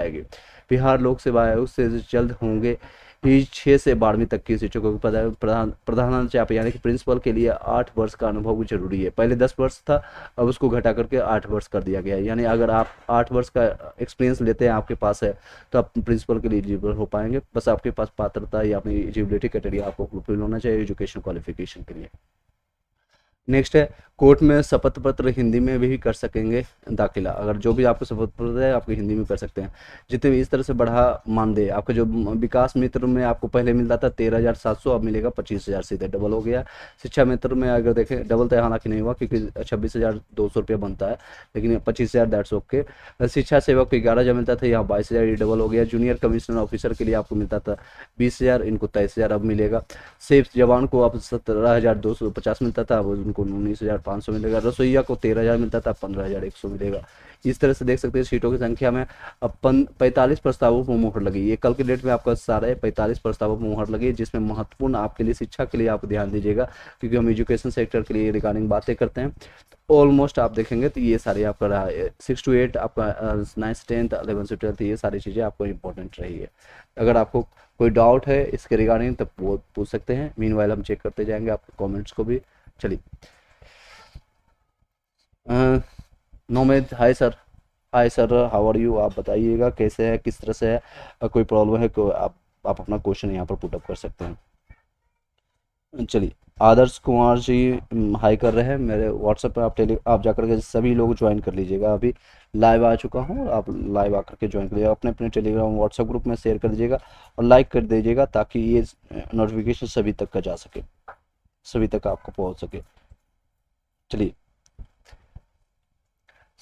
आएगी। बिहार लोक सेवा आयोग से जल्द होंगे ही 6 से 12वीं तक की शिक्षकों को प्रधानाध्यापक यानी कि प्रिंसिपल के लिए 8 वर्ष का अनुभव जरूरी है। पहले 10 वर्ष था, अब उसको घटा करके 8 वर्ष कर दिया गया है। यानी अगर आप 8 वर्ष का एक्सपीरियंस लेते हैं, आपके पास है, तो आप प्रिंसिपल के लिए एलिजिबल हो पाएंगे। बस आपके पास पात्रता या अपनी एलिजिबिलिटी क्राइटेरिया आपको फुलफिल होना चाहिए एजुकेशन क्वालिफिकेशन के लिए। नेक्स्ट है, कोर्ट में शपथ पत्र हिंदी में भी कर सकेंगे दाखिला। अगर जो भी आपको शपथ पत्र है आपको हिंदी में कर सकते हैं। जितने भी इस तरह से बढ़ा मानदेय आपका जो विकास मित्र में आपको पहले मिलता था 13,700, अब मिलेगा 25,000, सीधे डबल हो गया। शिक्षा मित्र में अगर देखें डबल तो हालांकि नहीं हुआ क्योंकि 26,200 रुपया बनता है, लेकिन 25,150 के। शिक्षा सेवक को 11,000 मिलता था, यहाँ 22,000, ये डबल हो गया। जूनियर कमिश्नर ऑफिसर के लिए आपको मिलता था 20,000, इनको 23,000 अब मिलेगा। सेफ जवान को अब 17,250 मिलता था, अब उनको 19,500 मिलेगा। रसोईया को 13,000 मिलता था, 15,100 मिलेगा। इस तरह से देख सकते हैं सीटों की संख्या में अपन 45 प्रस्तावों पर मुहर लगी। ये कल के डेट में आपका सारे 45 प्रस्तावों पर मुहर लगी, जिसमें महत्वपूर्ण आपके लिए शिक्षा के लिए आप ध्यान दीजिएगा, क्योंकि हम एजुकेशन सेक्टर के लिए रिगार्डिंग बातें करते हैं। ऑलमोस्ट आप देखेंगे तो ये सारे आपका रहा है 6 to 8 आपका 9th 10th 11th से 12th, ये सारी चीज़ें आपको इंपॉर्टेंट रही है। अगर आपको कोई डाउट है इसके रिगार्डिंग तब वो पूछ सकते हैं। मीनवाइल हम चेक करते जाएंगे आपके कमेंट्स को भी। चलिए, नोमेद, hi sir. Hi sir, how are you? आप बताइएगा कैसे है, किस तरह से है, कोई प्रॉब्लम है को आप अपना क्वेश्चन यहाँ पर पुटअप कर सकते हैं। चलिए, आदर्श कुमार जी हाई कर रहे हैं मेरे व्हाट्सएप पर। आप जाकर के सभी लोग ज्वाइन कर लीजिएगा। अभी लाइव आ चुका हूँ, आप लाइव आकर के ज्वाइन कर लीजिएगा। अपने अपने टेलीग्राम व्हाट्सएप ग्रुप में शेयर कर दीजिएगा और लाइक कर दीजिएगा, ताकि ये नोटिफिकेशन सभी तक का जा सके, सभी तक आपको पहुँच सके। चलिए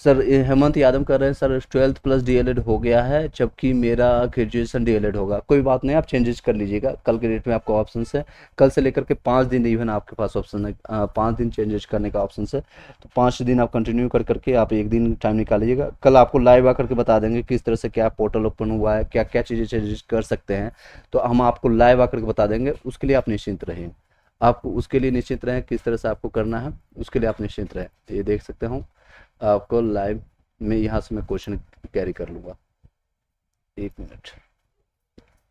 सर, हेमंत यादव कर रहे हैं सर 12th प्लस डीएलएड हो गया है, जबकि मेरा ग्रेजुएशन डीएलएड होगा। कोई बात नहीं, आप चेंजेस कर लीजिएगा। कल के डेट में आपको ऑप्शन है, कल से लेकर के 5 दिन इवन आपके पास ऑप्शन है, 5 दिन चेंजेस करने का ऑप्शन है। तो 5 दिन आप कंटिन्यू कर करके आप एक दिन टाइम निकाल लीजिएगा। कल आपको लाइव आकर के बता देंगे किस तरह से क्या पोर्टल ओपन हुआ है, क्या क्या चीज़ें चेंजेस कर सकते हैं, तो हम आपको लाइव आकर के बता देंगे। उसके लिए आप निश्चिंत रहें, आप उसके लिए निश्चित रहें किस तरह से आपको करना है, उसके लिए आप निश्चिंत रहें। तो ये देख सकते हो आपको लाइव में, यहाँ से मैं क्वेश्चन कैरी कर लूँगा। 1 मिनट।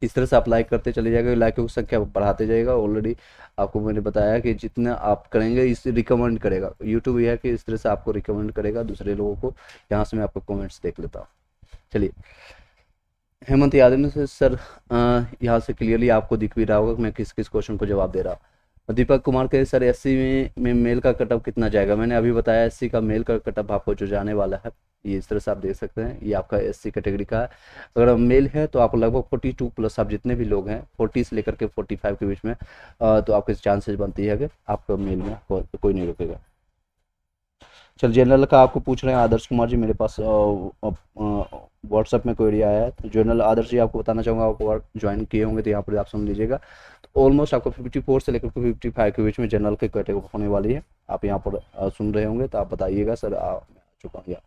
इस तरह से आप लाइक करते चले जाएगा, लाइकों की संख्या बढ़ाते जाएगा। ऑलरेडी आपको मैंने बताया कि जितना आप करेंगे इस रिकमेंड करेगा यूट्यूब, यह है कि इस तरह से आपको रिकमेंड करेगा दूसरे लोगों को। यहाँ से मैं आपको कमेंट्स देख लेता हूँ। चलिए, हेमंत यादव ने सर यहाँ से क्लियरली आपको दिख भी रहा होगा कि मैं किस किस क्वेश्चन को जवाब दे रहा हूँ। दीपक कुमार के सर एससी में मेल का कटअप कितना जाएगा? मैंने अभी बताया एससी का मेल का कटअप आपको जो जाने वाला है, ये इस तरह से आप देख सकते हैं। ये आपका एससी कैटेगरी का है। अगर मेल है तो आप लगभग 42 प्लस, आप जितने भी लोग हैं 40 से लेकर के 45 के बीच में, तो आपके चांसेस बनती है कि आपका मेल में कोई नहीं रुकेगा। चल, जनरल का आपको पूछ रहे हैं आदर्श कुमार जी, मेरे पास व्हाट्सएप में क्वेरी आया है। तो जनरल आदर्श जी आपको बताना चाहूँगा, आप ज्वाइन किए होंगे तो यहाँ पर आप सुन लीजिएगा। तो ऑलमोस्ट आपको 54 से लेकर 55 के बीच में जनरल की कैटेगरी होने वाली है। आप यहाँ पर सुन रहे होंगे तो आप बताइएगा सर आ चुका हूँ या।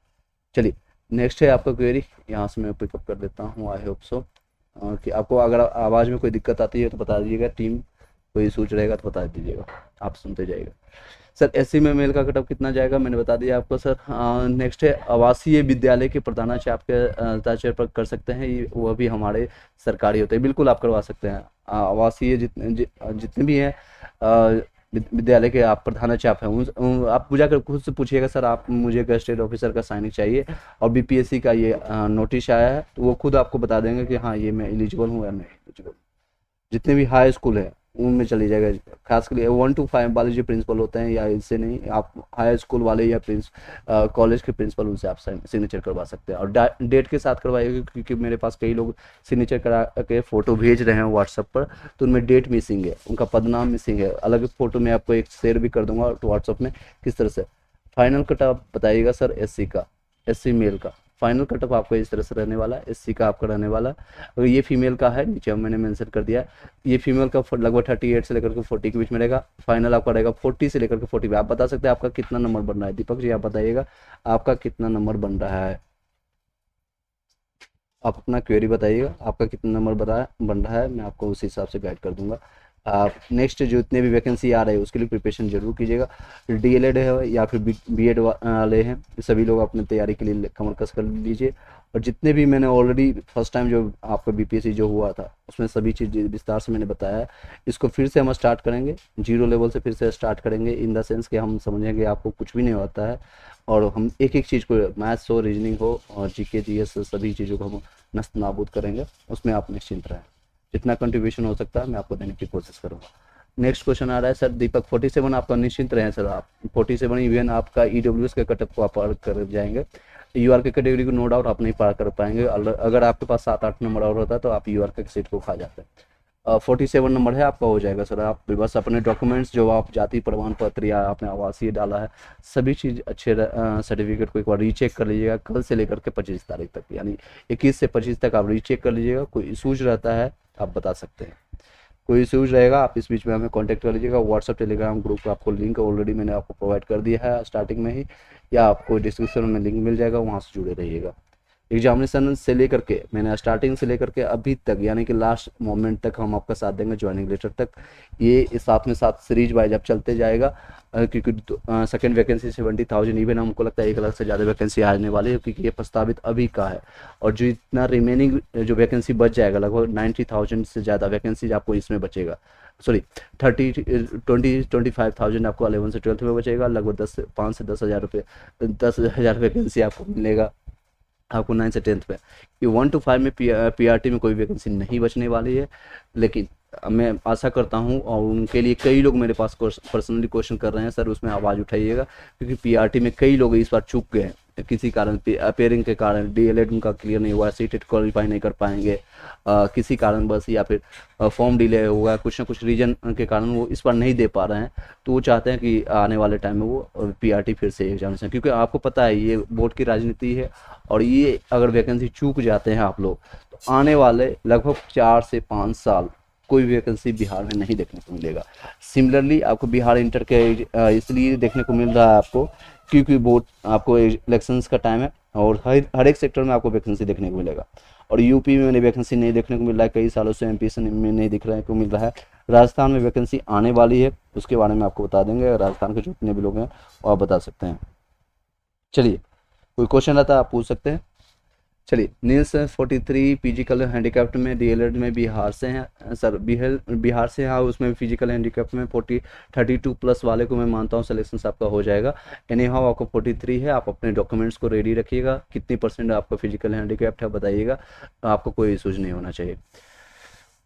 चलिए, नेक्स्ट है आपका क्वेरी, यहाँ से मैं पिकअप कर देता हूँ। आई होप सो कि आपको अगर आवाज़ में कोई दिक्कत आती है तो बता दीजिएगा, टीम कोई सोच रहेगा तो बता दीजिएगा, आप सुनते जाइएगा। सर एससी में मेल का कटअप कितना जाएगा? मैंने बता दिया आपको सर। नेक्स्ट है आवासीय विद्यालय के प्रधानाचार्य आपके ताचार्य पर कर सकते हैं, ये वह भी हमारे सरकारी होते हैं। बिल्कुल आप करवा सकते हैं। आवासीय जितने भी हैं विद्यालय के आप प्रधानाचार्य हैं, आप पूजा कर खुद से पूछिएगा सर आप मुझे गजेटेड ऑफिसर का साइनिंग चाहिए और बीपीएससी का ये नोटिस आया है, तो वो खुद आपको बता देंगे कि हाँ ये मैं एलिजिबल हूँ या नहीं एलिजिबल। जितने भी हाई स्कूल है उनमें चली जाएगा, खासकर 1 to 5 वाले जो प्रिंसिपल होते हैं, या इससे नहीं, आप हाई स्कूल वाले या कॉलेज के प्रिंसिपल, उनसे आप सिग्नेचर करवा सकते हैं। और डेट के साथ करवाइएगा, क्योंकि मेरे पास कई लोग सिग्नेचर करा के फ़ोटो भेज रहे हैं व्हाट्सएप पर, तो उनमें डेट मिसिंग है, उनका पदनाम मिसिंग है। अलग फ़ोटो मैं आपको एक शेयर भी कर दूंगा व्हाट्सएप में किस तरह से। फाइनल कट आप बताइएगा सर एससी का, एससी मेल का फाइनल कटअप आपको इस तरह से रहने वाला है। एससी का आपका रहने वाला, अगर ये फीमेल का है नीचे मैंने मेंशन कर दिया, ये फीमेल का लगभग 38 से लेकर के 40 के बीच में रहेगा। फाइनल आपका रहेगा 40 से लेकर के 40। आप बता सकते हैं आपका कितना नंबर बन रहा है? दीपक जी आप बताइएगा आपका कितना नंबर बन रहा है, आप अपना क्वेरी बताइएगा आपका कितना नंबर बन रहा है, मैं आपको उस हिसाब से गाइड कर दूंगा। आप नेक्स्ट जितने भी वैकेंसी आ रहे हैं उसके लिए प्रिपरेशन जरूर कीजिएगा। डीएलएड है या फिर बीएड वाले हैं, सभी लोग अपनी तैयारी के लिए कमर कस कर लीजिए। और जितने भी मैंने ऑलरेडी फर्स्ट टाइम जो आपका बीपीएससी जो हुआ था उसमें सभी चीज़ विस्तार से मैंने बताया है। इसको फिर से हम स्टार्ट करेंगे, जीरो लेवल से फिर से स्टार्ट करेंगे, इन द सेंस कि हम समझेंगे आपको कुछ भी नहीं होता है और हम एक एक चीज़ को, मैथ्स हो, रीजनिंग हो और जीके जीएस सभी चीज़ों को हम नस्त नाबूद करेंगे। उसमें आप निश्चिंत रहें, जितना कंट्रीब्यूशन हो सकता है मैं आपको देने की कोशिश करूँगा। नेक्स्ट क्वेश्चन आ रहा है सर दीपक 47 आपका निश्चिंत रहें सर, आप 47 इवन आपका ईडब्ल्यूएस के कटअप को आप पार कर जाएंगे। यूआर के कैटेगरी को नो डाउट आप नहीं पार कर पाएंगे, अगर आपके पास 7-8 नंबर और होता तो आप यूआर के सीट को खा जाते। 47 नंबर है आपका, हो जाएगा सर। आप बस अपने डॉक्यूमेंट्स जो आप जाति प्रमाण पत्र या आपने आवासीय डाला है सभी चीज़ अच्छे सर्टिफिकेट को एक बार रीचेक कर लीजिएगा, कल से लेकर के 25 तारीख तक, यानी 21 से 25 तक आप रीचेक कर लीजिएगा। कोई इशूज रहता है आप बता सकते हैं, कोई इशूज रहेगा आप इस बीच में हमें कांटेक्ट कर लीजिएगा। व्हाट्सअप टेलीग्राम ग्रुप का आपको लिंक ऑलरेडी मैंने आपको प्रोवाइड कर दिया है स्टार्टिंग में ही, या आपको डिस्क्रिप्शन में लिंक मिल जाएगा, वहाँ से जुड़े रहिएगा। एग्जामिनेशन से लेकर के मैंने स्टार्टिंग से लेकर के अभी तक यानी कि लास्ट मोमेंट तक हम आपका साथ देंगे, ज्वाइनिंग लेटर तक। ये साथ में साथ सीरीज वाइज अब चलते जाएगा, क्योंकि सेकंड वैकेंसी 70,000 इवन हमको लगता है 1 लाख से ज़्यादा वैकेंसी आने वाली है, क्योंकि ये प्रस्तावित अभी का है। और जो इतना रिमेनिंग जो वैकेंसी बच जाएगा लगभग 90,000 से ज़्यादा वैकेंसी आपको इसमें बचेगा, सॉरी 25,000 आपको 11 से 12 में बचेगा। लगभग 5 से 10,000 रुपये 10,000 वैकेंसी आपको मिलेगा आपको 9 से 10th पे। ये 1 to 5 में पीआरटी में कोई वैकेंसी नहीं बचने वाली है, लेकिन मैं आशा करता हूँ और उनके लिए कई लोग मेरे पास पर्सनली क्वेश्चन कर रहे हैं सर, उसमें आवाज़ उठाइएगा, क्योंकि पीआरटी में कई लोग इस बार चूक गए हैं किसी कारण, अपेयरिंग के कारण, डीएलएड उनका क्लियर नहीं हुआ, सीटेट क्वालिफाई नहीं कर पाएंगे किसी कारण बस, या फिर फॉर्म डिले होगा, कुछ ना कुछ रीजन के कारण वो इस बार नहीं दे पा रहे हैं। तो वो चाहते हैं कि आने वाले टाइम में वो पीआरटी फिर से एग्जामिनेशन, क्योंकि आपको पता है ये बोर्ड की राजनीति है और ये अगर वैकेंसी चूक जाते हैं आप लोग तो आने वाले लगभग 4 से 5 साल कोई वैकेंसी बिहार में नहीं देखने को मिलेगा। सिमिलरली आपको बिहार इंटर के इसलिए देखने को मिल रहा है आपको क्योंकि बोर्ड आपको इलेक्शंस का टाइम है और हर एक सेक्टर में आपको वैकेंसी देखने को मिलेगा। और यूपी में वैकेंसी नहीं देखने को मिल रहा है, कई सालों से एमपी में नहीं दिख रहा को मिल रहा है। राजस्थान में वैकेंसी आने वाली है, उसके बारे में आपको बता देंगे, राजस्थान के जितने भी लोग हैं वो आप बता सकते हैं। चलिए कोई क्वेश्चन रहता है आप पूछ सकते हैं। चलिए नील्स 43 फिजिकल हैंडीकैप्ट में डीएलएड में बिहार से हैं सर, बिहार से हैं, उसमें फिजिकल हैंडीकैप्ट में 32 प्लस वाले को मैं मानता हूँ सिलेक्शन आपका हो जाएगा। एनी हाउ आपको 43 है, आप अपने डॉक्यूमेंट्स को रेडी रखिएगा। कितनी % आपका फिजिकल हैंडीकैप्ट है बताइएगा, आपको कोई इशूज नहीं होना चाहिए।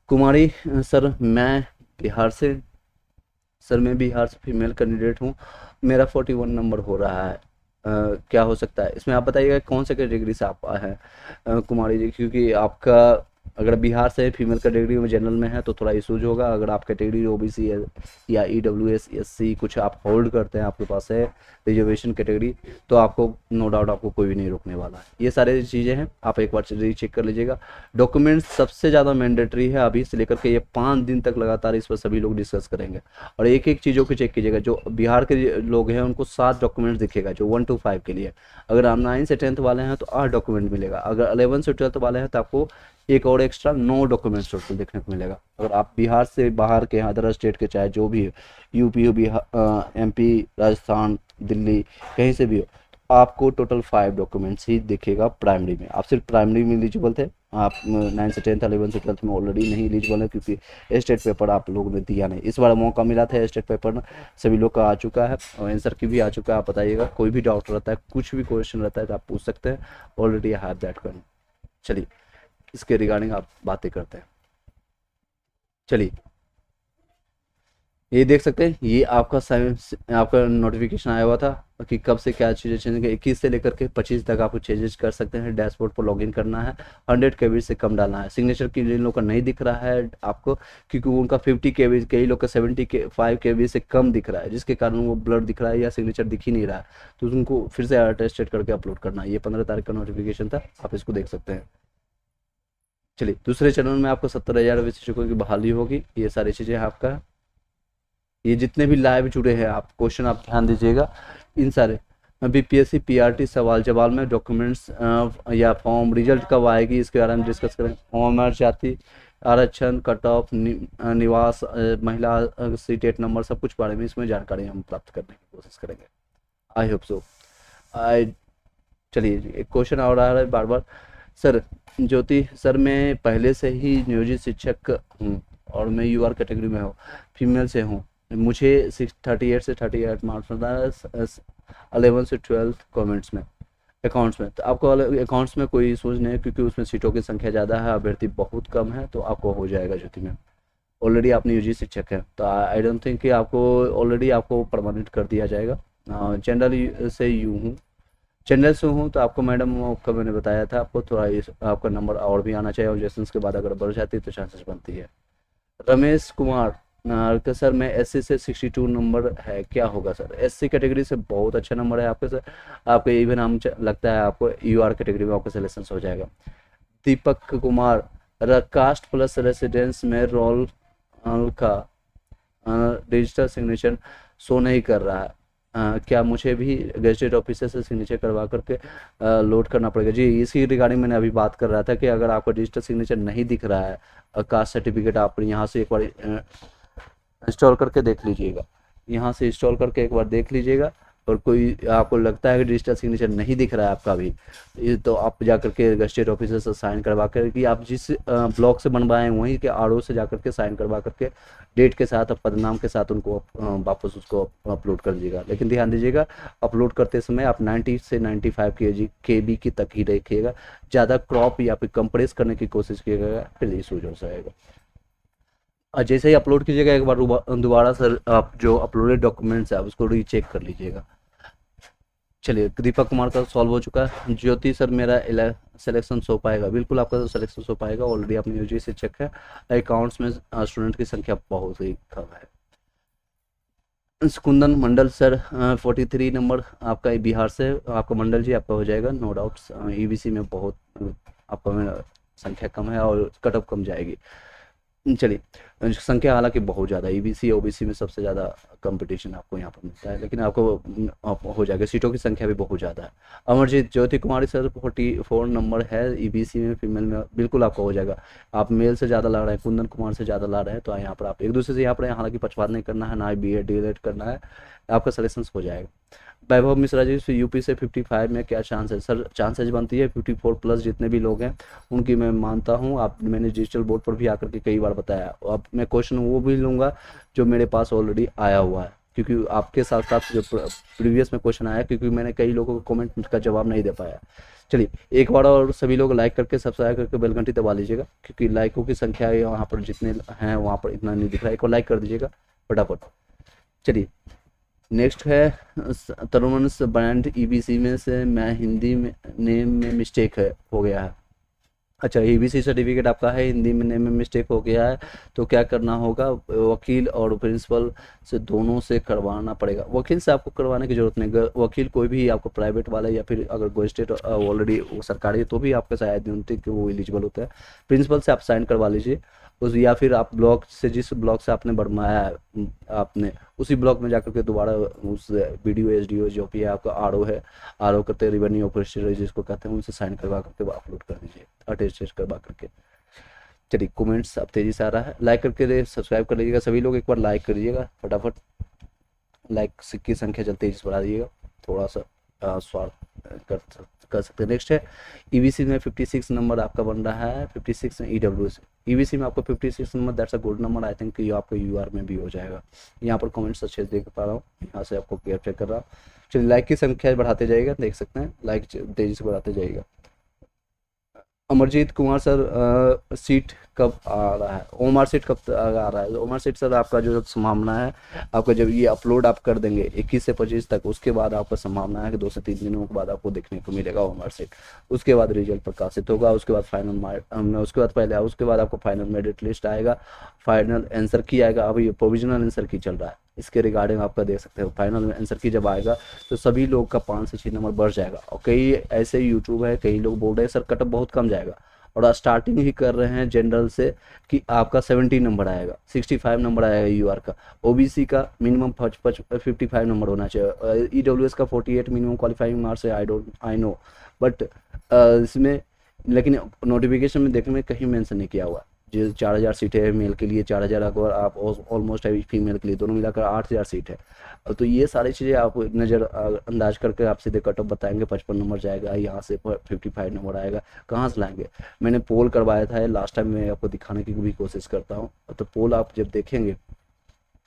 कुमारी सर मैं बिहार से, सर मैं बिहार से फीमेल कैंडिडेट हूँ, मेरा 41 नंबर हो रहा है, क्या हो सकता है इसमें आप बताइएगा कौन से कैटेगरी से आप हैं कुमारी जी, क्योंकि आपका अगर बिहार से फीमेल कैटेगरी में जनरल में है तो थोड़ा इशूज होगा। अगर आप कैटेगरी ओबीसी या ईडब्ल्यूएस एससी कुछ आप होल्ड करते हैं, आपके पास है रिजर्वेशन कैटेगरी, तो आपको नो डाउट आपको कोई भी नहीं रोकने वाला है। ये सारी चीज़ें हैं, आप एक बार रीचेक कर लीजिएगा। डॉक्यूमेंट्स सबसे ज़्यादा मैंडेटरी है अभी से लेकर के ये 5 दिन तक लगातार इस पर सभी लोग डिस्कस करेंगे और एक एक चीज़ों को चेक कीजिएगा। जो बिहार के लोग हैं उनको 7 डॉक्यूमेंट्स दिखेगा जो 1 to 5 के लिए। अगर आप 9 से 10th वाले हैं तो 8 डॉक्यूमेंट मिलेगा। अगर 11 से 12th वाले हैं तो आपको एक और एक्स्ट्रा 9 डॉक्यूमेंट्स टोटल देखने को मिलेगा। अगर आप बिहार से बाहर के अदर स्टेट के चाहे जो भी यूपी हो, बिहार, एमपी, राजस्थान, दिल्ली, कहीं से भी हो, तो आपको टोटल 5 डॉक्यूमेंट्स ही दिखेगा प्राइमरी में। आप सिर्फ प्राइमरी में एलिजिबल थे, आप 9 से 10th 11 से 12th में ऑलरेडी नहीं एलिजिबल है, क्योंकि स्टेट पेपर आप लोगों ने दिया नहीं। इस बार मौका मिला था, स्टेट पेपर सभी लोग का आ चुका है और आंसर की भी आ चुका है। आप बताइएगा कोई भी डाउट रहता है, कुछ भी क्वेश्चन रहता है तो आप पूछ सकते हैं, already I have that one. चलिए इसके रिगार्डिंग आप बातें करते हैं। चलिए ये देख सकते हैं, ये आपका नोटिफिकेशन आया हुआ था कि कब से क्या चीज़ें चेंज, 21 से लेकर के 25 तक आपको चेंजेस कर सकते हैं। डैशबोर्ड पर लॉगिन करना है, 100 KB से कम डालना है। सिग्नेचर की जिन लोगों का नहीं दिख रहा है आपको, क्योंकि उनका 50 KB, कई लोग का 75 KB से कम दिख रहा है, जिसके कारण वो ब्लर दिख रहा है या सिग्नेचर दिख ही नहीं रहा है, तो उनको फिर से अटेस्टेड करके अपलोड करना है। ये 15 तारीख का नोटिफिकेशन था, आप इसको देख सकते हैं। चलिए दूसरे चैनल में आपको 70,000 विशिक्षकों की बहाली होगी। ये सारी चीज़ें आपका, ये जितने भी लाइव जुड़े हैं आप क्वेश्चन आप ध्यान दीजिएगा। इन सारे बीपीएससी पीआरटी सवाल जवाब में डॉक्यूमेंट्स या फॉर्म रिजल्ट कब आएगी इसके बारे में डिस्कस करें। उम्र, जाति, आरक्षण, कट ऑफ, निवास, महिला सीटेट नंबर, सब कुछ बारे में इसमें जानकारी हम प्राप्त करने की कोशिश करेंगे। I hope so. आई चलिए जी, एक क्वेश्चन और आ रहा है बार बार। सर ज्योति सर, मैं पहले से ही नियोजित शिक्षक हूँ और मैं यूआर कैटेगरी में हूँ, फीमेल से हूँ, मुझे 38 से 38 मार्क्स मिलता है 11 से 12 कमेंट्स में, अकाउंट्स में। तो आपको अकाउंट्स में कोई सोच नहीं है, क्योंकि उसमें सीटों की संख्या ज़्यादा है, अभ्यर्थी बहुत कम है, तो आपको हो जाएगा ज्योति में। ऑलरेडी आप नियोजित शिक्षक हैं, तो आई डोंट थिंक कि आपको ऑलरेडी आपको परमानेंट कर दिया जाएगा। जनरल से यूँ हूँ, जनरल से हूँ, तो आपको मैडम आपका मैंने बताया था, आपको थोड़ा आपका नंबर और भी आना चाहिए, और ऑब्जेक्शंस के बाद अगर बढ़ जाती है तो चांसेस बनती है। रमेश कुमार कि सर मैं एससी से 62 नंबर है, क्या होगा सर? एससी कैटेगरी से बहुत अच्छा नंबर है आपके सर, आपके इवन हम लगता है आपको यूआर कैटेगरी में आपका सिलेक्शन हो जाएगा। Deepak Kumar, cast plus residence में रोल का डिजिटल सिग्नेचर शो नहीं कर रहा है, क्या मुझे भी गजेटेड ऑफिसर से सिग्नेचर करवा करके लोड करना पड़ेगा? जी, इसी रिगार्डिंग मैंने अभी बात कर रहा था कि अगर आपको डिजिटल सिग्नेचर नहीं दिख रहा है, कास्ट सर्टिफिकेट आप यहाँ से एक बार इंस्टॉल करके देख लीजिएगा, यहाँ से इंस्टॉल करके एक बार देख लीजिएगा, और कोई आपको लगता है कि डिजिटल सिग्नेचर नहीं दिख रहा है आपका भी, तो आप जा करके गजेटेड ऑफिसर से साइन करवा कर, कि आप जिस ब्लॉक से बनवाएं वहीं के आरओ से जा करके साइन करवा करके डेट के साथ, पदनाम के साथ उनको वापस उसको अपलोड कर दीजिएगा। लेकिन ध्यान दीजिएगा, अपलोड करते समय आप 90 से 95 KB की तक ही रखिएगा, ज़्यादा क्रॉप या फिर कंप्रेस करने की कोशिश कीजिएगा, फिर इशूज हो जाएगा। और जैसे ही अपलोड कीजिएगा, एक बार दोबारा सर आप जो अपलोडेड डॉक्यूमेंट्स है उसको रीचेक कर लीजिएगा। चलिए, दीपक कुमार का सॉल्व हो चुका है। ज्योति सर, मेरा सिलेक्शन हो पाएगा? बिल्कुल आपका सिलेक्शन हो पाएगा, ऑलरेडी आप नियोजित शिक्षक है। अकाउंट्स में स्टूडेंट की संख्या बहुत ही कम है। कुंदन मंडल सर, 43 नंबर आपका बिहार से, आपका मंडल जी आपका हो जाएगा, नो डाउट। ईबीसी में बहुत आपका संख्या कम है और कट ऑफ कम जाएगी। चलिए, संख्या हालांकि बहुत ज़्यादा, ईबीसी ओबीसी में सबसे ज़्यादा कंपटीशन आपको यहाँ पर मिलता है, लेकिन आपको हो जाएगा, सीटों की संख्या भी बहुत ज़्यादा है। अमरजीत ज्योति कुमारी सर, 44 नंबर है, ईबीसी में, फीमेल में, बिल्कुल आपका हो जाएगा। आप मेल से ज़्यादा ला रहे हैं, कुंदन कुमार से ज़्यादा ला रहे हैं, तो यहाँ पर आप एक दूसरे से यहाँ पर हालांकि पक्षपात नहीं करना है, ना ही BA DLED करना है, आपका सिलेक्शन हो जाएगा। वैभव मिश्रा जी, यूपी से 55 में क्या चांस है? सर चांसेज बनती है 54 प्लस जितने भी लोग हैं उनकी मैं मानता हूं। आप मैंने डिजिटल बोर्ड पर भी आकर के कई बार बताया। अब मैं क्वेश्चन वो भी लूँगा जो मेरे पास ऑलरेडी आया हुआ है, क्योंकि आपके साथ साथ जो प्रीवियस में क्वेश्चन आया, क्योंकि मैंने कई लोगों को कमेंट का जवाब नहीं दे पाया। चलिए, एक बार और सभी लोग लाइक करके सब्सक्राइब करके बेल घंटी दबा लीजिएगा, क्योंकि लाइकों की संख्या वहाँ पर जितने हैं वहाँ पर इतना नहीं दिख रहा है। एक और लाइक कर दीजिएगा फटाफट। चलिए, नेक्स्ट है तरुणस ब्रांड, ईबीसी में से मैं हिंदी में नेम में मिस्टेक हो गया है। अच्छा, ईबीसी सर्टिफिकेट आपका है, हिंदी में नेम में मिस्टेक हो गया है, तो क्या करना होगा? वकील और प्रिंसिपल से दोनों से करवाना पड़ेगा। वकील से आपको करवाने की जरूरत नहीं, वकील कोई भी आपको प्राइवेट वाला या फिर अगर गजेटेड ऑलरेडी सरकारी तो भी आपके शायद नहीं होती कि वो एलिजिबल होता है। प्रिंसिपल से आप साइन करवा लीजिए उस, या फिर आप ब्लॉक से, जिस ब्लॉक से आपने बनवाया है आपने, उसी ब्लॉक में जाकर के दोबारा उस BDO SDO जो भी है आपका RO है, RO करते रेवेन्यू ऑफिसर जिसको कहते हैं, उनसे साइन करवा करके अपलोड कर दीजिए, अटेस्टेड करवा करके। चलिए, कमेंट्स अब तेजी से आ रहा है, लाइक करके सब्सक्राइब कर लीजिएगा सभी लोग, एक बार लाइक कर दीजिएगा फटाफट, लाइक की संख्या जल्द तेजी से बढ़ा दीजिएगा, थोड़ा सा स्वार्थ कर सकते हैं। नेक्स्ट है ईबीसी में 56 नंबर आपका बन रहा है, 56 में EWS ईबीसी में आपको 56 number, that's a good number. I think ये आपको यूआर में भी हो जाएगा। यहाँ पर कमेंट्स अच्छे देख पा रहा हूँ, यहाँ से आपको क्लियर चेक कर रहा हूँ। चलिए, लाइक की संख्या बढ़ाते जाइएगा, देख सकते हैं लाइक तेजी से बढ़ाते जाइएगा। अमरजीत कुमार सर, सीट कब आ रहा है? ओमआर सीट कब आ रहा है? ओमआर सीट सर आपका जो संभावना है, आपका जब ये अपलोड आप कर देंगे 21 से 25 तक, उसके बाद आपका संभावना है कि 2 से 3 दिनों के बाद आपको देखने को मिलेगा ओमआर सीट। उसके बाद रिजल्ट प्रकाशित होगा, उसके बाद फाइनल, उसके बाद पहले उसके बाद आपको फाइनल मेरिट लिस्ट आएगा, फाइनल आंसर की आएगा। अभी प्रोविजनल आंसर की चल रहा है, इसके रिगार्डिंग आपका देख सकते हो। फाइनल आंसर की जब आएगा तो सभी लोग का 5 से 6 नंबर बढ़ जाएगा। और कई ऐसे यूट्यूब है, कई लोग बोल रहे हैं सर कटअप बहुत कम जाएगा, और स्टार्टिंग ही कर रहे हैं जनरल से कि आपका 70 नंबर आएगा, 65 नंबर आएगा यूआर का, ओबीसी का मिनिमम 55 नंबर होना चाहिए, ईडब्ल्यूएस का 48 मिनिमम क्वालिफाइंग मार्क्स है। आई नो, बट इसमें लेकिन नोटिफिकेशन में देखने में कहीं मेंशन नहीं किया हुआ, जो 4000 सीटें हैं मेल के लिए, 4000 अगर आप ऑलमोस्ट है फीमेल के लिए, दोनों मिलाकर 8000 सीट है। तो ये सारी चीज़ें आप नज़र अंदाज करके आप सीधे कट ऑफ बताएंगे 55 नंबर जाएगा, यहाँ से 55 नंबर आएगा, कहाँ से लाएंगे। मैंने पोल करवाया था लास्ट टाइम, मैं आपको दिखाने की भी कोशिश करता हूँ। तो पोल आप जब देखेंगे,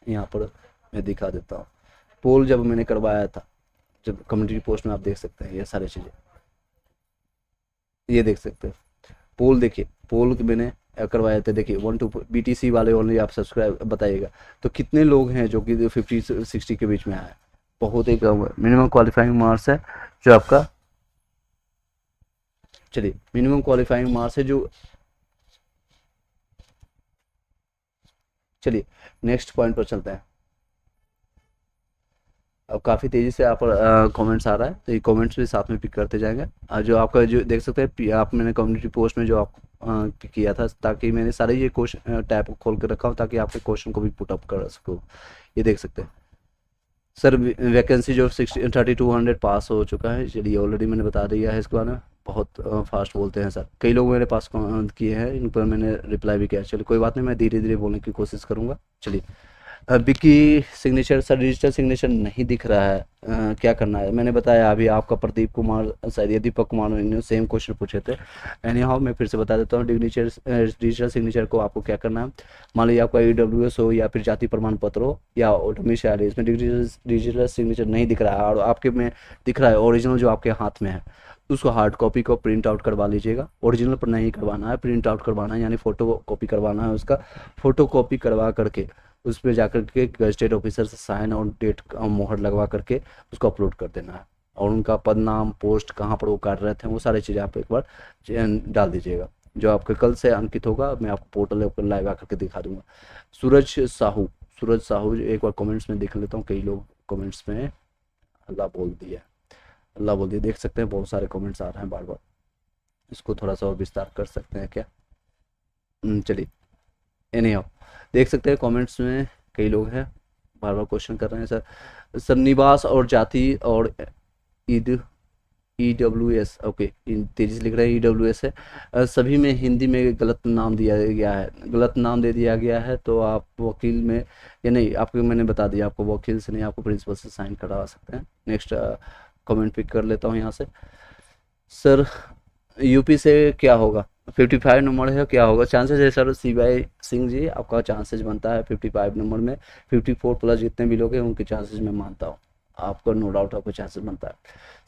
यहाँ पर मैं दिखा देता हूँ, पोल जब मैंने करवाया था, जब कम्युनिटी पोस्ट में आप देख सकते हैं ये सारी चीज़ें, ये देख सकते हैं पोल। देखिए पोल मैंने करवाए थे, देखिए 1 to BTC वाले ओनली आप सब्सक्राइब बताइएगा। तो कितने लोग हैं जो कि 50-60 के बीच में आए, बहुत ही कम है। मिनिमम क्वालिफाइंग मार्क्स है जो आपका, चलिए मिनिमम क्वालिफाइंग मार्क्स है जो, चलिए नेक्स्ट पॉइंट पर चलते हैं। अब काफ़ी तेज़ी से आप कमेंट्स आ रहा है, तो ये कमेंट्स भी साथ में पिक करते जाएंगे। जो आपका जो देख सकते हैं आप, मैंने कम्युनिटी पोस्ट में जो आप किया था, ताकि मैंने सारे ये क्वेश्चन टैब खोल कर रखा हूँ ताकि आपके क्वेश्चन को भी पुट अप कर सकूँ। ये देख सकते हैं सर, वैकेंसी जो 3200 पास हो चुका है, चलिए ऑलरेडी मैंने बता दिया है इसके बारे में। बहुत फास्ट बोलते हैं सर, कई लोग मेरे पास किए हैं, इन पर मैंने रिप्लाई भी किया। चलिए कोई बात नहीं, मैं धीरे धीरे बोलने की कोशिश करूँगा। चलिए Vicky signature sir, digital signature नहीं दिख रहा है, क्या करना है। मैंने बताया अभी आपका प्रदीप कुमार, शायद ये दीपक कुमार ने सेम क्वेश्चन पूछे थे। एनी हाउ मैं फिर से बता देता हूँ, डिजिटल सिग्नेचर को आपको क्या करना है। मान लीजिए आपका EWS हो या फिर जाति प्रमाण पत्र हो या डोमिसाइल, इसमें डिजिटल सिग्नेचर नहीं दिख रहा है और आपके में दिख रहा है ओरिजिनल जो आपके हाथ में है, उसको हार्ड कॉपी को प्रिंट आउट करवा लीजिएगा। ओरिजिनल पर नहीं करवाना है, प्रिंट आउट करवाना है, यानी फोटो कॉपी करवाना है। उसका फोटो कॉपी करवा करके उस पर जाकर के गजेटेड ऑफिसर से साइन और डेट मोहर लगवा करके उसको अपलोड कर देना है। और उनका पद, नाम, पोस्ट, कहाँ पर वो कार्यरत हैं, वो सारी चीज़ें आप एक बार डाल दीजिएगा। जो आपके कल से अंकित होगा, मैं आपको पोर्टल पर लाइव आकर के दिखा दूंगा। सूरज साहू एक बार कमेंट्स में देख लेता हूँ, कई लोग कमेंट्स में अल्लाह बोल दिया, देख सकते हैं बहुत सारे कमेंट्स आ रहे हैं बार बार। इसको थोड़ा सा और विस्तार कर सकते हैं क्या। चलिए एनी हाउ देख सकते हैं कमेंट्स में कई लोग हैं बार बार क्वेश्चन कर रहे हैं। सर निवास और जाति और EWS, ओके तेजी से लिख रहे हैं EWS है। सभी में हिंदी में गलत नाम दिया गया है, गलत नाम दे दिया गया है, तो आप वकील में या नहीं, आपको मैंने बता दिया, आपको वकील से नहीं, आपको प्रिंसिपल से साइन करवा सकते हैं। नेक्स्ट कमेंट पिक कर लेता हूँ यहाँ से। सर यूपी से क्या होगा, 55 नंबर है, क्या होगा चांसेस है सर। CY सिंह जी आपका चांसेस बनता है 55 नंबर में, 54 प्लस जितने भी लोग हैं उनके चांसेस मैं मानता हूँ, आपका नो डाउट आपको चांसेस बनता है।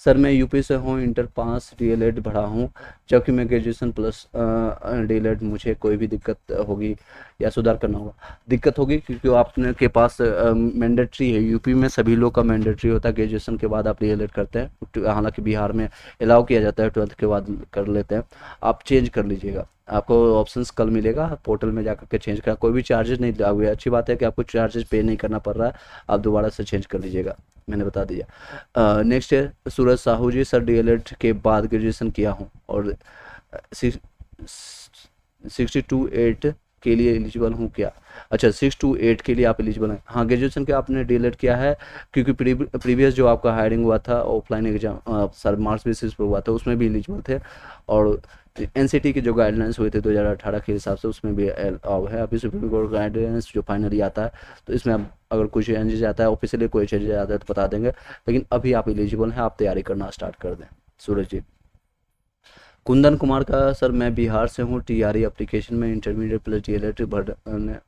सर मैं यूपी से हूँ, इंटर पास DLED पढ़ा हूँ, जबकि मैं ग्रेजुएशन प्लस DLED, मुझे कोई भी दिक्कत होगी या सुधार करना होगा। दिक्कत होगी क्योंकि आपने के पास मैंडेटरी है, यूपी में सभी लोग का मैंडेटरी होता है, ग्रेजुएशन के बाद आप DLED करते हैं। हालांकि बिहार में अलाउ किया जाता है 12th के बाद कर लेते हैं, आप चेंज कर लीजिएगा, आपको ऑप्शंस कल मिलेगा पोर्टल में जाकर के चेंज करना, कोई भी चार्जेस नहीं लागू है। अच्छी बात है कि आपको चार्जेस पे नहीं करना पड़ रहा है, आप दोबारा से चेंज कर लीजिएगा, मैंने बता दिया। नेक्स्ट है सूरज साहू जी, सर DLED के बाद ग्रेजुएशन किया हूँ और 6 to 8 के लिए एलिजिबल हूँ क्या। अच्छा 6 to 8 के लिए आप एलिजिबल हैं, हाँ ग्रेजुएशन के आपने DLED किया है, क्योंकि प्रीवियस जो आपका हायरिंग हुआ था offline exam sir marks basis पर हुआ था, उसमें भी एलिजिबल थे। और NCT के जो गाइडलाइंस हुए थे 2018 के हिसाब से, उसमें भी अलाउ है। अभी सुप्रीम कोर्ट गाइडलाइंस जो फाइनली आता है, तो इसमें अब अगर कुछ चेंजेस आता है, ऑफिशियली कोई चेंजेस आता है तो बता देंगे, लेकिन अभी आप एलिजिबल हैं, आप तैयारी करना स्टार्ट कर दें। सूरज जी। कुंदन कुमार का, सर मैं बिहार से हूँ, TRE एप्लीकेशन में इंटरमीडिएट प्लस DLED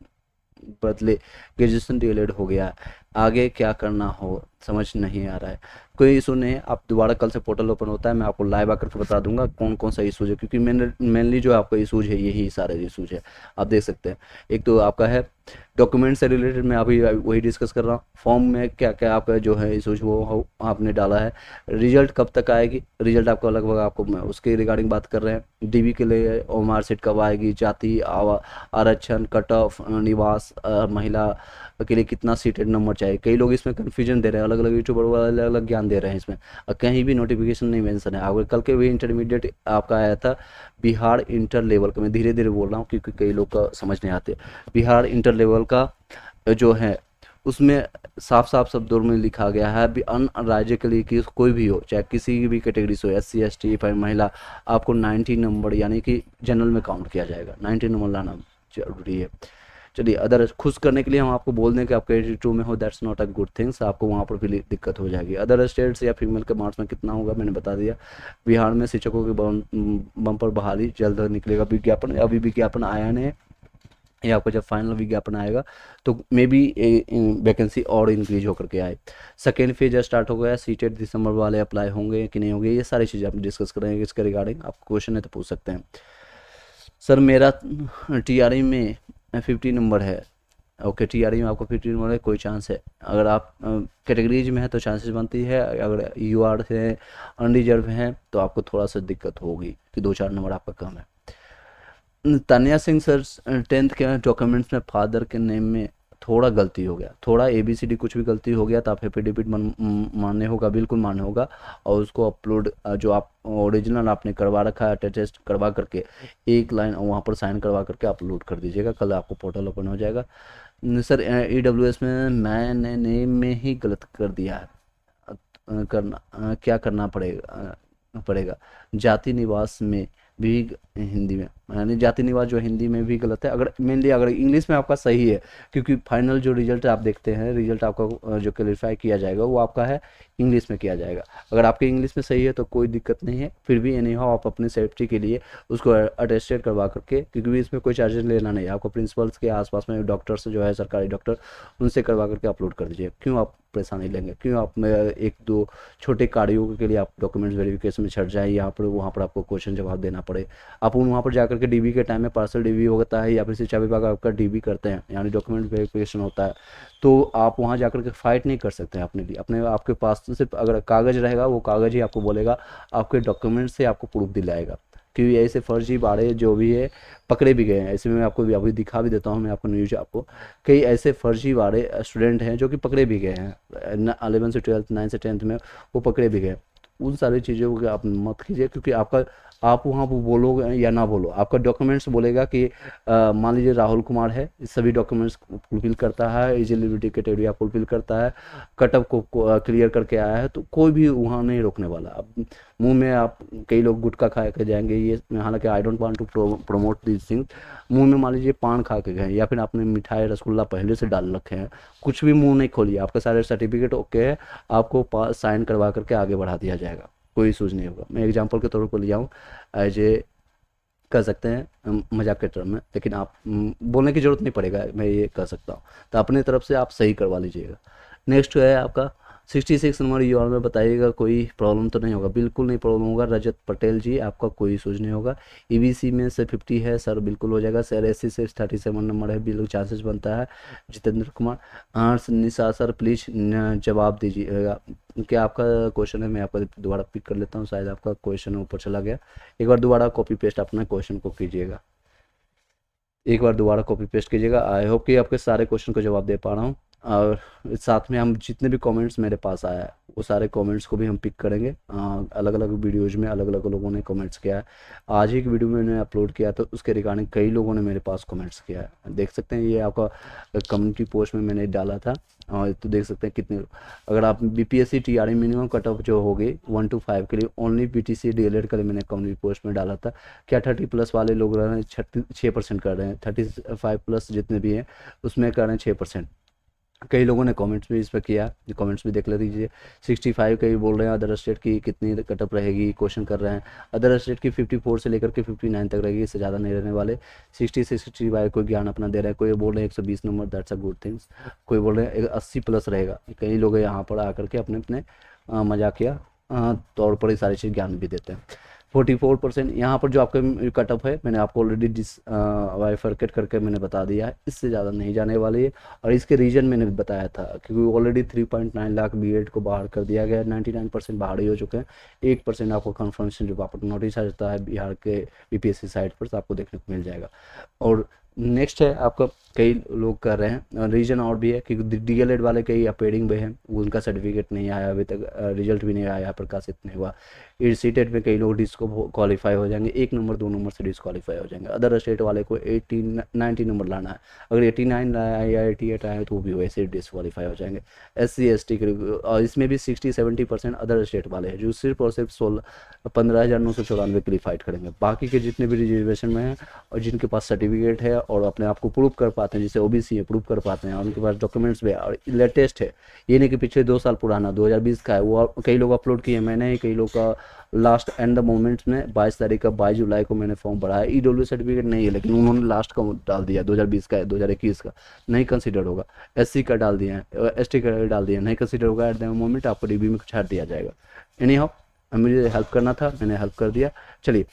बदले ग्रेजुएशन DLED हो गया, आगे क्या करना हो समझ नहीं आ रहा है। कोई इशू नहीं है, आप दोबारा कल से पोर्टल ओपन होता है, मैं आपको लाइव आकर के बता दूंगा कौन कौन सा इशूज है, क्योंकि मेनली जो आपका इशूज है यही सारे इशूज है, आप देख सकते हैं। एक तो आपका है डॉक्यूमेंट से रिलेटेड, मैं अभी वही डिस्कस कर रहा हूँ। फॉर्म में क्या क्या आपका जो है इशूज वो आपने डाला है। रिजल्ट कब तक आएगी, रिजल्ट आपका लगभग आपको उसके रिगार्डिंग बात कर रहे हैं। DB के लिए और मार्कशीट कब आएगी, जाति आरक्षण, कट ऑफ, निवास, महिला के लिए कितना सीटेड नंबर चाहिए। कई लोग इसमें कन्फ्यूजन दे रहे हैं, अलग अलग यूट्यूबर वाले अलग अलग ज्ञान दे रहे हैं इसमें, और कहीं भी नोटिफिकेशन नहीं मेंशन है। अगर कल के भी इंटरमीडिएट आपका आया था बिहार इंटर लेवल का, मैं धीरे धीरे बोल रहा हूँ क्योंकि कई लोग का समझ नहीं आते। बिहार इंटर लेवल का जो है उसमें साफ साफ शब्दों में लिखा गया है भी अन्य राज्य के लिए कि कोई भी हो, चाहे किसी भी कैटेगरी से हो, SC ST महिला, आपको 90 नंबर यानी कि जनरल में काउंट किया जाएगा, 90 नंबर लाना जरूरी है। चलिए, अदर खुश करने के लिए हम आपको बोल दें कि आपका 82 में हो, that's not a good things, आपको वहाँ पर भी दिक्कत हो जाएगी। अदर स्टेट्स या फीमेल के मार्क्स में कितना होगा मैंने बता दिया। बिहार में शिक्षकों की बम्पर बहाली जल्द निकलेगा विज्ञापन, अभी विज्ञापन आया नहीं, ये आपका जब फाइनल विज्ञापन आएगा तो मे बी वैकेंसी और इंक्रीज होकर के आए। सेकेंड फेज स्टार्ट हो गया, सीटेट दिसंबर वाले अप्लाई होंगे कि नहीं होंगे, ये सारी चीज़ें आप डिस्कस करेंगे। इसके रिगार्डिंग आपको क्वेश्चन है तो पूछ सकते हैं। सर मेरा टीआरई में 50 नंबर है, ओके, टीआरई में आपको 50 नंबर है, कोई चांस है? अगर आप कैटेगरीज में है तो चांसेस बनती है, अगर यू आर है, अनरिजर्व हैं, तो आपको थोड़ा सा दिक्कत होगी कि 2-4 नंबर आपका कम है। तानिया सिंह सर 10th के डॉक्यूमेंट्स में फादर के नेम में थोड़ा गलती हो गया, थोड़ा ABCD कुछ भी गलती हो गया तो आप एफिडेविट मानने होगा, बिल्कुल मानने होगा, और उसको अपलोड जो आप ओरिजिनल आपने करवा रखा है टेस्ट करवा करके एक लाइन वहाँ पर साइन करवा करके अपलोड कर दीजिएगा, कल आपको पोर्टल ओपन हो जाएगा। सर EWS में मैंने नेम में ही गलत कर दिया है, क्या करना पड़ेगा? जाति निवास में भी हिंदी में, यानी जाति निवास जो हिंदी में भी गलत है, अगर मेनली अगर इंग्लिश में आपका सही है, क्योंकि फाइनल जो रिजल्ट आप देखते हैं, रिजल्ट आपका जो क्लेरिफाई किया जाएगा वो आपका है इंग्लिश में किया जाएगा। अगर आपके इंग्लिश में सही है तो कोई दिक्कत नहीं है, फिर भी एनी हाउ आप अपनी सेफ्टी के लिए उसको अटेस्टेड करवा करके, क्योंकि इसमें कोई चार्जेस लेना नहीं है, आपको प्रिंसिपल्स के आसपास में डॉक्टर्स जो है सरकारी डॉक्टर, उनसे करवा करके अपलोड कर दीजिए। क्यों आप परेशानी लेंगे, क्यों आप एक दो छोटे कार्यों के लिए आप डॉक्यूमेंट्स वेरिफिकेशन में छट जाए, यहाँ पर वहाँ पर आपको क्वेश्चन जवाब देना पड़े। आप वहाँ पर जाकर के DB के टाइम में पार्सल DB होता है या फिर शिक्षा विभाग आपका DB करते हैं, यानी डॉक्यूमेंट वेरिफिकेशन होता है, तो आप वहाँ जाकर के फाइट नहीं कर सकते हैं अपने लिए। अपने आपके पास तो सिर्फ अगर कागज़ रहेगा, वो कागज़ ही आपको बोलेगा, आपके डॉक्यूमेंट से आपको प्रूफ दिलाएगा। क्योंकि ऐसे फर्जी बाड़े जो भी है पकड़े भी गए हैं, ऐसे में मैं आपको अभी दिखा भी देता हूँ, मैं आपको न्यूज आपको, कई ऐसे फर्जी बाड़े स्टूडेंट हैं जो कि पकड़े भी गए हैं 11 से 12, 9 से 10th में वो पकड़े भी गए। उन सारी चीज़ों को आप मत कीजिए, क्योंकि आपका आप वहाँ पर बोलो या ना बोलो, आपका डॉक्यूमेंट्स बोलेगा कि मान लीजिए राहुल कुमार है, सभी डॉक्यूमेंट्स फुलफिल करता है, एलिजिबिलिटी क्राइटेरिया फुलफिल करता है, कटअप को क्लियर करके आया है, तो कोई भी वहाँ नहीं रोकने वाला। अब मुंह में आप कई लोग गुटखा खा के जाएंगे, ये हालांकि I don't want to promote this thing, मुंह में मान लीजिए पान खा के गए या फिर आपने मिठाई रसगुल्ला पहले से डाल रखे हैं, कुछ भी मुंह नहीं खोलिए, आपका सारे सर्टिफिकेट ओके है, आपको साइन करवा करके आगे बढ़ा दिया जाएगा, कोई इशूज़ नहीं होगा। मैं एग्जांपल के तौर पर ले जाऊँ, एज ए कर सकते हैं मजाक के टर्म में, लेकिन आप बोलने की ज़रूरत नहीं पड़ेगा, मैं ये कर सकता हूँ, तो अपनी तरफ से आप सही करवा लीजिएगा। नेक्स्ट है आपका 66 नंबर यूआर में बताइएगा, कोई प्रॉब्लम तो नहीं होगा? बिल्कुल नहीं प्रॉब्लम होगा रजत पटेल जी, आपका कोई इशूज नहीं होगा। EBC में से 50 है सर, बिल्कुल हो जाएगा सर। SC से 37 नंबर है, बिल्कुल चांसेस बनता है। जितेंद्र कुमार निशा सर प्लीज़ जवाब दीजिएगा, क्या आपका क्वेश्चन है? मैं आपका दोबारा पिक कर लेता हूँ, शायद आपका क्वेश्चन ऊपर चला गया, एक बार दोबारा कॉपी पेस्ट अपने क्वेश्चन को कीजिएगा, एक बार दोबारा कॉपी पेस्ट कीजिएगा। आई होप कि आपके सारे क्वेश्चन को जवाब दे पा रहा हूँ, और साथ में हम जितने भी कमेंट्स मेरे पास आया है वो सारे कमेंट्स को भी हम पिक करेंगे। अलग अलग वीडियोज़ में अलग अलग लोगों ने कमेंट्स किया है, आज ही की वीडियो में मैंने अपलोड किया तो उसके रिगार्डिंग कई लोगों ने मेरे पास कमेंट्स किया है। देख सकते हैं ये आपका कम्युनिटी पोस्ट में मैंने डाला था, और तो देख सकते हैं कितने, अगर आप BPSC TRE minimum cut off जो होगी 1 to 5 के लिए ओनली BTC DLED के लिए मैंने कम्युनिटी पोस्ट में डाला था। क्या 30+ वाले लोग रह रहे हैं 6% कर रहे हैं, 35+ जितने भी हैं उसमें कर रहे हैं 6%। कई लोगों ने कमेंट्स भी इस पर किया, कमेंट्स भी देख ले दीजिए। 65 कई बोल रहे हैं अदर स्टेट की कितनी कटअप रहेगी, क्वेश्चन कर रहे हैं। अदर स्टेट की 54 से लेकर के 59 तक रहेगी, इससे ज़्यादा नहीं रहने वाले। 60 से 65 कोई ज्ञान अपना दे रहा है, कोई बोल रहे हैं 120 number, that's a good things, कोई बोल रहे हैं 80+ रहेगा। कई लोग यहाँ पर आकर के अपने अपने मजाकिया तौर पर ये सारी चीज़ ज्ञान भी देते हैं। 44% यहाँ पर जो आपका कट ऑफ है मैंने आपको ऑलरेडी वाइफरकेट करके मैंने बता दिया है, इससे ज़्यादा नहीं जाने वाली है। और इसके रीजन मैंने बताया था, क्योंकि ऑलरेडी 3.9 लाख B.Ed को बाहर कर दिया गया है, 99% बाहर ही हो चुके हैं। 1% आपको कन्फर्मेशन जो आपको नोटिस आ जाता है बिहार के BPSC साइट पर, तो आपको देखने को मिल जाएगा। और नेक्स्ट है आपका, कई लोग कर रहे हैं रीजन और भी है, क्योंकि DLED वाले कई अपेयरिंग में हैं, उनका सर्टिफिकेट नहीं आया अभी तक, रिजल्ट भी नहीं आया, प्रकाशित नहीं हुआ। सीटेट में कई लोग डिस्क्वालीफाई हो जाएंगे, 1 नंबर 2 नंबर से डिस्क्वालीफाई हो जाएंगे। अदर स्टेट वाले को 90 नंबर लाना है, अगर 89 लाया है या 88 आया है तो वो भी वैसे डिस्क्वालीफाई हो जाएंगे। SC ST के, और इसमें भी 60-70% अदर स्टेट वाले हैं जो सिर्फ और सिर्फ 15,994 के लिए फाइट करेंगे। बाकी के जितने भी रिजर्वेशन में हैं और जिनके पास सर्टिफिकेट है और अपने आप को प्रूव कर पाते हैं, जैसे ओबीसी है प्रूव कर पाते हैं और उनके पास डॉक्यूमेंट्स भी है और लेटेस्ट है, ये नहीं कि पिछले 2 साल पुराना 2020 का है, वो कई लोग अपलोड किए, मैंने ही कई लोग का लास्ट एंड द मोमेंट में 22 तारीख का 22 जुलाई को मैंने फॉर्म भरा है। ईडब्ल्यू सर्टिफिकेट नहीं है लेकिन उन्होंने लास्ट का डाल दिया 2020 का है, 2021 का नहीं कंसिडर होगा। एससी का डाल दिया है, एसटी का डाल दिया नहीं कंसिडर होगा, एट द मोमेंट आपको डीबी में छाट दिया जाएगा। एनी हाउ मुझे हेल्प करना था, मैंने हेल्प कर दिया। चलिए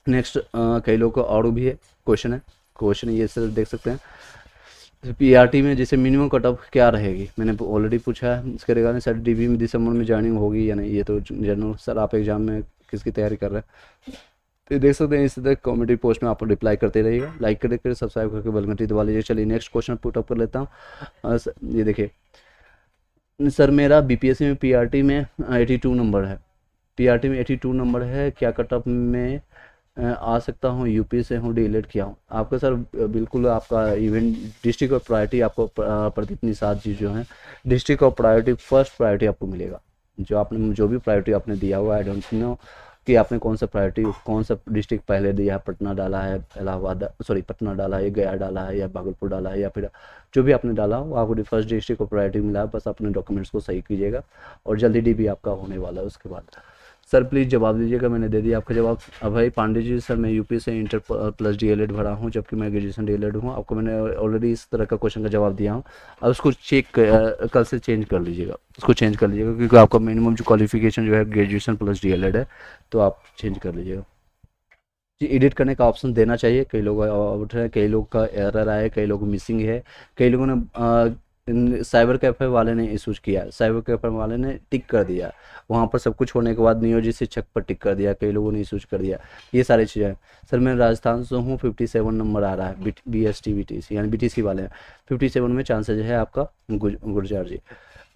नेक्स्ट, कई लोगों को और भी है क्वेश्चन ये सर देख सकते हैं। पीआरटी में जैसे मिनिमम कट ऑफ क्या रहेगी, मैंने ऑलरेडी पूछा है इसके रिगार्डिंग। सर डीबी में दिसंबर में ज्वाइनिंग होगी या नहीं, ये तो जनरल सर आप एग्जाम में किसकी तैयारी कर रहे हैं तो देख सकते हैं। इसी तरह कमेंट पोस्ट में आप रिप्लाई करते रहिएगा, लाइक करके सब्सक्राइब करके बेल घंटी दबा लीजिए। चलिए नेक्स्ट क्वेश्चन पुट अप कर लेता हूँ। ये देखिए सर मेरा बीपीएससी में पीआरटी में 82 नंबर है, पीआरटी में 82 नंबर है, क्या कट ऑफ में आ सकता हूँ, यूपी से हूँ, डीएलएड किया हूँ। आपका सर बिल्कुल आपका इवेंट डिस्ट्रिक्ट और प्रायोरिटी आपको प्रदीप निषाद जी जो हैं डिस्ट्रिक्ट और प्रायोरिटी फर्स्ट प्रायोरिटी आपको मिलेगा। जो आपने जो भी प्रायोरिटी आपने दिया हुआ आई डोंट नो कि आपने कौन सा प्रायोरिटी कौन सा डिस्ट्रिक्ट पहले दिया है, पटना डाला है, इलाहाबाद सॉरी पटना डाला है, गया डाला है या भागलपुर डाला है या फिर जो भी आपने डाला हो आपको फर्स्ट डिस्ट्रिक्ट को प्रायोरिटी मिला है। बस अपने डॉक्यूमेंट्स को सही कीजिएगा और जल्दी डीबी आपका होने वाला है। उसके बाद सर प्लीज़ जवाब दीजिएगा, मैंने दे दिया आपका जवाब। अभय पांडे जी सर मैं यूपी से इंटर प्लस डीएलएड भरा हूँ जबकि मैं ग्रेजुएशन डीएलएड हूँ। आपको मैंने ऑलरेडी इस तरह का क्वेश्चन का जवाब दिया हूँ, अब उसको कल से चेंज कर लीजिएगा, उसको चेंज कर लीजिएगा क्योंकि आपका मिनिमम जो क्वालिफिकेशन जो है ग्रेजुएशन प्लस डीएलएड है, तो आप चेंज कर लीजिएगा जी। एडिट करने का ऑप्शन देना चाहिए, कई लोग आउट है, कई लोग का एरर आया, कई लोग मिसिंग है, कई लोगों ने साइबर कैफे वाले ने इशूज किया, साइबर कैफे वाले ने टिक कर दिया, वहाँ पर सब कुछ होने के बाद नियोजित शिक्षक पर टिक कर दिया, कई लोगों ने इशूज कर दिया, ये सारी चीज़ें। सर मैं राजस्थान से हूँ, 57 नंबर आ रहा है, BST BTC यानी BTC वाले हैं, 57 में चांसेज है आपका। Gurjar ji,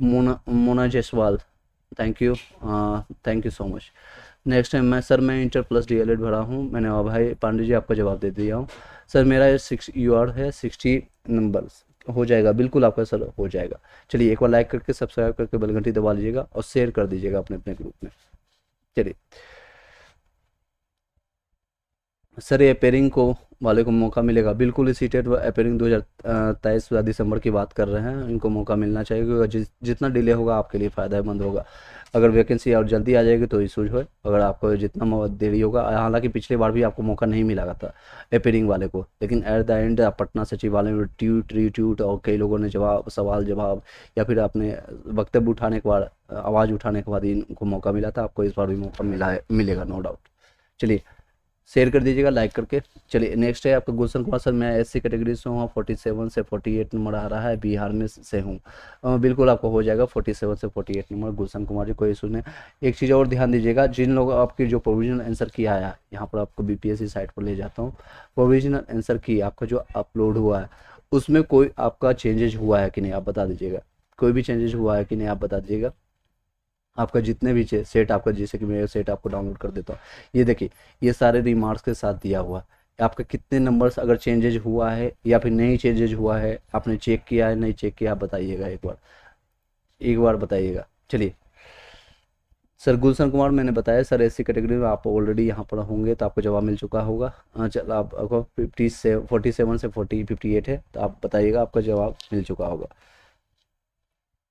Mona Jaiswal thank you so much. Next time मैं इंटर प्लस डीएलएड भरा हूँ, मैंने भाई पांडे जी आपका जवाब दे दिया हूँ। सर मेरा ये 6 UR है, 60 नंबर हो जाएगा, बिल्कुल आपका सर हो जाएगा। चलिए एक बार लाइक करके सब्सक्राइब करके बेल घंटी दबा लीजिएगा और शेयर कर दीजिएगा अपने अपने ग्रुप में। चलिए सर ये अपेयरिंग को वाले को मौका मिलेगा, बिल्कुल इस सीटेट अपेयरिंग 2023 दिसंबर की बात कर रहे हैं, इनको मौका मिलना चाहिए क्योंकि जितना डिले होगा आपके लिए फ़ायदेमंद होगा। अगर वैकेंसी और जल्दी आ जाएगी तो इशूज हो, अगर आपको जितना देरी होगा, हालांकि पिछली बार भी आपको मौका नहीं मिला था अपेयरिंग वाले को, लेकिन एट द एंड पटना सचिवालय में ट्यूट और कई लोगों ने सवाल जवाब या फिर अपने वक्तव्य उठाने के बाद आवाज़ उठाने के बाद इनको मौका मिला था, आपको इस बार भी मौका मिलेगा नो डाउट। चलिए शेयर कर दीजिएगा लाइक करके। चलिए नेक्स्ट है आपका गुलशन कुमार सर मैं SC कैटेगरी से हूँ, 47 से 48 नंबर आ रहा है, बिहार में से हूँ। बिल्कुल आपको हो जाएगा 47 से 48 नंबर गुलशन कुमार जी, कोई इशू नहीं। एक चीज़ और ध्यान दीजिएगा, जिन लोग आपकी जो प्रोविजनल आंसर की आया, यहाँ पर आपको BPSC साइट पर ले जाता हूँ, प्रोविजनल आंसर की आपका जो अपलोड हुआ है उसमें कोई आपका चेंजेज हुआ है कि नहीं आप बता दीजिएगा, कोई भी चेंजेज हुआ है कि नहीं आप बता दीजिएगा। आपका जितने भी सेट आपका, जैसे कि मैं सेट आपको डाउनलोड कर देता हूँ, ये देखिए ये सारे रिमार्क्स के साथ दिया हुआ है, आपका कितने नंबर्स अगर चेंजेज हुआ है या फिर नहीं चेंजेज हुआ है, आपने चेक किया है नहीं चेक किया, आप बताइएगा एक बार बताइएगा। चलिए सर गुलशन कुमार मैंने बताया सर SC कैटेगरी में आप ऑलरेडी यहाँ पर होंगे तो आपको जवाब मिल चुका होगा। चल आपको 47 से 58 है, तो आप बताइएगा आपका जवाब मिल चुका होगा।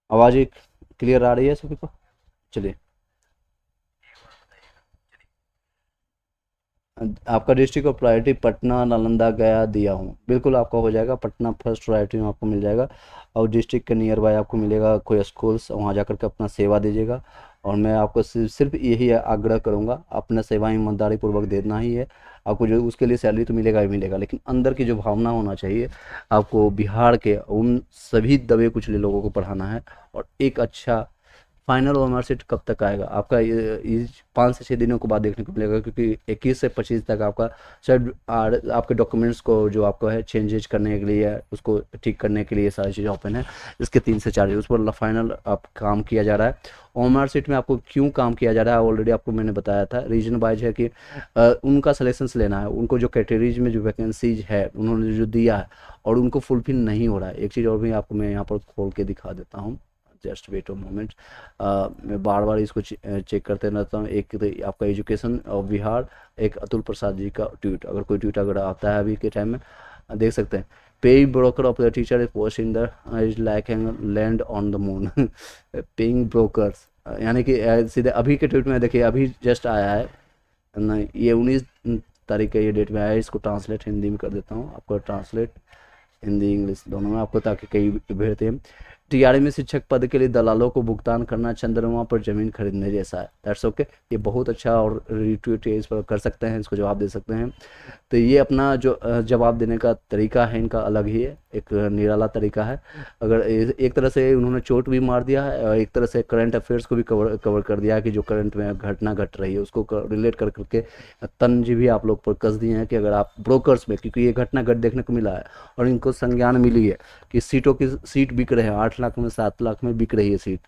आवाज़ एक क्लियर आ रही है सभी को? चलिए आपका district of priority Patna Nalanda गया दिया हूँ, बिल्कुल आपका हो जाएगा, पटना फर्स्ट प्रायोरिटी में आपको मिल जाएगा और डिस्ट्रिक्ट के नियर बाय आपको मिलेगा कोई स्कूल्स, वहाँ जा करके अपना सेवा दीजिएगा। और मैं आपको सिर्फ यही आग्रह करूँगा, अपना सेवा ईमानदारी पूर्वक देना ही है आपको, जो उसके लिए सैलरी तो मिलेगा ही मिलेगा, लेकिन अंदर की जो भावना होना चाहिए आपको, बिहार के उन सभी दबे कुचले लोगों को पढ़ाना है। और एक अच्छा फाइनल OMR सीट कब तक आएगा आपका, ये 5 से 6 दिनों के बाद देखने को मिलेगा, क्योंकि 21 से 25 तक आपका शायद आपके डॉक्यूमेंट्स को जो आपका है चेंजेज करने के लिए, उसको ठीक करने के लिए सारी चीज़ें ओपन है। इसके 3 से 4 उस पर फाइनल आप काम किया जा रहा है। OMR सीट में आपको क्यों काम किया जा रहा है ऑलरेडी आपको मैंने बताया था, रीजन वाइज है कि उनका सलेक्शंस लेना है, उनको जो कैटेगरीज में जो वैकेंसीज है उन्होंने जो दिया है और उनको फुलफिल नहीं हो रहा है। एक चीज़ और भी आपको मैं यहाँ पर खोल के दिखा देता हूँ, जस्ट वेट अ मोमेंट, मैं बार बार इसको चेक करते रहता हूँ। एक तो आपका एजुकेशन ऑफ बिहार, एक अतुल प्रसाद जी का ट्वीट, अगर कोई ट्वीट अगर आता है अभी के टाइम में देख सकते हैं, paying broker of the teacher is post in the is like land on the moon. Paying brokers यानी कि सीधे अभी के ट्वीट में देखिए, अभी जस्ट आया है ना, ये 19 तारीख का ये डेट में आया है। इसको ट्रांसलेट हिंदी में कर देता हूँ आपको, ट्रांसलेट हिंदी इंग्लिश दोनों में आपको, ताकि कई भेजते हैं। टीआरई में शिक्षक पद के लिए दलालों को भुगतान करना चंद्रमा पर जमीन खरीदने जैसा है। दैट्स ओके, ये बहुत अच्छा और रिट्वीट इस पर कर सकते हैं, इसको जवाब दे सकते हैं। तो ये अपना जो जवाब देने का तरीका है इनका अलग ही है, एक निराला तरीका है। अगर एक तरह से उन्होंने चोट भी मार दिया है और एक तरह से करंट अफेयर्स को भी कवर कर दिया है कि जो करंट में घटना घट रही है उसको रिलेट कर करके तंज भी आप लोग पर कस दिए हैं कि अगर आप ब्रोकर्स में, क्योंकि ये घटना घट देखने को मिला है और इनको संज्ञान मिली है कि सीटों की सीट बिक रहे हैं, 8 लाख में 7 लाख में बिक रही है सीट।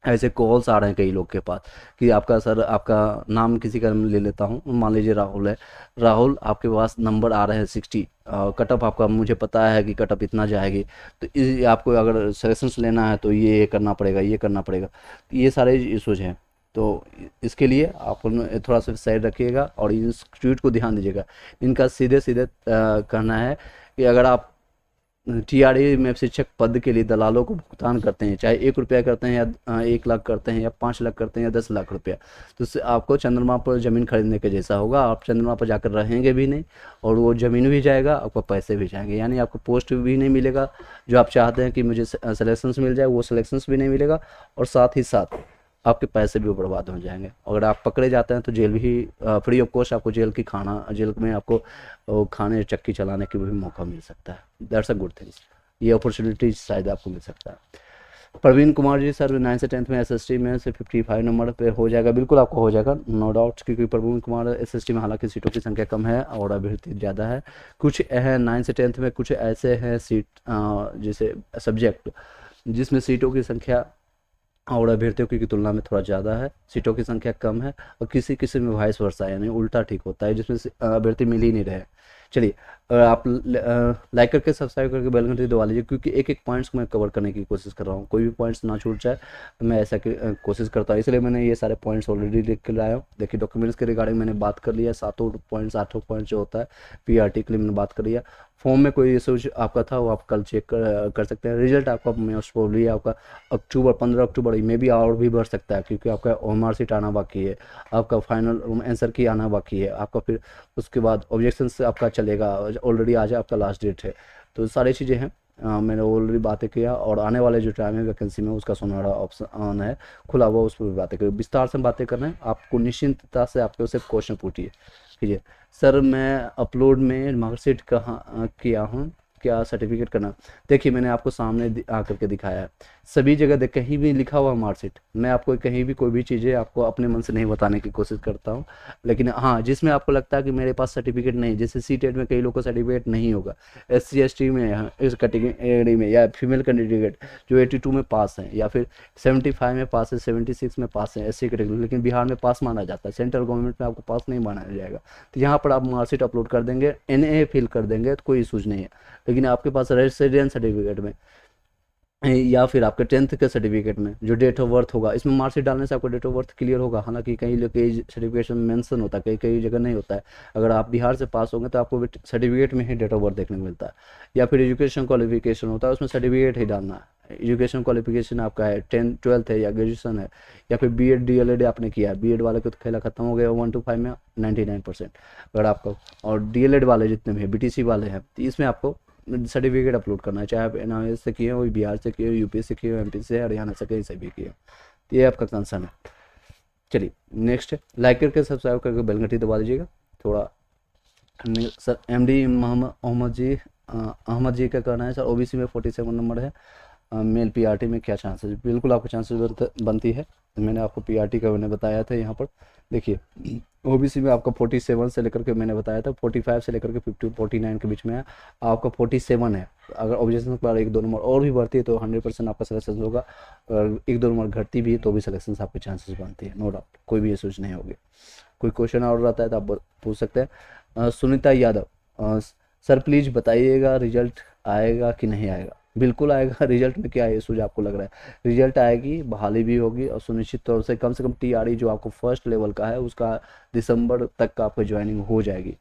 ऐसे कॉल्स आ रहे हैं कई लोग के पास कि आपका सर, आपका नाम किसी का ले लेता हूँ, मान लीजिए राहुल है, राहुल आपके पास नंबर आ रहे हैं 60, कटअप आपका मुझे पता है कि कटअप इतना जाएगी, तो आपको अगर सजेशंस लेना है तो ये करना पड़ेगा, ये करना पड़ेगा, ये सारे इशूज़ हैं। तो इसके लिए आप थोड़ा सा साइड रखिएगा और इंस्टीट्यूट को ध्यान दीजिएगा। इनका सीधे सीधे कहना है कि अगर आप टीआरई में शिक्षक पद के लिए दलालों को भुगतान करते हैं, चाहे 1 रुपया करते हैं या 1 लाख करते हैं या 5 लाख करते हैं या 10 लाख रुपया, तो उससे आपको चंद्रमा पर ज़मीन खरीदने के जैसा होगा। आप चंद्रमा पर जाकर रहेंगे भी नहीं और वो ज़मीन भी जाएगा, आपको पैसे भी जाएंगे, यानी आपको पोस्ट भी नहीं मिलेगा जो आप चाहते हैं कि मुझे सिलेक्शंस मिल जाए, वो सिलेक्शंस भी नहीं मिलेगा और साथ ही साथ आपके पैसे भी बर्बाद हो जाएंगे। अगर आप पकड़े जाते हैं तो जेल भी फ्री ऑफ कॉस्ट आपको जेल में आपको खाने चक्की चलाने की भी मौका मिल सकता है। दैट्स अ गुड थिंग्स, ये अपॉर्चुनिटी शायद आपको मिल सकता है। प्रवीण कुमार जी सर 9 से 10th में एसएसटी में से 55 नंबर पे हो जाएगा, बिल्कुल आपको हो जाएगा, नो डाउट, क्योंकि प्रवीण कुमार एसएसटी में हालांकि सीटों की संख्या कम है और अभ्यर्थी ज़्यादा है। कुछ है 9 से 10th में, कुछ ऐसे हैं सीट जैसे सब्जेक्ट जिसमें सीटों की संख्या और अभ्यर्थियों की तुलना में थोड़ा ज़्यादा है, सीटों की संख्या कम है, और किसी किसी में वाइस वर्सा यानी उल्टा ठीक होता है जिसमें अभ्यर्थी मिल ही नहीं रहे। चलिए, आप लाइक करके सब्सक्राइब करके बेल घंटी दबा लीजिए, क्योंकि एक एक पॉइंट्स को मैं कवर करने की कोशिश कर रहा हूँ, कोई भी पॉइंट्स ना छूट जाए, मैं ऐसा कोशिश करता हूँ, इसलिए मैंने ये सारे पॉइंट्स ऑलरेडी लिख के लाया हूँ। देखिए, डॉक्यूमेंट्स के रिगार्डिंग मैंने बात कर लिया, 7 पॉइंट्स 8 पॉइंट जो होता है पीआरटी के लिए मैंने बात कर लिया। फॉर्म में कोई इशू आपका था वो आप कल चेक कर सकते हैं। रिजल्ट आपका मोस्ट प्रोबेबली आपका 15 अक्टूबर में भी और भी बढ़ सकता है, क्योंकि आपका ओएमआर सीट आना बाकी है, आपका फाइनल आंसर की आना बाकी है, आपका फिर उसके बाद ऑब्जेक्शन से आपका चलेगा, ऑलरेडी आज आपका लास्ट डेट है। तो सारी चीज़ें हैं, मैंने ऑलरेडी बातें किया, और आने वाले जो टाइम है वैकेंसी में उसका सुनहरा ऑप्शन ऑन है, खुला हुआ, उस पर भी बातें करें, विस्तार से बातें कर रहे हैं। आपको निश्चिंतता से आपके सिर्फ क्वेश्चन पूछिए कीजिए, सर मैं अपलोड में मार्कशीट कहाँ किया हूँ, क्या सर्टिफिकेट करना। देखिए, मैंने आपको सामने आकर के दिखाया है, सभी जगह कहीं भी लिखा हुआ मार्कशीट, मैं आपको कहीं भी कोई भी चीज़ें आपको अपने मन से नहीं बताने की कोशिश करता हूँ, लेकिन हाँ, जिसमें आपको लगता है कि मेरे पास सर्टिफिकेट नहीं, जैसे सीटेट में कई लोगों को सर्टिफिकेट नहीं होगा, SC ST में, इस कैटेगरी में, या फीमेल कैंडिडेट जो 82 में पास हैं या फिर 75 में पास है, 76 में पास है SC कैटेगरी, लेकिन बिहार में पास माना जाता है, सेंट्रल गवर्नमेंट में आपको पास नहीं माना जाएगा, तो यहाँ पर आप मार्कशीट अपलोड कर देंगे, NA फिल कर देंगे तो कोई इशूज नहीं है। लेकिन आपके पास रेसिडेंस सर्टिफिकेट में या फिर आपके 10th के सर्टिफिकेट में जो डेट ऑफ बर्थ होगा, इसमें मार्कशीट डालने से आपको डेट ऑफ बर्थ क्लियर होगा। हालांकि कई सर्टिफिकेशन मेंशन होता है, कई कई जगह नहीं होता है। अगर आप बिहार से पास होंगे तो आपको सर्टिफिकेट में ही डेट ऑफ बर्थ देखने को मिलता है, या फिर एजुकेशन क्वालिफिकेशन होता है, उसमें सर्टिफिकेट ही डालना है। एजुकेशन क्वालिफिकेशन आपका है 10th 12th है या ग्रेजुएशन है, या फिर BEd DLEd आपने किया है, BEd वाले को तो खेला खत्म हो गया 1 to 5 में 99% अगर आपका, और DLEd वाले जितने भी हैं, BTC वाले हैं, तो इसमें आपको सर्टिफिकेट अपलोड करना है, चाहे आप NIS से किए हो, बिहार से किए हो, यूपी से किए हो, MP से, हरियाणा से, कहीं से भी किए हो, तो ये आपका कंसर्न है। चलिए नेक्स्ट, लाइक करके सब्सक्राइब करके बेल घंटी दबा दीजिएगा। थोड़ा सर MD अहमद जी का कहना है, सर OBC में 47 नंबर है, मेल PRT में क्या चांसेस, बिल्कुल आपको चांसेस बनती है, मैंने आपको PRT का मैंने बताया था। यहाँ पर देखिए, OBC में आपका 47 से लेकर के मैंने बताया था 45 से लेकर के 49 के बीच में है, आपका 47 है। अगर ऑब्जेक्शन पर 1-2 नंबर और भी बढ़ती है तो 100% आपका सिलेक्शन होगा, और 1-2 नंबर घटती भी है तो भी सिलेक्शन आपके चांसेस बनती है, नो डाउट, कोई भी इशूज नहीं होगी। कोई क्वेश्चन और रहता है तो आप पूछ सकते हैं। सुनीता यादव, सर प्लीज़ बताइएगा रिजल्ट आएगा कि नहीं आएगा। बिल्कुल आएगा, रिजल्ट में क्या इशूज आपको लग रहा है, रिजल्ट आएगी, बहाली भी होगी, और सुनिश्चित तौर से कम TRE जो आपको फर्स्ट लेवल का है उसका दिसंबर तक का आपको ज्वाइनिंग हो जाएगी।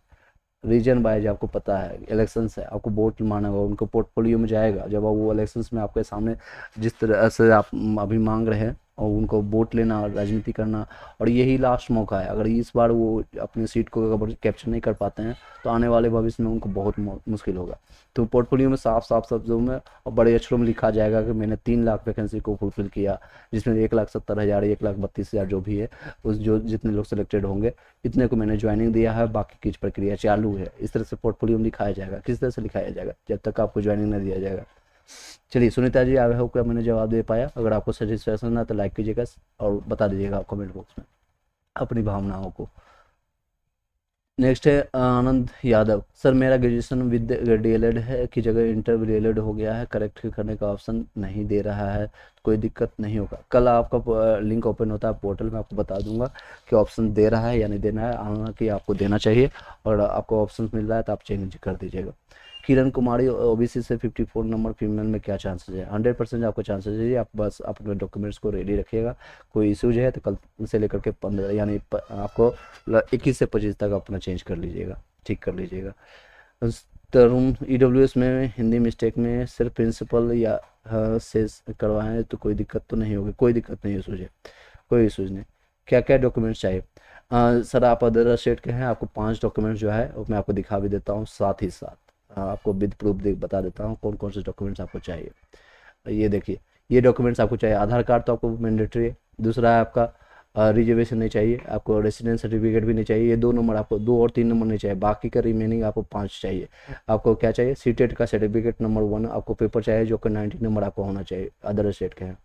रीजन वाइज आपको पता है इलेक्शंस है, आपको वोट मांगना होगा, उनको पोर्टफोलियो में जाएगा जब वो इलेक्शंस में आपके सामने जिस तरह से आप अभी मांग रहे हैं और उनको वोट लेना, राजनीति करना, और यही लास्ट मौका है। अगर इस बार वो अपनी सीट को अगर कैप्चर नहीं कर पाते हैं तो आने वाले भविष्य में उनको बहुत मुश्किल होगा। तो पोर्टफोलियो में साफ साफ शब्दों में और बड़े अक्षरों में लिखा जाएगा कि मैंने 3 लाख वैकेंसी को फुलफिल किया, जिसमें 1,70,000 1,32,000 जो भी है, उस जो जितने लोग सिलेक्टेड होंगे इतने को मैंने ज्वाइनिंग दिया है, बाकी की प्रक्रिया चालू है। इस तरह से पोर्टफोलियो में लिखाया जाएगा। किस तरह से लिखाया जाएगा? जब तक आपको ज्वाइनिंग नहीं दिया जाएगा। चलिए सुनीता जी, आई होप कि मैंने जवाब दे पाया। अगर आपको सेटिस्फैक्शन है तो लाइक कीजिएगा और बता दीजिएगा कमेंट बॉक्स में अपनी भावनाओं को। नेक्स्ट है आनंद यादव, सर मेरा ग्रेजुएशन विद डीएलएड है की जगह इंटर डीएलएड हो गया है, करेक्ट करने का ऑप्शन नहीं दे रहा है, कोई दिक्कत नहीं होगा? कल आपका लिंक ओपन होता है पोर्टल में, आपको बता दूंगा कि ऑप्शन दे रहा है या नहीं देना है। हालांकि आपको देना चाहिए और आपको ऑप्शन मिल रहा है तो आप चेंज कर दीजिएगा। किरण कुमारी, ओबीसी से 54 नंबर, फीमेल में क्या चांसेस है? 100% आपको चांसेस है। आप बस अपने डॉक्यूमेंट्स को रेडी रखिएगा। कोई इश्यूज है तो कल से लेकर के 15 यानी आपको 21 से 25 तक अपना चेंज कर लीजिएगा, ठीक कर लीजिएगा। तरुण, ईडब्ल्यूएस में हिंदी मिस्टेक में सिर्फ प्रिंसिपल या से करवाएं तो कोई दिक्कत तो नहीं होगी? कोई दिक्कत नहीं है, कोई इशूज नहीं। क्या क्या डॉक्यूमेंट्स चाहिए? सर आप अदर स्टेट के हैं, आपको 5 डॉक्यूमेंट्स जो है वो मैं आपको दिखा भी देता हूँ, साथ ही साथ आपको विद प्रूफ बता देता हूँ कौन कौन से डॉक्यूमेंट्स आपको चाहिए। ये देखिए, ये डॉक्यूमेंट्स आपको चाहिए। आधार कार्ड तो आपको मैंडेटरी है। दूसरा है आपका रिजर्वेशन नहीं चाहिए, आपको रेसिडेंस सर्टिफिकेट भी नहीं चाहिए। ये 2 नंबर आपको, 2 और 3 नंबर नहीं चाहिए, बाकी का रिमेनिंग आपको 5 चाहिए। आपको क्या चाहिए? सीटेट का सर्टिफिकेट नंबर 1 आपको पेपर चाहिए जो कि 90 नंबर आपको होना चाहिए, अदर स्टेट के हैं।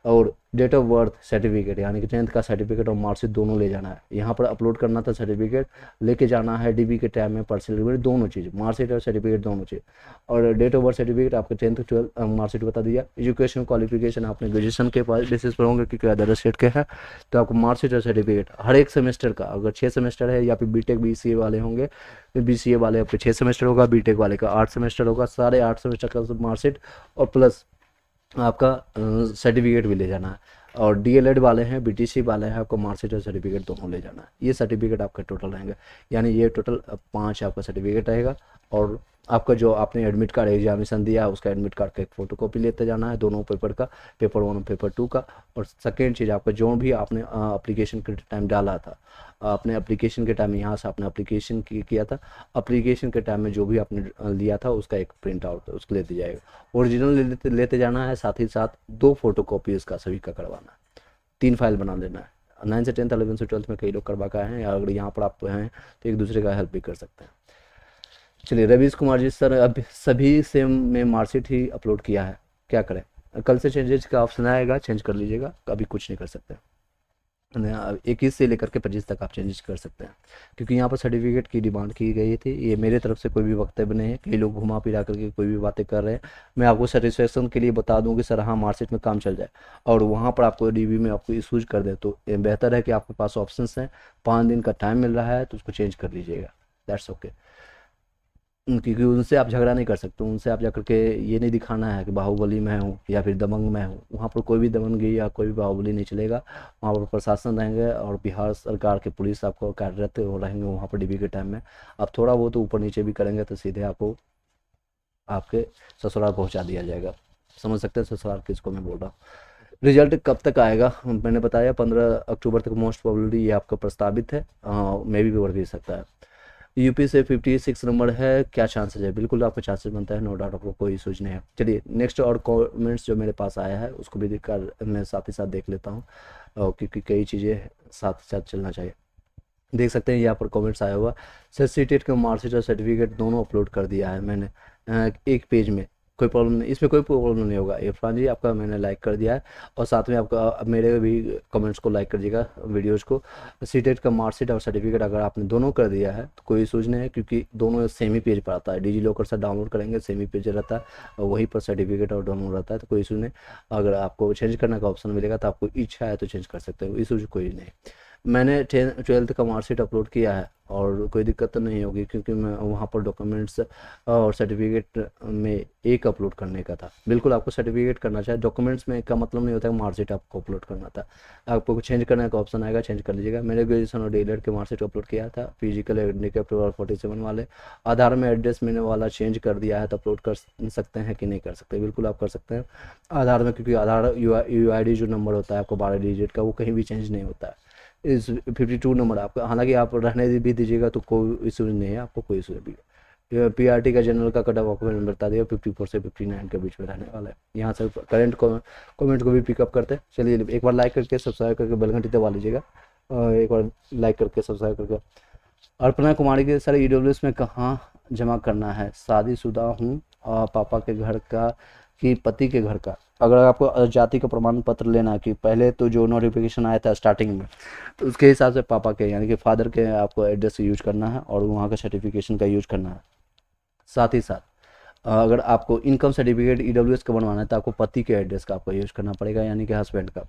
और डेट ऑफ बर्थ सर्टिफिकेट यानी कि 10th का सर्टिफिकेट और मार्कशीट दोनों ले जाना है। यहाँ पर अपलोड करना था सर्टिफिकेट, लेके जाना है डीबी के टाइम में पर्सनल, दोनों चीज़, मार्कशीट और सर्टिफिकेट दोनों चीज़। और डेट ऑफ बर्थ सर्टिफिकेट आपको 10th 12th मार्कशीट बता दिया। एजुकेशन क्वालिफिकेशन आपने ग्रेजुएशन के बेसिस पर होंगे क्योंकि अदर स्टेट के हैं, तो आपको मार्कशीट और सर्टिफिकेट हर एक सेमेस्टर का, अगर 6 सेमेस्टर है या फिर बीटेक बीसीए वाले होंगे, बीसीए वाले आपके 6 सेमेस्टर होगा, बीटेक वाले का 8 सेमेस्टर होगा, सारे 8 सेमेस्टर का मार्कशीट और प्लस आपका सर्टिफिकेट भी ले जाना है। और डीएलएड वाले हैं, बीटीसी वाले हैं, आपको मार्कशीट और सर्टिफिकेट दोनों ले जाना है। ये सर्टिफिकेट आपका टोटल रहेंगे, यानी ये टोटल 5 आपका सर्टिफिकेट रहेगा। और आपका जो आपने एडमिट कार्ड एग्जामिनेशन दिया उसका एडमिट कार्ड का एक फ़ोटोकॉपी लेते जाना है, दोनों पेपर का, पेपर 1 और पेपर 2 का। और सेकेंड चीज़, आपका जो भी आपने एप्लीकेशन के टाइम डाला था, आपने एप्लीकेशन के टाइम में यहाँ से आपने एप्लीकेशन किया था, एप्लीकेशन के टाइम में जो भी आपने लिया था उसका एक प्रिंट आउट उसको लेते जाएगा। ओरिजिनल लेते जाना है, साथ ही साथ 2 फोटोकॉपी उसका सभी का करवाना है। 3 फाइल बना लेना है। 9 से 10th 11 से 12th में कई लोग करवा का हैं, या अगर यहाँ पर आप हैं तो एक दूसरे का हेल्प भी कर सकते हैं। चलिए रवीश कुमार जी, सर अब सभी सेम में मार्कशीट ही अपलोड किया है, क्या करें? कल से चेंजेस का ऑप्शन आएगा, चेंज कर लीजिएगा, अभी कुछ नहीं कर सकते। 21 से लेकर के 25 तक आप चेंजेस कर सकते हैं, क्योंकि यहाँ पर सर्टिफिकेट की डिमांड की गई थी। ये मेरे तरफ से कोई भी वक्तव्य नहीं है, कई लोग घुमा फिरा करके कोई भी बातें कर रहे हैं। मैं आपको सेटिस्फेक्शन के लिए बता दूं कि सर हाँ मार्कशीट में काम चल जाए और वहाँ पर आपको डीबी में आपको इशूज कर दे, तो बेहतर है कि आपके पास ऑप्शन हैं, 5 दिन का टाइम मिल रहा है तो उसको चेंज कर लीजिएगा, दैट्स ओके। क्योंकि उनसे आप झगड़ा नहीं कर सकते, उनसे आप जाकर के ये नहीं दिखाना है कि बाहुबली मैं हूँ या फिर दबंग मैं हूँ। वहाँ पर कोई भी दबंगी या कोई भी बाहुबली नहीं चलेगा। वहाँ पर प्रशासन रहेंगे और बिहार सरकार के पुलिस आपको कार्यरत हो रहेंगे वहाँ पर डीबी के टाइम में। आप थोड़ा बहुत ऊपर नीचे भी करेंगे तो सीधे आपको आपके ससुराल पहुँचा दिया जाएगा। समझ सकते हैं ससुराल किसको मैं बोल रहा हूँ। रिजल्ट कब तक आएगा? मैंने बताया 15 अक्टूबर तक मोस्ट प्रोबेबली ये आपका प्रस्तावित है, मे भी बढ़ भी सकता है। यूपी से 56 नंबर है, क्या चांसेस है? बिल्कुल आपका चांसेस बनता है, नो डाउट, आपको कोई सोच नहीं है। चलिए नेक्स्ट और कमेंट्स जो मेरे पास आया है उसको भी देखकर मैं साथ ही साथ देख लेता हूँ, क्योंकि कई चीज़ें साथ साथ चलना चाहिए। देख सकते हैं यहाँ पर कमेंट्स आया हुआ, सर सीटेट का मार्कशीट और सर्टिफिकेट दोनों अपलोड कर दिया है मैंने एक पेज में, कोई प्रॉब्लम नहीं, इसमें कोई प्रॉब्लम नहीं होगा। इरफान जी आपका मैंने लाइक कर दिया है और साथ में आपका मेरे भी कमेंट्स को लाइक कर दीजिएगा, वीडियोज़ को। सीटेट का मार्कशीट और सर्टिफिकेट अगर आपने दोनों कर दिया है तो कोई इशूज नहीं है, क्योंकि दोनों सेम ही पेज पर आता है। डिजी लॉकर से डाउनलोड करेंगे सेम ही पेज रहता है और वहीं पर सर्टिफिकेट और डाउनलोड रहता है, तो कोई इशू नहीं। अगर आपको चेंज करने का ऑप्शन मिलेगा तो आपको इच्छा है तो चेंज कर सकते हो, इशूज कोई नहीं। मैंने 12th का मार्कशीट अपलोड किया है और कोई दिक्कत तो नहीं होगी, क्योंकि मैं वहाँ पर डॉक्यूमेंट्स और सर्टिफिकेट में एक अपलोड करने का था। बिल्कुल आपको सर्टिफिकेट करना चाहिए, डॉक्यूमेंट्स में का मतलब नहीं होता है मार्कशीट आपको अपलोड करना था। आपको चेंज करने का ऑप्शन आएगा, चेंज कर लीजिएगा। मैंने ग्रेजुएशन और डीएलएड के मार्कशीट अपलोड किया था, फिजिकल हैंडीकैप्ड और 47 वाले। आधार में एड्रेस मैंने वाला चेंज कर दिया है, तो अपलोड कर सकते हैं कि नहीं कर सकते? बिल्कुल आप कर सकते हैं आधार में, क्योंकि आधार यूआईडी जो नंबर होता है आपको 12 डिजिट का, वो कहीं भी चेंज नहीं होता है। इस 52 नंबर आपका, हालांकि आप रहने भी दीजिएगा तो कोई इशू नहीं है, आपको कोई इशू भी। पीआरटी का जनरल का कट ऑफ आपको मैंने बता दिया, 54 से 59 के बीच में रहने वाला है। यहाँ से करंट कमेंट को भी पिकअप करते हैं। चलिए एक बार लाइक करके सब्सक्राइब करके बेल घंटी दबा लीजिएगा, एक बार लाइक करके सब्सक्राइब करके। अर्पणा कुमारी के सर ईडब्ल्यूएस में कहाँ जमा करना है? शादीशुदा हूँ, पापा के घर का कि पति के घर का? अगर आपको जाति का प्रमाण पत्र लेना है, कि पहले तो जो नोटिफिकेशन आया था स्टार्टिंग में, तो उसके हिसाब से पापा के यानी कि फादर के आपको एड्रेस यूज करना है और वहाँ का सर्टिफिकेशन का यूज करना है। साथ ही साथ अगर आपको इनकम सर्टिफिकेट ईडब्ल्यूएस का बनवाना है तो आपको पति के एड्रेस का आपको यूज करना पड़ेगा, यानी कि हस्बैंड का।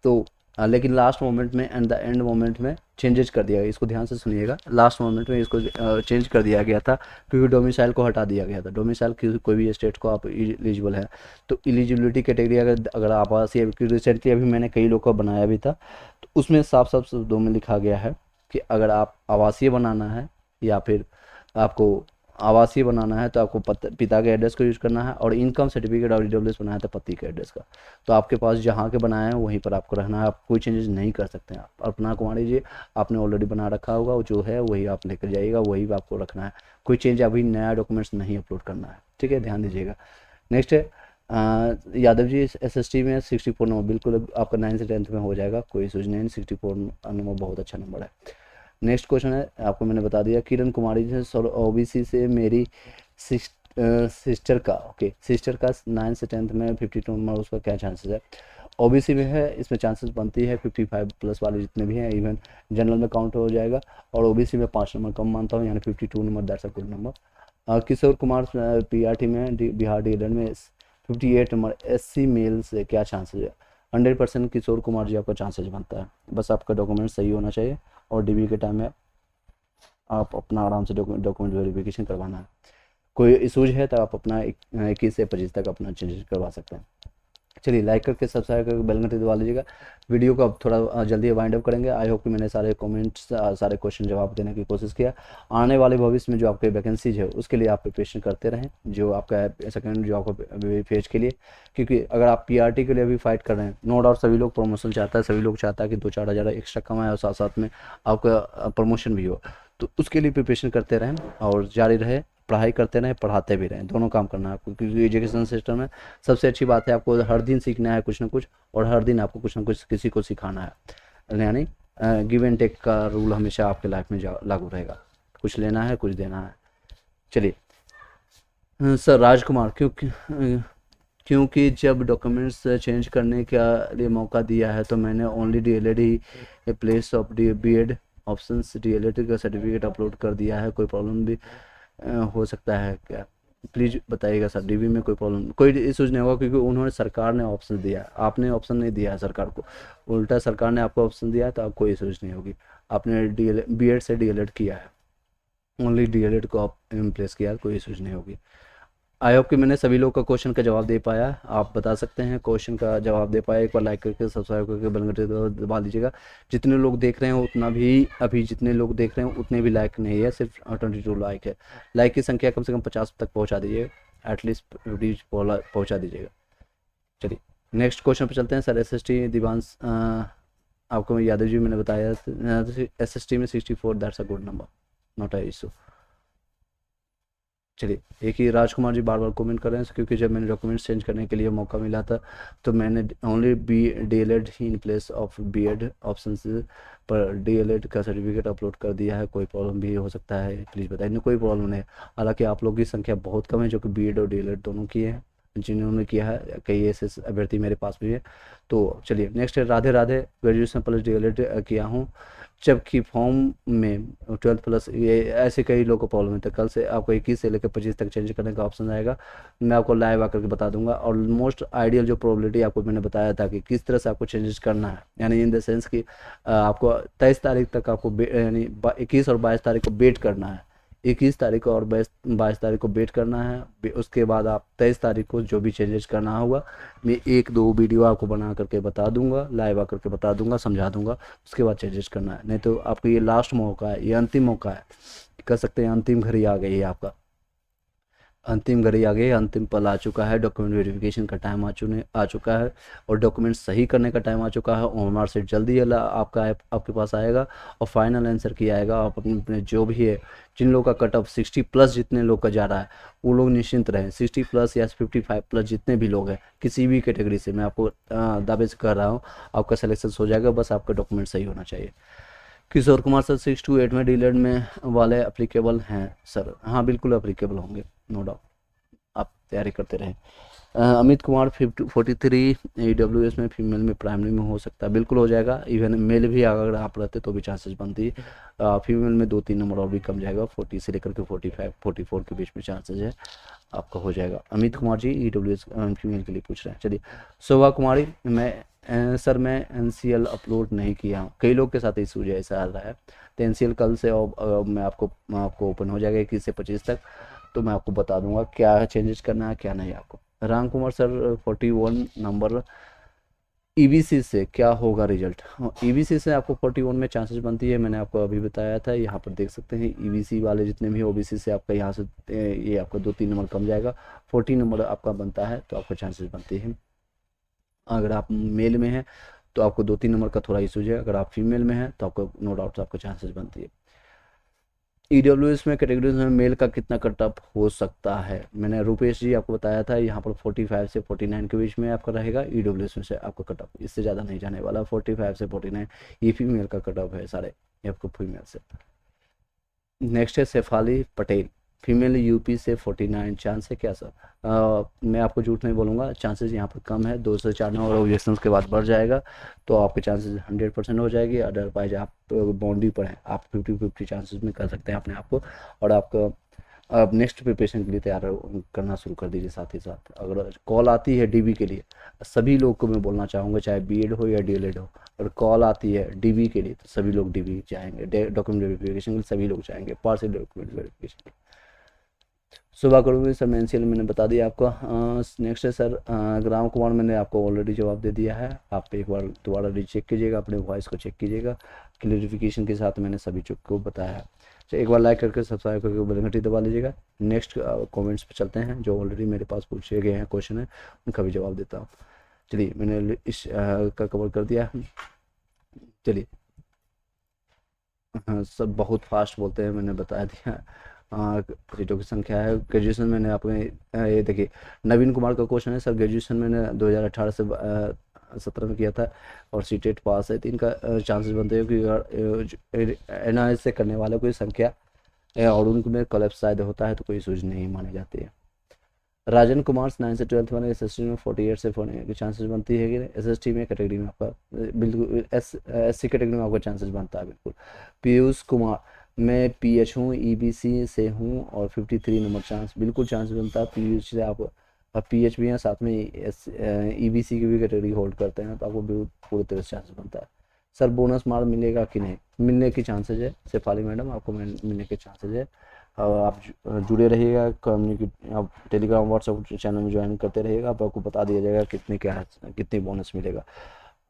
तो लेकिन लास्ट मोमेंट में एंड द एंड मोमेंट में चेंजेस कर दिया गया, इसको ध्यान से सुनिएगा। लास्ट मोमेंट में इसको चेंज कर दिया गया था, क्योंकि डोमिसाइल को हटा दिया गया था। डोमिसाइल की कोई भी स्टेट को आप एलिजिबल है, तो एलिजिबिलिटी कैटेगरी अगर आवासीय, रिसेंटली अभी मैंने कई लोग का बनाया भी था, तो उसमें साफ साफ शब्दों में लिखा गया है कि अगर आप आवासीय बनाना है या फिर आपको आवासीय बनाना है तो आपको पिता के एड्रेस को यूज़ करना है, और इनकम सर्टिफिकेट और ईडब्ल्यूएस बनाया है तो पति के एड्रेस का। तो आपके पास जहाँ के बनाए हैं वहीं पर आपको रहना है, आप कोई चेंजेस नहीं कर सकते हैं। आप अर्पणा कुमारी जी आपने ऑलरेडी बना रखा होगा, वो जो है वही आप लेकर जाइएगा, वही आपको रखना है। कोई चेंज अभी नया डॉक्यूमेंट्स नहीं अपलोड करना है, ठीक है, ध्यान दीजिएगा। नेक्स्ट है यादव जी एसएसटी में 64 नंबर, बिल्कुल आपका 9 से 10th में हो जाएगा, कोई सूझ नहीं। 64 नंबर बहुत अच्छा नंबर है। नेक्स्ट क्वेश्चन है, आपको मैंने बता दिया, किरण कुमारी जी ओबीसी से मेरी सिस्टर का, ओके, सिस्टर का 9 से 10th में 52 नंबर, उसका क्या चांसेस है? ओबीसी में है, इसमें चांसेस बनती है 55 प्लस वाले जितने भी हैं, इवन जनरल में काउंट हो जाएगा। और ओबीसी में 5 नंबर कम मानता हूँ, यानी 52 number, that's a good number. Kishore Kumar PRT में बिहार डीएलएड में 58 नंबर, एससी मेल से क्या चांसेस है? 100% किशोर कुमार जी आपका चांसेस बनता है, बस आपका डॉक्यूमेंट सही होना चाहिए, और डीबी के टाइम में आप अपना आराम से डॉक्यूमेंट वेरिफिकेशन करवाना है। कोई इशूज है तो आप अपना 21 से 25 तक अपना चेंजेस करवा सकते हैं। चलिए लाइक करके सब्सक्राइब करके बेल घंटी दबा लीजिएगा। वीडियो को अब थोड़ा जल्दी वाइंड अप करेंगे। आई होप कि मैंने सारे कमेंट्स सारे क्वेश्चन जवाब देने की कोशिश किया। आने वाले भविष्य में जो आपके वैकेंसीज है उसके लिए आप प्रिपरेशन करते रहें, जो आपका सेकेंड जो आपको फेज के लिए, क्योंकि अगर आप पीआरटी के लिए भी फाइट कर रहे हैं, नो डाउट सभी लोग प्रमोशन चाहता है, सभी लोग चाहता है कि 2-4 हज़ार एक्स्ट्रा कमाए और साथ साथ में आपका प्रमोशन भी हो, तो उसके लिए प्रिपरेशन करते रहें और जारी रहे, पढ़ाई करते रहें, पढ़ाते भी रहें, दोनों काम करना है आपको, क्योंकि एजुकेशन सिस्टम में सबसे अच्छी बात है आपको हर दिन सीखना है कुछ ना कुछ, और हर दिन आपको कुछ ना कुछ किसी को सिखाना है, यानी गिव एंड टेक का रूल हमेशा आपके लाइफ में लागू रहेगा, कुछ लेना है कुछ देना है। चलिए सर राजकुमार, क्योंकि जब डॉक्यूमेंट्स चेंज करने के लिए मौका दिया है तो मैंने ओनली डीएलएड ही place of BEd options DElEd का सर्टिफिकेट अपलोड कर दिया है, कोई प्रॉब्लम भी हो सकता है क्या? प्लीज़ बताइएगा सर। डीबी में कोई प्रॉब्लम, कोई इशूज़ नहीं होगा, क्योंकि उन्होंने सरकार ने ऑप्शन दिया है, आपने ऑप्शन नहीं दिया है सरकार को, उल्टा सरकार ने आपको ऑप्शन दिया है, तो आपको कोई इशूज़ नहीं होगी। आपने बीएड से डीएलएड किया है, ओनली डीएलएड को आप प्लेस किया है, कोई इशूज़ नहीं होगी। आई होप कि मैंने सभी लोग का क्वेश्चन का जवाब दे पाया। आप बता सकते हैं क्वेश्चन का जवाब दे पाया, एक बार लाइक करके सब्सक्राइब करके बेल घंटी दबा लीजिएगा। जितने लोग देख रहे हैं उतना भी, अभी जितने लोग देख रहे हैं उतने भी लाइक नहीं है, सिर्फ 22 लाइक है। लाइक की संख्या कम से कम 50 तक पहुंचा दीजिएगा, एटलीस्ट 50 पहुंचा दीजिएगा। चलिए नेक्स्ट क्वेश्चन पर चलते हैं। सर एसएसटी दिवांश, आपको यादव जी मैंने बताया एसएसटी में 64, that's a good number, not a issue. चलिए एक ही राजकुमार जी बार बार कमेंट कर रहे हैं, क्योंकि जब मैंने डॉक्यूमेंट्स चेंज करने के लिए मौका मिला था तो मैंने ओनली डीएलएड ही in place of BEd option पर डीएलएड का सर्टिफिकेट अपलोड कर दिया है, कोई प्रॉब्लम भी हो सकता है प्लीज़ बताइए। नहीं कोई प्रॉब्लम नहीं, हालांकि आप लोग की संख्या बहुत कम है जो कि बीएड और डीएलएड दोनों किए हैं, जिन्होंने किया है, कई ऐसे अभ्यर्थी मेरे पास भी है। तो चलिए नेक्स्ट है Radhe Radhe, graduation plus DElEd किया हूँ, जबकि फॉर्म में 12 प्लस, ये ऐसे कई लोगों को प्रॉब्लम है। तो कल से आपको 21 से लेकर 25 तक चेंज करने का ऑप्शन आएगा, मैं आपको लाइव आकर के बता दूंगा। और मोस्ट आइडियल जो प्रोबेबिलिटी आपको मैंने बताया था कि किस तरह से आपको चेंजेस करना है, यानी इन द सेंस कि आपको 23 तारीख तक आपको यानी 21 और 22 तारीख को वेट करना है, 21 तारीख को और 22 तारीख को वेट करना है। उसके बाद आप 23 तारीख को जो भी चेंजेस करना होगा, मैं 1-2 वीडियो आपको बना करके बता दूंगा, लाइव आकर के बता दूंगा, समझा दूंगा, उसके बाद चेंजेस करना है। नहीं तो आपको ये लास्ट मौका है, ये अंतिम मौका है, कह सकते हैं अंतिम घड़ी आ गई है, आपका अंतिम घड़ी आ गई है, अंतिम पल आ चुका है, डॉक्यूमेंट वेरिफिकेशन का टाइम आ चुका है, और डॉक्यूमेंट सही करने का टाइम आ चुका है। ओएमआर से जल्दी आपका आपके पास आएगा, और फाइनल आंसर किया आएगा। आप अपने अपने जो भी है, जिन लोगों का कट ऑफ 60 प्लस जितने लोग का जा रहा है, वो लोग निश्चिंत रहें। 60 प्लस या 55 प्लस जितने भी लोग हैं किसी भी कैटेगरी से, मैं आपको दावे से कर रहा हूँ आपका सिलेक्शन हो जाएगा, बस आपका डॉक्यूमेंट सही होना चाहिए। किशोर कुमार सर 6 to 8 में डीलेड में वाले अप्लीकेबल हैं सर? हाँ बिल्कुल अप्लीकेबल होंगे, नो डाउट, आप तैयारी करते रहें। अमित कुमार 43 AWS में फीमेल में प्राइमरी में हो सकता है? बिल्कुल हो जाएगा, इवन मेल भी अगर आप रहते तो भी चांसेस बनती है। फीमेल में 2-3 नंबर और भी कम जाएगा, 40 से लेकर के 45-44 के बीच में चांसेस है, आपका हो जाएगा। अमित कुमार जी EWS फीमेल के लिए पूछ रहे हैं। चलिए शोभा कुमारी, सर मैं NCL अपलोड नहीं किया हूँ, कई लोग के साथ इशू ऐसा आ रहा है। तो NCL कल से मैं आपको ओपन हो जाएगा 21 से 25 तक, तो मैं आपको बता दूंगा क्या चेंजेस करना है क्या नहीं आपको। Ram Kumar sir 41 number EBC से क्या होगा रिजल्ट? EBC से आपको 41 में चांसेस बनती है, मैंने आपको अभी बताया था, यहाँ पर देख सकते हैं। EBC वाले जितने भी OBC से आपका यहाँ से ये आपका 2-3 नंबर कम जाएगा, 40 नंबर आपका बनता है, तो आपको चांसेस बनती है। अगर आप मेल में हैं तो आपको 2-3 नंबर का थोड़ा इशू है, अगर आप फीमेल में हैं तो आपको नो डाउट आपको चांसेस बनती है। EWS में कैटेगरीज में मेल का कितना कट ऑफ हो सकता है? मैंने रुपेश जी आपको बताया था, यहाँ पर 45 से 49 के बीच में आपका रहेगा। EWS में से आपका कट ऑफ इससे ज़्यादा नहीं जाने वाला, 45 से 49 ये फीमेल का कट ऑफ है सारे, ये आपको फीमेल से। नेक्स्ट है शेफाली पटेल, फीमेल UP से 49 चांस है क्या सर? मैं आपको झूठ नहीं बोलूँगा, चांसेस यहाँ पर कम है, 2 से 4 नंबर ऑब्जेक्शन के बाद बढ़ जाएगा, तो आपके चांसेस 100% हो जाएगी। अदरवाइज आप बाउंड्री पर हैं, आप 50-50 चांसेस में कर सकते हैं अपने आप को, और आपका आप नेक्स्ट प्रिपरेशन के लिए तैयार करना शुरू कर दीजिए। साथ ही साथ अगर कॉल आती है DB के लिए, सभी लोग को मैं बोलना चाहूँगा, चाहे BEd हो या DLED हो, अगर कॉल आती है DB के लिए तो सभी लोग DB चाहेंगे, डॉक्यूमेंट वेरिफिकेशन के लिए सभी लोग चाहेंगे, पार्सल डॉक्यूमेंट वेरिफिकेशन। सुबह करूँगी सर, मैं NCL मैंने बता दिया आपको। नेक्स्ट है सर राम कुमार, मैंने आपको ऑलरेडी जवाब दे दिया है, आप एक बार दोबारा रीचेक कीजिएगा, अपने वॉइस को चेक कीजिएगा, क्लियरिफिकेशन के साथ मैंने सभी चीज़ को बताया है। एक बार लाइक करके सब्सक्राइब करके बेल घंटी दबा लीजिएगा। नेक्स्ट कमेंट्स पे चलते हैं, जो ऑलरेडी मेरे पास पूछे गए हैं क्वेश्चन है, उनका भी जवाब देता हूँ। चलिए मैंने इस का कवर कर दिया है। चलिए हाँ, सब बहुत फास्ट बोलते हैं, मैंने बता दिया। सीटों की संख्या है। ग्रेजुएशन मैंने आपने ये देखिए, नवीन कुमार का क्वेश्चन है सर, ग्रेजुएशन मैंने 2018 से 17 में किया था और सीटेट पास है, तो इनका चांसेस बनते हैं कि NIS से करने वालों की संख्या और उनमें कोलैप्स शायद होता है, तो कोई सूझ नहीं मानी जाती है। राजन कुमार 9 से 12 वाले SST में 48 से 40 की चांसेस बनती है कि SST में कैटेगरी में आपका बिल्कुल SC कैटेगरी में आपका चांसेस बनता है बिल्कुल। पीयूष कुमार, मैं PH हूँ, EBC से हूँ और 53 नंबर चांस, बिल्कुल चांस बनता है। पीयूष से आप PH भी हैं, साथ में EBC की भी कैटेगरी होल्ड करते हैं, तो आपको पूरी तरह से चांस बनता है। सर बोनस मार्क मिलेगा कि नहीं? मिलने की चांसेज है शेफाली मैडम, आपको मिलने के चांसेज है। आप जुड़े रहिएगा, कम्युनिकेट आप टेलीग्राम व्हाट्सएप चैनल में ज्वाइन करते रहिएगा, आपको बता दिया जाएगा कितने बोनस मिलेगा।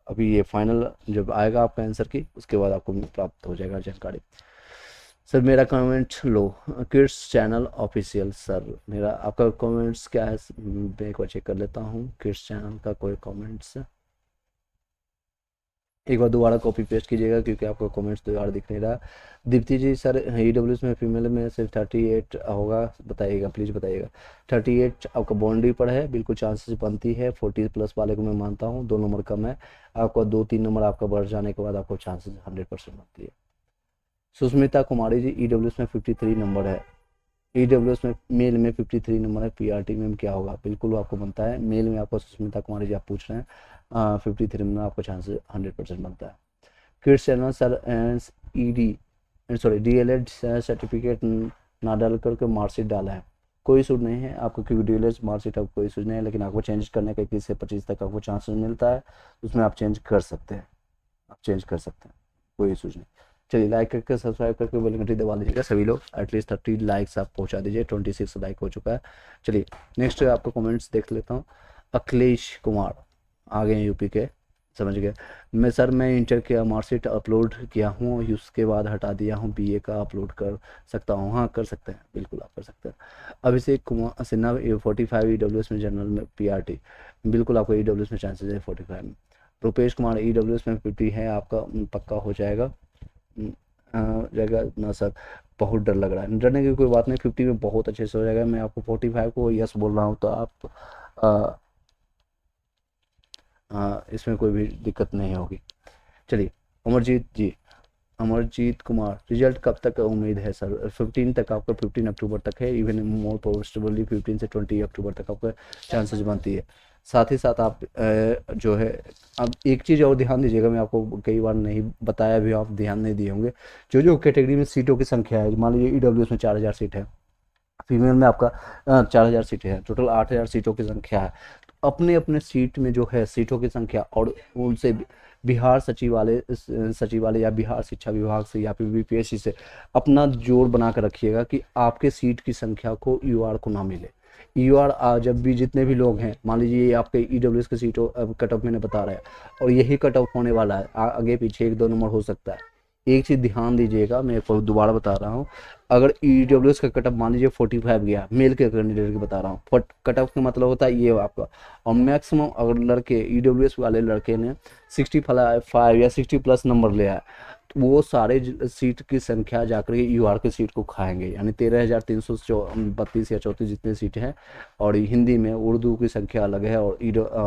अभी ये फाइनल जब आएगा आपका आंसर की, उसके बाद आपको प्राप्त हो जाएगा जानकारी। सर मेरा कमेंट लो, किड्स चैनल ऑफिशियल। सर मेरा आपका कमेंट्स क्या है, मैं एक बार चेक कर लेता हूँ। किड्स चैनल का कोई कमेंट्स एक बार दोबारा कॉपी पेस्ट कीजिएगा, क्योंकि आपका कमेंट्स दोबारा दिख नहीं रहा। दीप्ति जी सर EWS में फीमेल में सिर्फ 38 होगा, बताइएगा प्लीज़ बताइएगा। 38 आपका बाउंड्री पर है, बिल्कुल चांसेस बनती है। 40 प्लस वाले को मैं मानता हूँ, 2 नंबर कम है, आपका 2-3 नंबर आपका बढ़ जाने के बाद आपको चांसेस 100% बनती है। सुस्मिता कुमारी जी EWS में 53 नंबर है, EWS में मेल में 53 नंबर है, PRT में क्या होगा, बिल्कुल आपको बनता है। मेल में आपको सुष्मिता कुमारी जी आप पूछ रहे हैं, 53 में आपको चांसेस 100% बनता है। Kids channel sir DLED certificate ना डाल करके मार्कशीट डाला है, कोई इशू नहीं है आपको, क्योंकि DLED मार्कशीट आपको कोई इशू नहीं है, लेकिन आपको चेंज करने का 21 से 25 तक आपको चांसेस मिलता है, उसमें आप चेंज कर सकते हैं, आप चेंज कर सकते हैं, कोई इशू नहीं। चलिए लाइक करके सब्सक्राइब करके बेल घंटी दबा लीजिएगा सभी लोग, एटलीस्ट 30 लाइक्स आप पहुंचा दीजिए, 26 लाइक हो चुका है। चलिए नेक्स्ट आपको कमेंट्स देख लेता हूँ। अखिलेश कुमार आ गए हैं यूपी के, समझ गए। मैं इंटर का मार्कशीट अपलोड किया हूँ, उसके बाद हटा दिया हूँ, BA का अपलोड कर सकता हूँ, हाँ कर सकते हैं, बिल्कुल आप कर सकते हैं। अभिषेक कुमार सिन्हा 45 EWS में जनरल में PRT, बिल्कुल आपको EWS में चांसेस है 45 में। रुपेश कुमार EWS में 50 है आपका, पक्का हो जाएगा जाएगा ना सर, बहुत डर लग रहा है, डरने की कोई बात नहीं, 50 में बहुत अच्छे से हो जाएगा। मैं आपको 45 को यस बोल रहा हूँ, तो आप इसमें कोई भी दिक्कत नहीं होगी। चलिए अमरजीत कुमार रिजल्ट कब तक उम्मीद है सर, 15 तक आपका, 15 अक्टूबर तक है, इवन मोर पॉसिबली 15 से 20 अक्टूबर तक आपका चांसेस बनती है। साथ ही साथ आप जो है, अब एक चीज़ और ध्यान दीजिएगा, मैं आपको कई बार नहीं बताया भी, आप ध्यान नहीं दिए होंगे, जो कैटेगरी में सीटों की संख्या है, मान लीजिए EWS में 4000 सीट है, फीमेल में आपका 4000 सीटें हैं, टोटल 8000 सीटों की संख्या है। तो अपने अपने सीट में जो है सीटों की संख्या, और उनसे बिहार सचिवालय या बिहार शिक्षा विभाग से या फिर BPSC से अपना जोड़ बना कर रखिएगा कि आपके सीट की संख्या को UR को ना मिले। UR जब भी जितने भी लोग हैं, मान लीजिए ये आपके EWS की सीटों कट ऑफ मैंने बता रहा है, और यही कट ऑफ होने वाला है, आगे पीछे 1-2 नंबर हो सकता है। एक चीज़ ध्यान दीजिएगा, मैं आपको दोबारा बता रहा हूँ, अगर EWS का कट ऑफ मान लीजिए 45 गया, मेल के कैंडिडेट की बता रहा हूँ, कट ऑफ का मतलब होता है ये आपका, और मैक्सिमम अगर लड़के EWS वाले लड़के ने 65 या 60+ नंबर लिया है, तो वो सारे सीट की संख्या जाकर के UR की सीट को खाएंगे, यानी 13,332 या 34 जितने सीट हैं, और हिंदी में उर्दू की संख्या अलग है और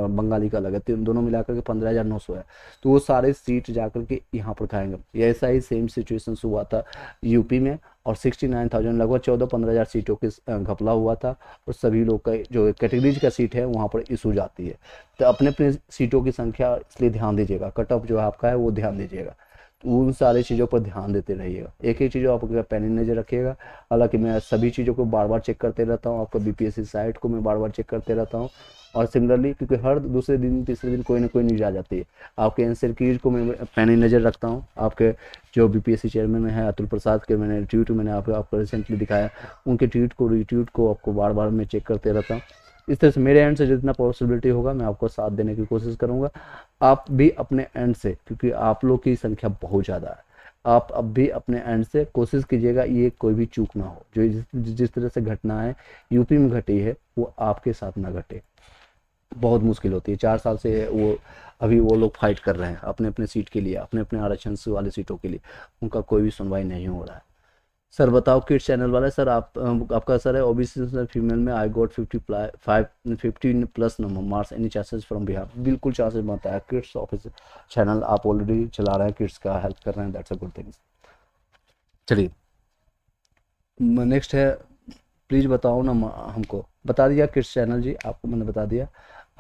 बंगाली का अलग है, दोनों मिलाकर के 15,900 है, तो वो सारे सीट जाकर के यहाँ पर खाएंगे। ऐसा ही सेम सिचुएशन हुआ था यूपी में, और 69,000 लगभग 14-15,000 सीटों के घपला हुआ था, और सभी लोग का जो कैटेगरीज का सीट है वहाँ पर इशू जाती है। तो अपने अपने सीटों की संख्या इसलिए ध्यान दीजिएगा, कट ऑफ जो आपका है वो ध्यान दीजिएगा, तो उन सारी चीज़ों पर ध्यान देते रहिएगा। एक एक चीज़ों आपको पैनी नज़र रखिएगा, हालांकि मैं सभी चीज़ों को बार बार चेक करते रहता हूँ, आपका BPSC साइट को मैं बार बार चेक करते रहता हूँ, और सिमिलरली क्योंकि हर दूसरे दिन तीसरे दिन कोई ना कोई न्यूज आ जाती है, आपके आंसर कीज को मैं पैनी नज़र रखता हूँ। आपके जो BPSC चेयरमैन है अतुल प्रसाद के मैंने ट्वीट मैंने आपको रिसेंटली दिखाया, उनके ट्वीट को रीट्वीट को आपको बार बार मैं चेक करते रहता हूँ। इस तरह से मेरे एंड से जितना पॉसिबिलिटी होगा मैं आपको साथ देने की कोशिश करूँगा, आप भी अपने एंड से, क्योंकि आप लोग की संख्या बहुत ज़्यादा है, आप अब भी अपने एंड से कोशिश कीजिएगा ये कोई भी चूक ना हो, जो जिस तरह से घटनाएं यूपी में घटी है वो आपके साथ ना घटे। बहुत मुश्किल होती है, 4 साल से अभी वो लोग फाइट कर रहे हैं अपने अपने सीट के लिए, अपने अपने आरक्षण वाले सीटों के लिए, उनका कोई भी सुनवाई नहीं हो रहा है। सर बताओ किड्स चैनल वाले सर, आपका सर है OBC सर, फीमेल में I got 15+ number marks, any chances from Bihar, बिल्कुल चांसेस बनता है। किड्स ऑफिस चैनल आप ऑलरेडी चला रहे हैं, किड्स का हेल्प कर रहे हैं, दैट्स अ गुड थिंग। चलिए नेक्स्ट है, प्लीज़ बताओ ना, हमको बता दिया किड्स चैनल जी, आपको मैंने बता दिया,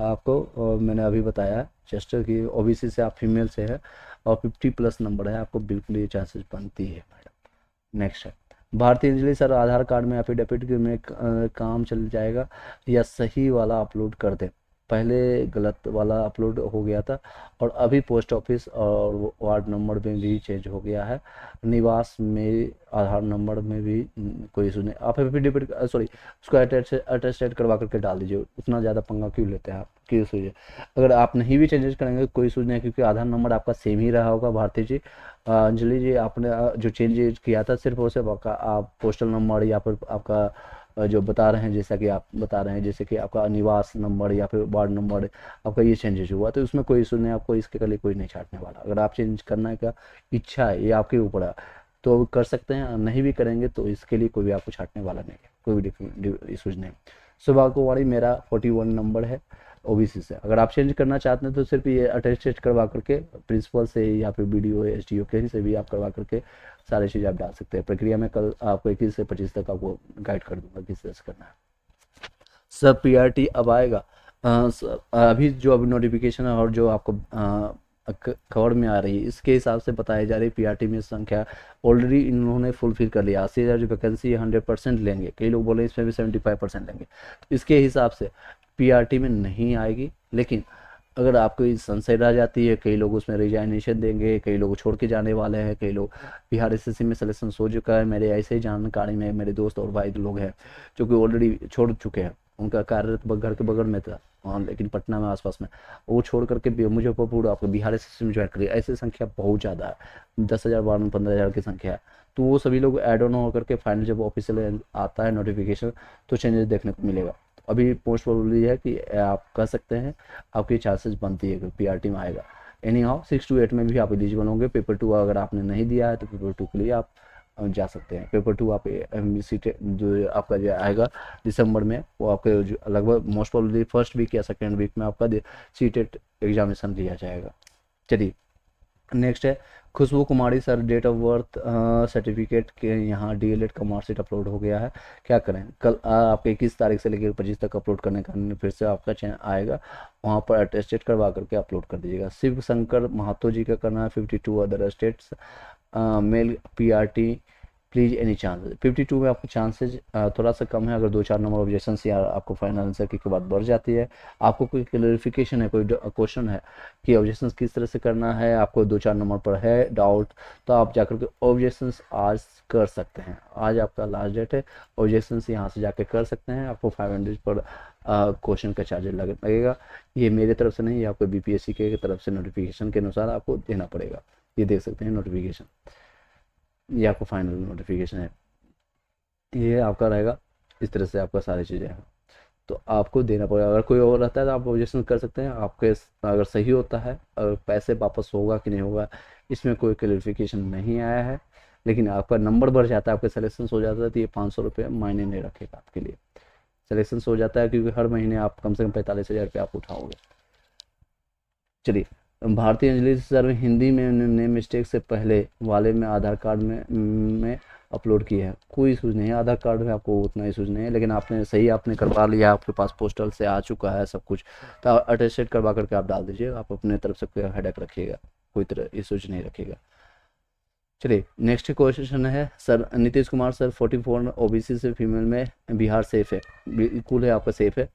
आपको मैंने अभी बताया है चेस्टर की OBC से आप फीमेल से है और 50+ नंबर है, आपको बिल्कुल ये चांसेस बनती है मैडम। नेक्स्ट है भारती अंजलि सर, आधार कार्ड में एफिडेविट में काम चल जाएगा या सही वाला अपलोड कर दें, पहले गलत वाला अपलोड हो गया था और अभी पोस्ट ऑफिस और वार्ड नंबर में भी चेंज हो गया है, निवास में आधार नंबर में भी कोई इशू नहीं, आप एफिडेविट सॉरी उसको अटेस्टेड करवा करके डाल दीजिए, उतना ज़्यादा पंगा क्यों लेते हैं आप, क्यों इशू है। अगर आप नहीं भी चेंजेस करेंगे कोई इशू नहीं है, क्योंकि आधार नंबर आपका सेम ही रहा होगा। भारती जी अंजलि जी, आपने जो चेंज किया था सिर्फ और सिर्फ आपका आप पोस्टल नंबर या फिर आपका जो बता रहे हैं, जैसा कि आप बता रहे हैं, जैसे कि आपका निवास नंबर या फिर वार्ड नंबर आपका ये चेंजेस हुआ, तो उसमें कोई इशू नहीं, आपको इसके लिए कोई नहीं छाटने वाला। अगर आप चेंज करने का इच्छा है, ये आपके ऊपर है, तो कर सकते हैं, नहीं भी करेंगे तो इसके लिए कोई भी आपको छाटने वाला नहीं है, कोई भी इशूज नहीं। सुबह को वाली मेरा 41 नंबर है, ओबीसी से। अगर आप चेंज करना चाहते हैं तो सिर्फ ये अटेस्टेड करवा करके प्रिंसिपल से या फिर बीडीओ एसडीओ कहीं से भी आप करवा करके सारी चीज़ आप डाल सकते हैं। प्रक्रिया में कल आपको 21 से 25 तक आपको गाइड कर दूंगा किस तरह से करना है। सर पीआरटी अब आएगा। अभी जो अभी नोटिफिकेशन है और जो आपको खबर में आ रही है इसके हिसाब से बताया जा रही है पीआरटी में संख्या ऑलरेडी इन्होंने फुलफिल कर लिया। 80,000 जो वैकेंसी है 100% लेंगे, कई लोग बोले इसमें भी 75% लेंगे। इसके हिसाब से पीआरटी में नहीं आएगी, लेकिन अगर आपको संशय रह जाती है, कई लोग उसमें रिजाइनेशन देंगे, कई लोग छोड़ के जाने वाले हैं, कई लोग बिहार एसएससी में सिलेक्शन हो चुका है। मेरे ऐसे ही जानकारी में मेरे दोस्त और भाई लोग हैं जो कि ऑलरेडी छोड़ चुके हैं, उनका कार्य घर के बगल में था लेकिन पटना में आसपास में, वो छोड़ करके मुजफ्फरपुर आपको बिहार एसएससी में ज्वाइन करिए। ऐसी संख्या बहुत ज़्यादा है, 10,000 12 15,000 की संख्या है। तो वो सभी लोग ऐड ऑन होकर के फाइनल जब ऑफिशियल आता है नोटिफिकेशन तो चेंजेस देखने को मिलेगा। अभी पोस्ट प्रोबेबली है कि आप कह सकते हैं आपकी चांसेस बनती है कि पीआरटी में आएगा। एनी हाउ 6 to 8 में भी आप एलिजिबल होंगे। पेपर 2 अगर आपने नहीं दिया है तो पेपर 2 के लिए आप जा सकते हैं। पेपर 2 आप सीटें जो आपका जो आएगा दिसंबर में वो आपके लगभग मोस्ट प्रोबेबली फर्स्ट वीक या सेकेंड वीक में आपका सीटेट एग्जामिनेशन लिया जाएगा। चलिए नेक्स्ट है Khushboo Kumari sir, date of birth certificate के यहाँ डीएलएड का मार्कशीट अपलोड हो गया है, क्या करें? कल आपके 21 तारीख से लेकर 25 तक अपलोड करने का फिर से आपका चैनल आएगा, वहाँ पर अटेस्टेड करवा करके अपलोड कर दीजिएगा। शिव शंकर महातो जी का करना है 52 other states male PRT please any chance. 52 में आपको चांसेज थोड़ा सा कम है, अगर 2-4 नंबर ऑब्जेक्शन या आपको फाइनल आंसर की बात बढ़ जाती है। आपको कोई क्लैरिफिकेशन है, कोई क्वेश्चन है कि ऑब्जेक्शन किस तरह से करना है, आपको 2-4 नंबर पर है डाउट, तो आप जाकर के ऑब्जेक्शन आज कर सकते हैं। आज आपका लास्ट डेट है, ऑब्जेक्शन यहाँ से जाके कर सकते हैं। आपको 500 पर क्वेश्चन का चार्जेस लगेगा। ये मेरे तरफ से नहीं, ये आपको बीपीएससी के तरफ से नोटिफिकेशन के अनुसार आपको देना पड़ेगा। ये देख सकते हैं नोटिफिकेशन, ये आपको फाइनल नोटिफिकेशन है, ये आपका रहेगा। इस तरह से आपका सारी चीज़ें हैं तो आपको देना पड़ेगा। अगर कोई और रहता है तो आप ऑब्जेक्शन कर सकते हैं। आपके अगर सही होता है, अगर पैसे वापस होगा कि नहीं होगा इसमें कोई क्लैरिफिकेशन नहीं आया है, लेकिन आपका नंबर बढ़ जाता है, आपका सिलेक्शन हो जाता है तो ये 500 रुपये मायने नहीं रखेगा आपके लिए। सिलेक्शन हो जाता है क्योंकि हर महीने आप कम से कम 45,000 रुपये आप उठाओगे। चलिए भारतीय अंजलि सर, हिंदी में नेम मिस्टेक से पहले वाले में आधार कार्ड में अपलोड किया है, कोई इशूज़ नहीं है। आधार कार्ड में आपको उतना इशूज़ नहीं है, लेकिन आपने सही आपने करवा लिया, आपके पास पोस्टल से आ चुका है सब कुछ, तो अटेस्टेड करवा करके आप डाल दीजिए। आप अपने तरफ से कोई हेडेक रखिएगा, कोई तरह इशूज नहीं रखिएगा। चलिए नेक्स्ट क्वेश्चन है sir, Nitish Kumar sir 44 OBC से फीमेल में बिहार सेफ है, बिल्कुल है आपका सेफ है।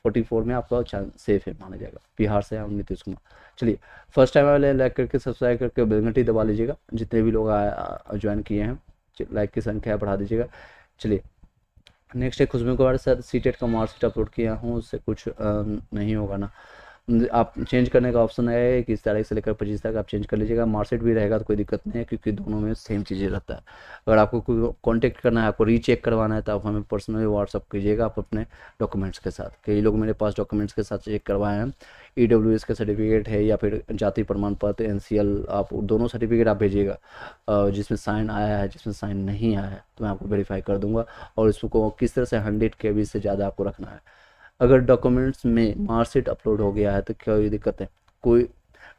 44 में आपका चांस सेफ है माना जाएगा, बिहार से हम नीतीश कुमार। चलिए फर्स्ट टाइम वाले लाइक करके सब्सक्राइब करके बेल घंटी दबा लीजिएगा, जितने भी लोग ज्वाइन किए हैं लाइक की संख्या बढ़ा दीजिएगा। चलिए नेक्स्ट है खुशबू कुमार सर, सीटेट का मार्कशीट अपलोड किया हूँ, उससे कुछ नहीं होगा ना? आप चेंज करने का ऑप्शन है कि इस तारीख से लेकर 25 तक आप चेंज कर लीजिएगा। मार्कशीट भी रहेगा तो कोई दिक्कत नहीं है, क्योंकि दोनों में सेम चीज़ें रहता है। अगर आपको कोई कांटेक्ट करना है, आपको रीचेक करवाना है, तो आप हमें पर्सनली व्हाट्सअप कीजिएगा आप अपने डॉक्यूमेंट्स के साथ। कई लोग मेरे पास डॉक्यूमेंट्स के साथ चेक करवाए हैं, ईडब्ल्यूएस का सर्टिफिकेट है या फिर जाति प्रमाण पत्र एनसीएल, आप दोनों सर्टिफिकेट आप भेजिएगा। जिसमें साइन आया है, जिसमें साइन नहीं आया है, तो मैं आपको वेरीफाई कर दूंगा। और इसको किस तरह से 100 KB से ज़्यादा आपको रखना है। अगर डॉक्यूमेंट्स में मार्कशीट अपलोड हो गया है तो क्या दिक्कत है? कोई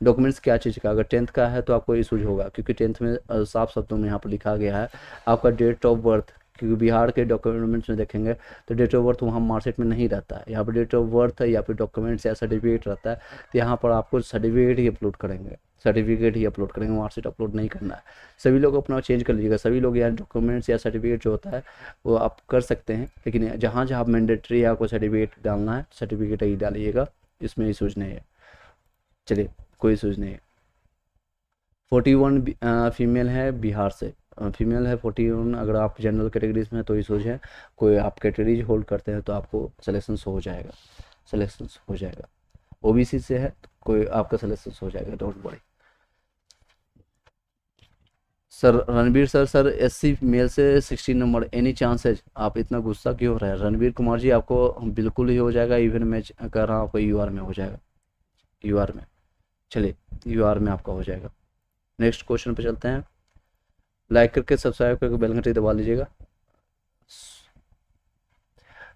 डॉक्यूमेंट्स क्या चीज़ का, अगर 10th का है तो आपको इशूज होगा, क्योंकि 10th में साफ शब्दों में यहाँ पर लिखा गया है आपका डेट ऑफ बर्थ, क्योंकि बिहार के डॉक्यूमेंट्स में देखेंगे तो डेट ऑफ बर्थ वहाँ मार्कशीट में नहीं रहता है। यहाँ पर डेट ऑफ बर्थ है या फिर डॉक्यूमेंट्स या सर्टिफिकेट रहता है, तो यहाँ पर आपको सर्टिफिकेट ही अपलोड करेंगे, मार्कशीट अपलोड नहीं करना है। सभी लोग अपना चेंज कर लीजिएगा। सभी लोग यहाँ डॉक्यूमेंट्स या सर्टिफिकेट जो होता है वो आप कर सकते हैं, लेकिन जहाँ जहाँ मैंडेटरी है आपको सर्टिफिकेट डालना है, सर्टिफिकेट ही डालिएगा, इसमें इशूज नहीं है। चलिए कोई इशूज नहीं है। 41 फीमेल है बिहार से, फीमेल है 41। अगर आप जनरल कैटेगरीज में तो इशूज है, कोई आप कैटेगरीज होल्ड करते हैं तो आपको सिलेक्शन हो जाएगा। ओबीसी से है तो कोई आपका सिलेक्शन हो जाएगा, don't worry. Sir Ranbir sir SC male से 16 नंबर एनी चांस है? आप इतना गुस्सा क्यों हो रहे हैं रणबीर कुमार जी? आपको बिल्कुल ही हो जाएगा, इवन मैं कह रहा हूँ आपको यूआर में हो जाएगा, यूआर में। चलिए यूआर में आपका हो जाएगा। नेक्स्ट क्वेश्चन पे चलते हैं। लाइक करके सब्सक्राइब करके बेल घंटी दबा लीजिएगा।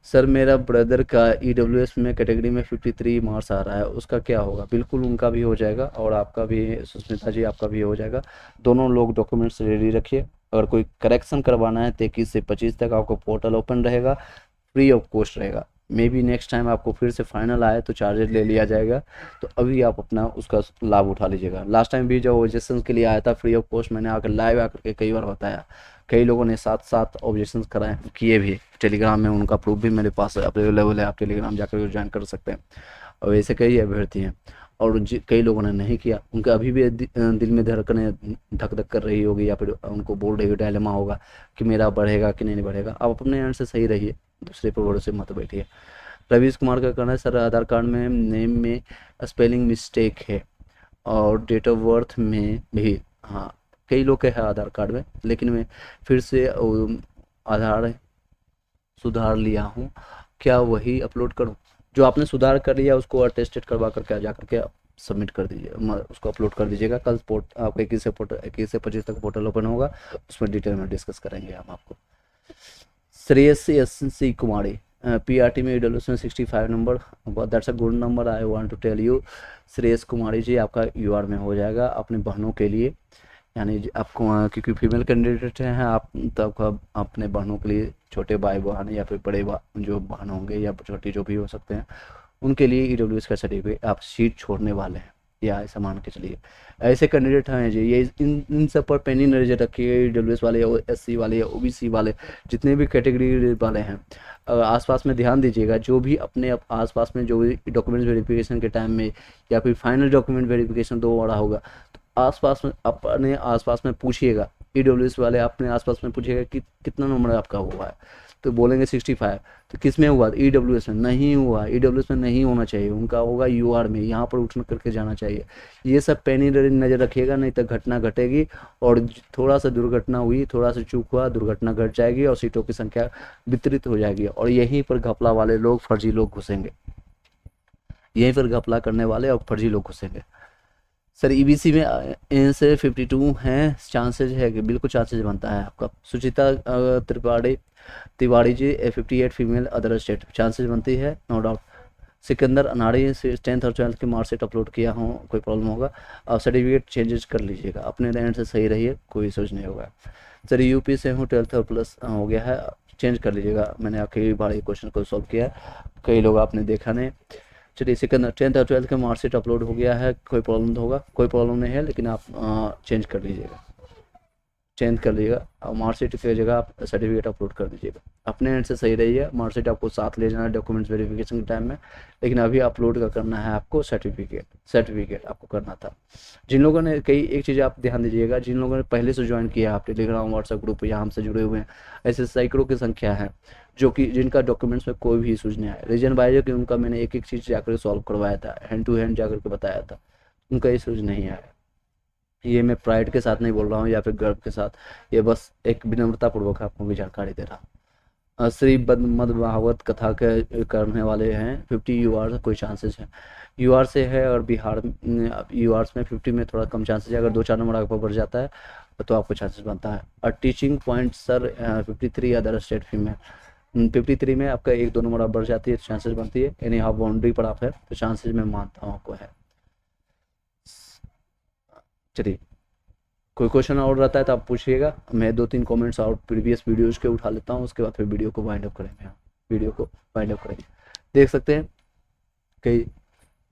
सर मेरा ब्रदर का ईडब्ल्यूएस में कैटेगरी में 53 मार्क्स आ रहा है, उसका क्या होगा? बिल्कुल उनका भी हो जाएगा और आपका भी, सुष्मिता जी आपका भी हो जाएगा। दोनों लोग डॉक्यूमेंट्स रेडी रखिए। अगर कोई करेक्शन करवाना है तो 21 से 25 तक आपको पोर्टल ओपन रहेगा, फ्री ऑफ कॉस्ट रहेगा। मे बी नेक्स्ट टाइम आपको फिर से फाइनल आए तो चार्जेस ले लिया जाएगा, तो अभी आप अपना उसका लाभ उठा लीजिएगा। लास्ट टाइम भी जब ऑब्जेक्शन के लिए आया था फ्री ऑफ कॉस्ट, मैंने आकर लाइव आकर के कई बार बताया, कई लोगों ने साथ साथ ऑब्जेक्शन कराए किए भी, टेलीग्राम में उनका प्रूफ भी मेरे पास अवेलेबल है, आप टेलीग्राम जाकर ज्वाइन कर सकते हैं। और वैसे कई अभ्यर्थी हैं और कई लोगों ने नहीं किया, उनका अभी भी दिल में धड़कने धक धक कर रही होगी, या फिर उनको बोल रही डायलेमा होगा कि मेरा बढ़ेगा कि नहीं बढ़ेगा। आप अपने एंड से सही रहिए, दूसरे पर भरोसे मत बैठिए। रवीश कुमार का कहना है सर आधार कार्ड में नेम में स्पेलिंग मिस्टेक है और डेट ऑफ बर्थ में भी, हाँ कई लोग के है आधार कार्ड में, लेकिन मैं फिर से आधार सुधार लिया हूँ, क्या वही अपलोड करूँ? जो आपने सुधार कर लिया उसको अटेस्टेड करवा करके जा करके सबमिट कर दीजिए, उसको अपलोड कर दीजिएगा। कल आपका 21 से 25 तक पोर्टल ओपन होगा, उसमें डिटेल में डिस्कस करेंगे हम आपको। श्रेयस एस कुमारी पीआरटी में ईडब्ल्यूएस में 65 नंबर, that's a good number, I want to tell you. Shreyas Kumari ji आपका यूआर में हो जाएगा अपनी बहनों के लिए, यानी आपको क्योंकि फीमेल कैंडिडेट हैं आप, तब अपने बहनों के लिए, छोटे भाई बहन या फिर बड़े जो बहन होंगे या छोटी जो भी हो सकते हैं, उनके लिए ईडब्ल्यूएस का सर्टिफिकेट आप सीट छोड़ने वाले हैं, या ऐसा मान के चलिए। ऐसे कैंडिडेट हैं जी, ये इन सब पर पेनी नजर रखिए, ईडब्ल्यूएस वाले या एससी वाले या ओबीसी वाले, जितने भी कैटेगरी वाले हैं, आसपास में ध्यान दीजिएगा। जो भी अपने आसपास में जो भी डॉक्यूमेंट्स वेरिफिकेशन के टाइम में या फिर फाइनल डॉक्यूमेंट वेरिफिकेशन 2 बड़ा होगा, तो आसपास में अपने आसपास में पूछिएगा, ईडब्ल्यूएस वाले अपने आसपास में पूछिएगा कि कितना नंबर आपका हुआ है, तो बोलेंगे 65, तो किस में हुआ? ईडब्ल्यूएस में नहीं हुआ, ईडब्ल्यूएस में नहीं होना चाहिए, उनका होगा यूआर में, यहाँ पर उठ करके जाना चाहिए। ये सब पैनी नज़र रखिएगा, नहीं तो घटना घटेगी और थोड़ा सा दुर्घटना हुई, थोड़ा सा चूक हुआ, दुर्घटना घट जाएगी और सीटों की संख्या वितरित हो जाएगी, और यहीं पर घपला वाले लोग, फर्जी लोग घुसेंगे, यहीं पर घपला करने वाले और फर्जी लोग घुसेंगे। सर ईबीसी में एन से 52 हैं, चांसेज है कि बिल्कुल चांसेज बनता है आपका। सुचिता Tiwari ji 58 female other state, chances बनती है नो डाउट। सिकंदर अनाड़ी से 10th और 12th की मार्कशीट अपलोड किया हूँ, कोई प्रॉब्लम होगा? आप सर्टिफिकेट चेंजेस कर लीजिएगा, अपने एंड से सही रहिए, कोई सोच नहीं होगा। सर यूपी से हूँ, 12th और प्लस हो गया है, चेंज कर लीजिएगा, मैंने कई बार ये क्वेश्चन को सॉल्व किया है, कई लोग आपने देखा नहीं। चलिए सिकंदर 10th और 12th का मार्कशीट अपलोड हो गया है, कोई प्रॉब्लम तो होगा? कोई प्रॉब्लम नहीं है, लेकिन आप चेंज कर लीजिएगा, चेंज कर लीजिएगा और मार्कशीट की जगह आप सर्टिफिकेट अपलोड कर दीजिएगा। अपने एंड से सही रहिए, मार्कशीट आपको साथ ले जाना है डॉक्यूमेंट्स वेरिफिकेशन के टाइम में, लेकिन अभी अपलोड का करना है आपको सर्टिफिकेट आपको करना था। जिन लोगों ने एक चीज़ आप ध्यान दीजिएगा, जिन लोगों ने पहले से ज्वाइन किया आप टेलीग्राम व्हाट्सएप ग्रुप या हमसे जुड़े हुए हैं, ऐसे सैकड़ों की संख्या है जो कि जिनका डॉक्यूमेंट्स में कोई भी इशूज नहीं आया। रीजन बाय कि उनका मैंने एक एक चीज़ जाकर सॉल्व करवाया था, हैंड टू हैंड जाकर के बताया था, उनका इशूज नहीं आया। ये मैं प्राइड के साथ नहीं बोल रहा हूँ या फिर गर्व के साथ, ये बस एक विनम्रता पूर्वक आपको भी जानकारी दे रहा हूँ। श्री मद भागवत कथा के करने वाले हैं 50 यूआर, कोई चांसेस है? यूआर से है और बिहार यूआर में 50 में थोड़ा कम चांसेस है, अगर 2-4 नंबर आपको बढ़ जाता है तो आपको चांसेस बनता है। और teaching point sir 53 other state female, 53 में आपका 1-2 नंबर बढ़ जाती है तो चांसेस बनती है, यानी आप बाउंड्री पर आप है तो चांसेस मैं मानता हूँ आपको है। चलिए कोई क्वेश्चन और रहता है तो आप पूछिएगा, मैं 2-3 कमेंट्स और प्रीवियस वीडियोज़ के उठा लेता हूँ, उसके बाद फिर वीडियो को वाइंड अप करेंगे। देख सकते हैं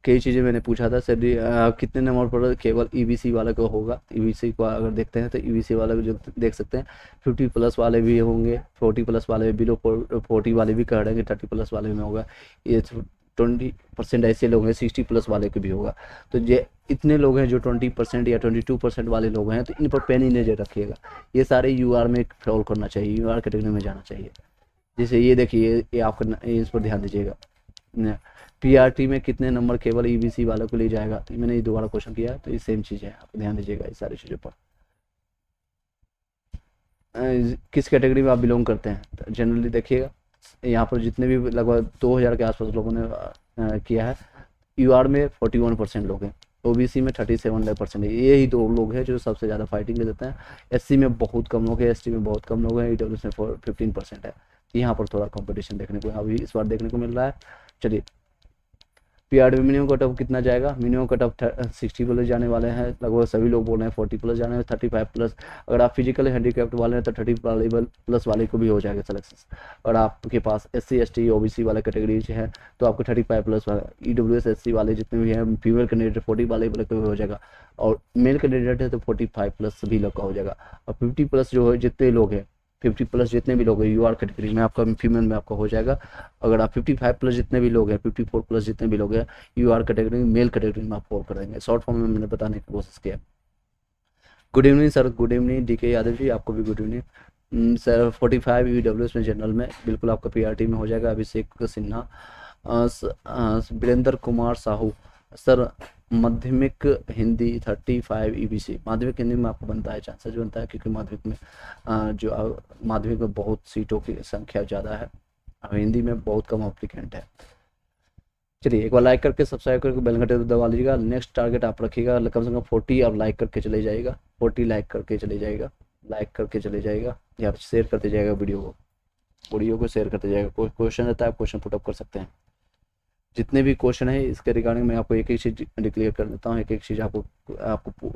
कई चीज़ें मैंने पूछा था सर कितने नंबर पर केवल ईबीसी वाले को होगा। ईबीसी को अगर देखते हैं तो ईबीसी वाले को जो देख सकते हैं 50 प्लस वाले भी होंगे, 40 प्लस वाले, बिलो 40 वाले भी कह रहे हैं कि 30 प्लस वाले में होगा, ये 20% ऐसे लोग हैं 60 प्लस वाले के भी होगा। तो ये इतने लोग हैं जो 20% या 22% वाले लोग हैं, तो इन पर पेन ही नजर रखिएगा। ये सारे यूआर में फॉलो करना चाहिए, यूआर कैटेगरी में जाना चाहिए। जैसे ये देखिए, ये आपका इस पर ध्यान दीजिएगा। पीआरटी में कितने नंबर केवल ईबीसी वालों को ले जाएगा, तो मैंने ये दोबारा क्वेश्चन किया, तो ये सेम चीज़ है, आप ध्यान दीजिएगा इस सारी चीज़ों पर। किस कैटेगरी में आप बिलोंग करते हैं, तो जनरली देखिएगा यहाँ पर जितने भी लगभग 2000 के आसपास लोगों ने किया है, यूआर में 41% लोग हैं, ओबीसी में 37% है। यही 2 लोग हैं जो सबसे ज़्यादा फाइटिंग ले देते हैं। एससी में बहुत कम लोग हैं, एसटी में बहुत कम लोग हैं, ईडब्ल्यूएस में 15% है। यहाँ पर थोड़ा कंपटीशन देखने को अभी इस बार देखने को मिल रहा है। चलिए पीआर में मिनिमम कट ऑफ कितना जाएगा, मिनिमम कट ऑफ 60 प्लस जाने वाले हैं, लगभग सभी लोग बोल रहे हैं 40 प्लस जाने हैं, 35 प्लस। अगर आप फिजिकल हैंडीक्राफ्ट वाले हैं तो 30 प्लस वाले को भी हो जाएगा सिलेक्शन। अगर आपके पास SC ST OBC वाला कैटेगरी है तो आपको 35 प्लस वाला, EWS SC वाले जितने भी हैं, फीमेल कैंडिडेट 40 वाले को भी हो जाएगा, और मेल कैंडिडेट है तो 45 प्लस भी लोग का हो जाएगा। और 50 प्लस जो है जितने लोग हैं, 50 प्लस जितने भी लोग हैं UR कैटेगरी में आपका, फीमेल में आपका हो जाएगा। अगर आप 55 प्लस जितने भी लोग हैं, 54 प्लस जितने भी लोग हैं UR कैटेगरी में, मेल कैटेगरी में आप फॉल कर देंगे। शॉर्ट फॉर्म में मैंने बताने की कोशिश किया। Good evening sir, good evening DK Yadav ji, आपको भी गुड इवनिंग सर। 45 EWS में जनरल में बिल्कुल आपका PRT में हो जाएगा। अभिषेक सिन्हा, वीरेंद्र कुमार साहू सर, माध्यमिक हिंदी 35 EBC, माध्यमिक हिंदी में आपको बनता है, चांसेस बनता है, क्योंकि माध्यमिक में माध्यमिक में बहुत सीटों की संख्या ज़्यादा है, हिंदी में बहुत कम एप्लीकेंट है। चलिए एक बार लाइक करके सब्सक्राइब करके बेल घंटे दबा लीजिएगा। नेक्स्ट टारगेट आप रखिएगा कम से कम 40 आप लाइक करके चले जाएगा, 40 लाइक करके चले जाएगा, लाइक करके चले जाएगा या शेयर करते जाएगा वीडियो को शेयर करते जाएगा। कोई क्वेश्चन रहता है आप क्वेश्चन पुटअप कर सकते हैं। जितने भी क्वेश्चन है इसके रिगार्डिंग मैं आपको एक एक चीज़ डिक्लेयर कर देता हूँ, एक एक चीज़ आपको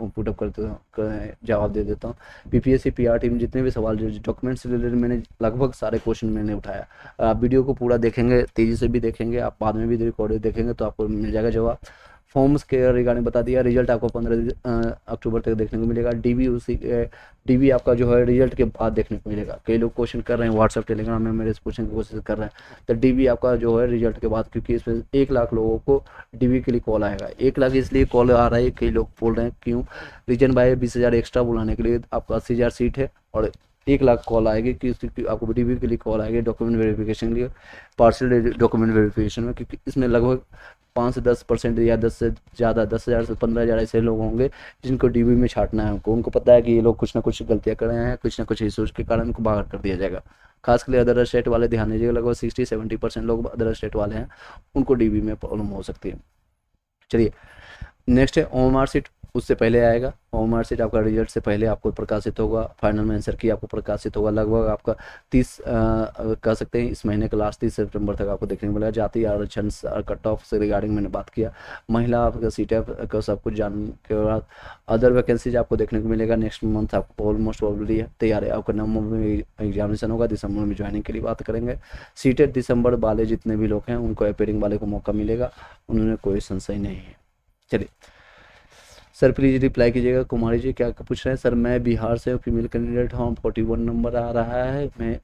पुटअप कर देता हूँ, जवाब दे देता हूँ। PPSC PRT में जितने भी सवाल जो डॉक्यूमेंट्स से रिलेटेड मैंने लगभग सारे क्वेश्चन मैंने उठाया। आप वीडियो को पूरा देखेंगे, तेज़ी से भी देखेंगे, आप बाद में भी रिकॉर्ड देखेंगे तो आपको मिल जाएगा जवाब। फॉर्म्स के रिगार्डिंग बता दिया, रिजल्ट आपको 15 अक्टूबर तक देखने को मिलेगा। DB आपका जो है रिजल्ट के बाद देखने को मिलेगा। कई लोग क्वेश्चन कर रहे हैं व्हाट्सएप टेलीग्राम में मेरे से पूछने की कोशिश कर रहे हैं, तो DB आपका जो है रिजल्ट के बाद, क्योंकि इसमें 1 लाख लोगों को DB के लिए कॉल आएगा। 1 लाख इसलिए कॉल आ रहा है, कई लोग बोल रहे हैं क्यों, रीजन बाय 20,000 एक्स्ट्रा बुलाने के लिए आपका 80,000 सीट है और 1 लाख कॉल आएगी कि आपको DB के लिए कॉल आएगी, डॉक्यूमेंट वेरिफिकेशन के लिए, पार्शियल डॉक्यूमेंट वेरिफिकेशन में, क्योंकि इसमें लगभग 5 से 10% या 10 से ज़्यादा, 10,000 से 15,000 ऐसे लोग होंगे जिनको DB में छाटना है। उनको पता है कि ये लोग कुछ ना कुछ गलतियाँ कर रहे हैं, कुछ ना कुछ इशूज़ के कारण उनको बाहर कर दिया जाएगा। खासकर अदर स्टेट वाले ध्यान दीजिएगा, लगभग 60-70% लोग अदर स्टेट वाले हैं, उनको DB में प्रॉब्लम हो सकती है। चलिए नेक्स्ट है OMR सीट, उससे पहले आएगा। OMR सीट आपका रिजल्ट से पहले आपको प्रकाशित होगा, फाइनल में आंसर की आपको प्रकाशित होगा। लगभग आपका 30 कह सकते हैं इस महीने का लास्ट 30 सितंबर तक आपको देखने को मिलेगा। जाति आरक्षण कट ऑफ से रिगार्डिंग मैंने बात किया, महिला आपका CTF का सब कुछ जानने के बाद अदर वैकेंसीज आपको देखने को मिलेगा। नेक्स्ट मंथ आपको ऑलमोस्ट प्रॉब्लली तैयार है, आपका नवंबर में एग्जामिनेशन होगा, दिसंबर में ज्वाइनिंग के लिए बात करेंगे। सीटेड दिसंबर वाले जितने भी लोग हैं उनको अपेयरिंग वाले को मौका मिलेगा, उन्होंने कोई संशय नहीं है। चलिए सर प्लीज़ रिप्लाई कीजिएगा। कुमारी जी क्या पूछ रहे हैं, सर मैं बिहार से हूँ, फीमेल कैंडिडेट हूँ, 41 नंबर आ रहा है, मैं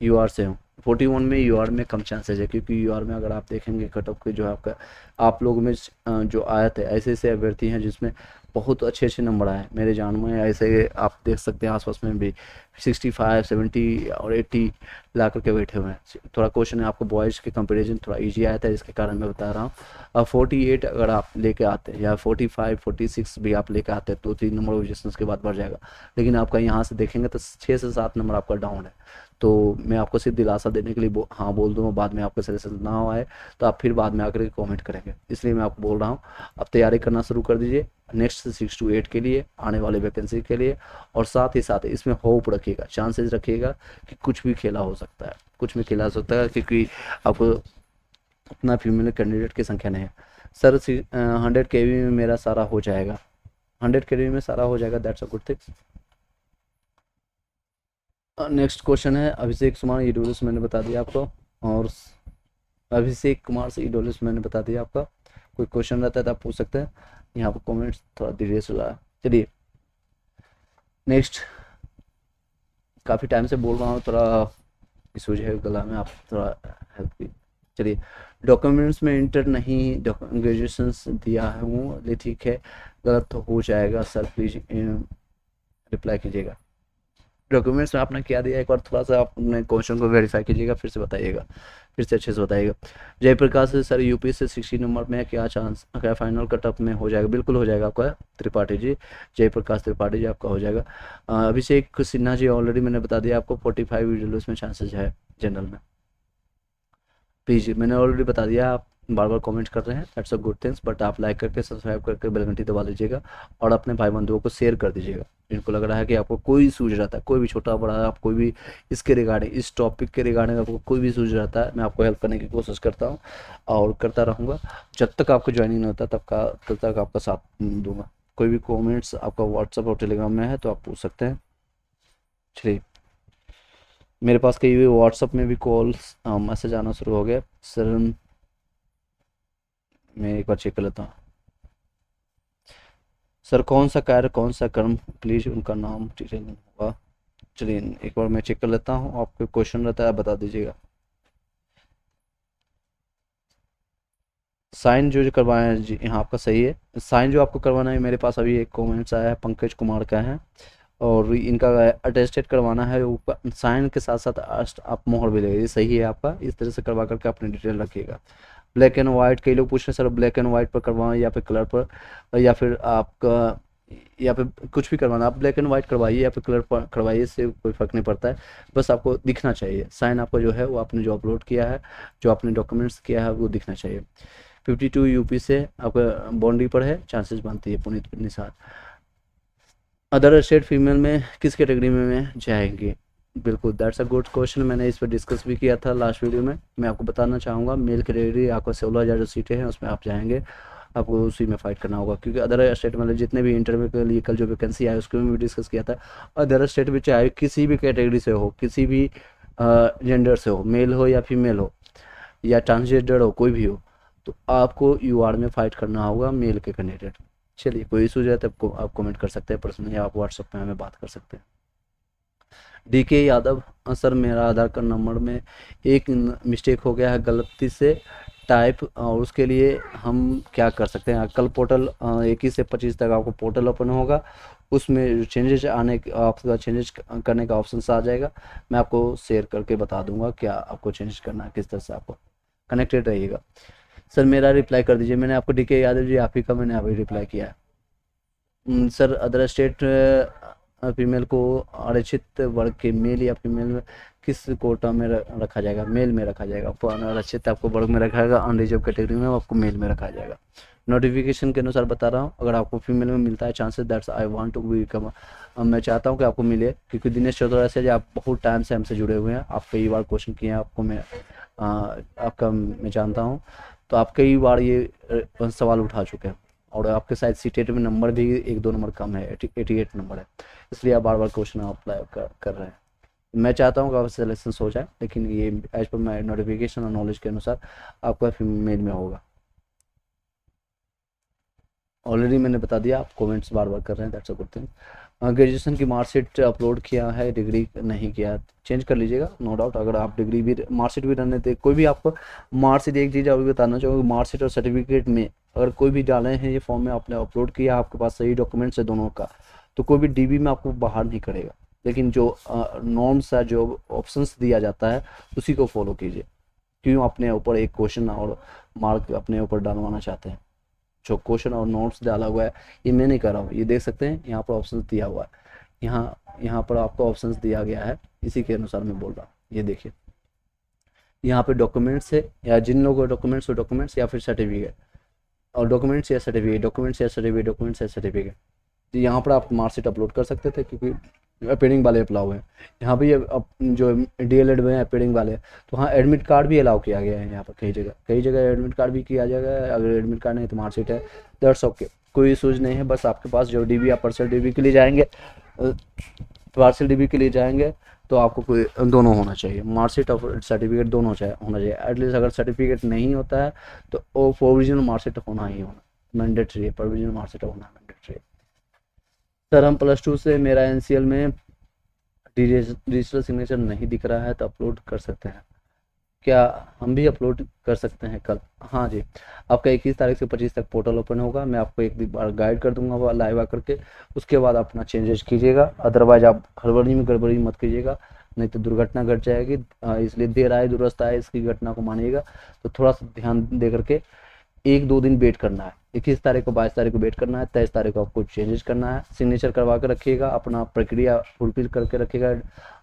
UR से हूँ। 41 में UR में कम चांसेस है, क्योंकि UR में अगर आप देखेंगे कट ऑफ के जो आपका आप लोग में जो आए थे, ऐसे ऐसे अभ्यर्थी हैं जिसमें बहुत अच्छे नंबर आए मेरे जान में। ऐसे आप देख सकते हैं आसपास में भी 65, 70 और 80 ला करके बैठे हुए हैं। थोड़ा क्वेश्चन है आपको बॉयज़ के कंपेरिजन थोड़ा इजी आया था, इसके कारण मैं बता रहा हूँ। 48 अगर आप लेके आते हैं या 45, 46 भी आप लेके आते हैं तो 3 नंबर ऑब्जेक्शंस के बाद बढ़ जाएगा। लेकिन आपका यहाँ से देखेंगे तो 6 से 7 नंबर आपका डाउन है। तो मैं आपको सिर्फ दिलासा देने के लिए हाँ बोल दूँगा, बाद में आपका सिलेक्शन ना हो आए तो आप फिर बाद में आकर के कॉमेंट करेंगे, इसलिए मैं आपको बोल रहा हूँ आप तैयारी करना शुरू कर दीजिए नेक्स्ट 6 to 8 के लिए, आने वाले वैकेंसी के लिए। और साथ ही साथ इसमें होप रखिएगा, चांसेस रखिएगा कि कुछ भी खेला हो सकता है, कुछ भी खेला हो सकता है, क्योंकि आपको उतना फीमेल कैंडिडेट की संख्या नहीं है। सर 100 kV में मेरा सारा हो जाएगा, 100 kV में सारा हो जाएगा, that's a good thing. Next question है अभिषेक कुमार EWS मैंने बता दिया आपको, और अभिषेक कुमार से EWS मैंने बता दिया आपका। कोई क्वेश्चन रहता है तो आप पूछ सकते हैं, यहाँ पर कमेंट्स थोड़ा धीरे से रहा है। चलिए नेक्स्ट, काफ़ी टाइम से बोल रहा हूँ, थोड़ा इशूज है गला में, आप थोड़ा हेल्प की। चलिए डॉक्यूमेंट्स में इंटर नहीं ग्रेजुएशन दिया है वो, ठीक है, गलत तो हो जाएगा सर, प्लीज़ रिप्लाई कीजिएगा। डॉक्यूमेंट्स में आपने क्या दिया, एक बार थोड़ा सा अपने क्वेश्चन को वेरीफाई कीजिएगा, फिर से बताइएगा, फिर से अच्छे से बताइएगा। जयप्रकाश सर UP से 60 नंबर में क्या चांस, क्या फाइनल कटअप में हो जाएगा? बिल्कुल हो जाएगा आपका त्रिपाठी जी, जयप्रकाश त्रिपाठी जी आपका हो जाएगा। अभिषेक सिन्हा जी ऑलरेडी मैंने बता दिया आपको 45 वीडियोस में चांसेस है जनरल में। प्लीज़ मैंने ऑलरेडी बता दिया, आप बार बार कमेंट कर रहे हैं, that's a good things, but आप लाइक करके सब्सक्राइब करके बेल घंटी दबा लीजिएगा और अपने भाई बंधुओं को शेयर कर दीजिएगा। इनको लग रहा है कि आपको कोई सूझ रहता है, कोई भी छोटा बड़ा, आप कोई भी इसके रिगार्डिंग, इस टॉपिक के रिगार्डिंग आपको कोई भी सूझ रहता है, मैं आपको हेल्प करने की कोशिश करता हूँ और करता रहूँगा जब तक आपको ज्वाइनिंग नहीं होता, तब तक आपका साथ दूंगा। कोई भी कमेंट्स आपका व्हाट्सएप और टेलीग्राम में है तो आप पूछ सकते हैं। चलिए, मेरे पास कई भी व्हाट्सएप में भी कॉल्स मैसेज आना शुरू हो गया सर, मैं एक बार चेक कर लेता हूँ। सर कौन सा कार्य, कौन सा कर्म, प्लीज़ उनका नाम डिटेल होगा। चलिए एक बार मैं चेक कर लेता हूँ, आपको क्वेश्चन रहता है आप बता दीजिएगा। साइन जो करवाए हैं जी, यहाँ आपका सही है। साइन जो आपको करवाना है, मेरे पास अभी एक कमेंट्स आया है, पंकज कुमार का है, और इनका अटेस्टेड करवाना है, ऊपर साइन के साथ साथ आप मोहर भी लगेगी, सही है आपका। इस तरह से करवा करके अपनी डिटेल रखिएगा। ब्लैक एंड वाइट, कई लोग पूछ रहे हैं सर ब्लैक एंड वाइट पर करवाएं या फिर कलर पर, या फिर आपका, या फिर कुछ भी करवाना, आप ब्लैक एंड वाइट करवाइए या फिर कलर पर करवाइए, इससे कोई फ़र्क नहीं पड़ता है, बस आपको दिखना चाहिए साइन आपका जो है वो आपने जो अपलोड किया है, जो आपने डॉक्यूमेंट्स किया है वो दिखना चाहिए। 52 यूपी से आपका बाउंड्री पर है, चांसेस बनती है Puneet Nisar. Other state female में किस कैटेगरी में जाएंगे? बिल्कुल, दैट्स अ गुड क्वेश्चन, मैंने इस पर डिस्कस भी किया था लास्ट वीडियो में। मैं आपको बताना चाहूँगा, मेल कैटेगरी आपको 16,000 जो सीटें हैं उसमें आप जाएंगे, आपको उसी में फाइट करना होगा, क्योंकि अदर स्टेट मतलब जितने भी इंटरव्यू के लिए कल जो वैकेंसी आई उसके में भी डिस्कस किया था। अदर स्टेट में चाहे किसी भी कैटेगरी से हो, किसी भी जेंडर से हो, मेल हो या फीमेल हो या ट्रांसजेंडर हो, कोई भी हो, तो आपको यूआर में फाइट करना होगा मेल के कैंडिडेट। चलिए, कोई इशू है तो आप कमेंट कर सकते हैं पर्सनली, या आप व्हाट्सएप में हमें बात कर सकते हैं। डीके यादव, सर मेरा आधार कार्ड नंबर में एक मिस्टेक हो गया है गलती से टाइप, और उसके लिए हम क्या कर सकते हैं? कल पोर्टल 21 से 25 तक आपको पोर्टल ओपन होगा, उसमें चेंजेस आने आपका चेंजेस करने का ऑप्शन आ जाएगा, मैं आपको शेयर करके बता दूंगा क्या आपको चेंज करना है, किस तरह से आपको कनेक्टेड रहिएगा। सर मेरा रिप्लाई कर दीजिए, मैंने आपको डीके यादव जी आप ही का मैंने अभी रिप्लाई किया है। सर अदर स्टेट फीमेल को आरक्षित वर्ग के मेल या फीमेल में किस कोटा में रखा जाएगा? मेल में रखा जाएगा, आपको आरक्षित आपको वर्ग में रखा जाएगा, अनरिजर्व कैटेगरी में आपको मेल में रखा जाएगा। नोटिफिकेशन के अनुसार बता रहा हूँ, अगर आपको फीमेल में मिलता है chances that's I want to become, मैं चाहता हूँ कि आपको मिले, क्योंकि दिनेश चौधरी से आप बहुत टाइम से हमसे जुड़े हुए हैं, आप कई बार क्वेश्चन किए हैं, आपको मैं आपका मैं जानता हूँ, तो आप कई बार ये सवाल उठा चुके हैं, और आपके शायद सीटेट में नंबर भी 1-2 नंबर कम है, 88 नंबर है, इसलिए आप बार बार क्वेश्चन अप्लाई कर रहे हैं। मैं चाहता हूँ कि आपका सिलेक्शन हो जाए, लेकिन ये एज पर माई नोटिफिकेशन और नॉलेज के अनुसार आपका फीमेल में होगा। ऑलरेडी मैंने बता दिया, आप कमेंट्स बार बार कर रहे हैं, that's a good thing. Graduation की मार्कशीट अपलोड किया है, डिग्री नहीं किया, चेंज कर लीजिएगा, नो डाउट। अगर आप डिग्री भी मार्कशीट भी रहने थे, कोई भी आपको मार्कशीट, एक चीज़ अभी बताना चाहूँगा, मार्कशीट और सर्टिफिकेट में अगर कोई भी डाले हैं ये फॉर्म में आपने अपलोड किया, आपके पास सही डॉक्यूमेंट्स है दोनों का, तो कोई भी डीबी में आपको बाहर नहीं करेगा, लेकिन जो नॉर्म्स है, जो ऑप्शंस दिया जाता है उसी को फॉलो कीजिए। क्यों अपने ऊपर एक क्वेश्चन और मार्क अपने ऊपर डालवाना चाहते हैं? जो क्वेश्चन और नोट्स डाला हुआ है ये मैं नहीं कर रहा हूँ, ये देख सकते हैं यहाँ पर ऑप्शन दिया हुआ है, यहाँ पर आपको ऑप्शन दिया गया है, इसी के अनुसार मैं बोल रहा हूँ। ये देखिए यहाँ पे डॉक्यूमेंट्स है, या जिन लोगों को डॉक्यूमेंट्स हो डॉक्यूमेंट्स या फिर सर्टिफिकेट, और डॉक्यूमेंट्स या सर्टिफिकेट, डॉक्यूमेंट्स या सर्टिफिकेट, डॉक्यूमेंट्स या सर्टिफिकेट, तो यहाँ पर आप मार्कशीट अपलोड कर सकते थे, क्योंकि अपेयरिंग वाले अप्लाई हुए हैं यहाँ पे, जो डीएलएड में अपेयरिंग वाले, तो हाँ एडमिट कार्ड भी अलाउ किया गया है यहाँ पर, कई जगह एडमिट कार्ड भी किया जाएगा, अगर एडमिट कार्ड नहीं तो मार्कशीट है, दैट्स ओके, कोई इशूज नहीं है। बस आपके पास जो डीबी या पार्सल डीबी के लिए जाएंगे, पार्सल डीबी के लिए जाएंगे तो आपको कोई दोनों होना चाहिए, मार्कशीट और सर्टिफिकेट दोनों होना चाहिए एटलीस्ट। अगर सर्टिफिकेट नहीं होता है तो वो प्रोविजनल मार्कशीट होना ही होना मैंडेटरी है, प्रोविजनल मार्कशीट होना मैंडेटरी है। सर हम +2 से, मेरा एनसीएल में डिजिटल सिग्नेचर नहीं दिख रहा है तो अपलोड कर सकते हैं क्या? हम भी अपलोड कर सकते हैं कल? हाँ जी, आपका 21 तारीख से 25 तक पोर्टल ओपन होगा, मैं आपको एक बार गाइड कर दूंगा वो लाइव आकर के, उसके बाद अपना चेंजेस कीजिएगा, अदरवाइज आप हड़बड़ी में गड़बड़ी मत कीजिएगा, नहीं तो दुर्घटना घट जाएगी। इसलिए देर आए दुरुस्त आए, इसकी घटना को मानिएगा, तो थोड़ा सा ध्यान दे करके 1-2 दिन वेट करना है, 21 तारीख को 22 तारीख को वेट करना है, 23 तारीख को आपको चेंजेस करना है, सिग्नेचर करवा कर रखिएगा, अपना प्रक्रिया फुलफिल करके रखिएगा,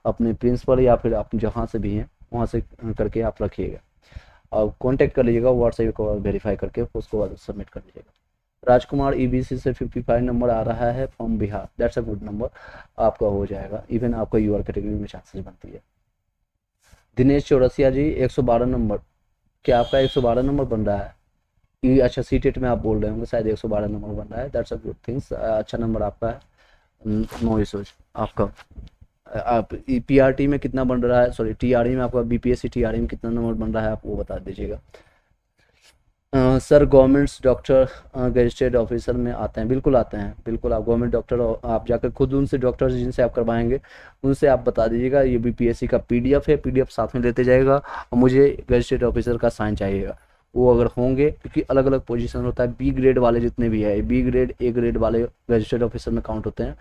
अपने प्रिंसिपल या फिर आप जहाँ से भी हैं वहाँ से करके आप रखिएगा, और कांटेक्ट कर लीजिएगा व्हाट्सएप को वेरीफाई करके, उसको बाद सबमिट कर लीजिएगा। राजकुमार ईबीसी से 55 नंबर आ रहा है from Bihar, that's a good number, आपका हो जाएगा, इवन आपका यूआर कैटेगरी में चांसेस बनती है। दिनेश चौरसिया जी 112 नंबर, क्या आपका 112 नंबर बन रहा है? ये अच्छा सीटेट में आप बोल रहे होंगे, शायद 112 नंबर बन रहा है, दैट्स अ गुड थिंग्स, अच्छा नंबर आपका है, नो इशूज आपका। आप पीआरटी में कितना बन रहा है, सॉरी टीआरई में आपका, बीपीएससी टीआरई में कितना नंबर बन रहा है आप वो बता दीजिएगा। सर गवर्नमेंट्स डॉक्टर गजिस्ट्रेट ऑफिसर में आते हैं, बिल्कुल आते हैं, बिल्कुल आप गवर्नमेंट डॉक्टर, आप जाकर खुद उनसे डॉक्टर जिनसे आप करवाएंगे उनसे आप बता दीजिएगा ये बीपीएससी का पीडीएफ है, पीडीएफ साथ में लेते जाएगा और मुझे गजिस्ट्रेट ऑफिसर का साइन चाहिएगा, वो अगर होंगे, क्योंकि अलग अलग पोजीशन होता है, बी ग्रेड वाले जितने भी है, बी ग्रेड ए ग्रेड वाले रजिस्टर्ड ऑफिसर में काउंट होते हैं,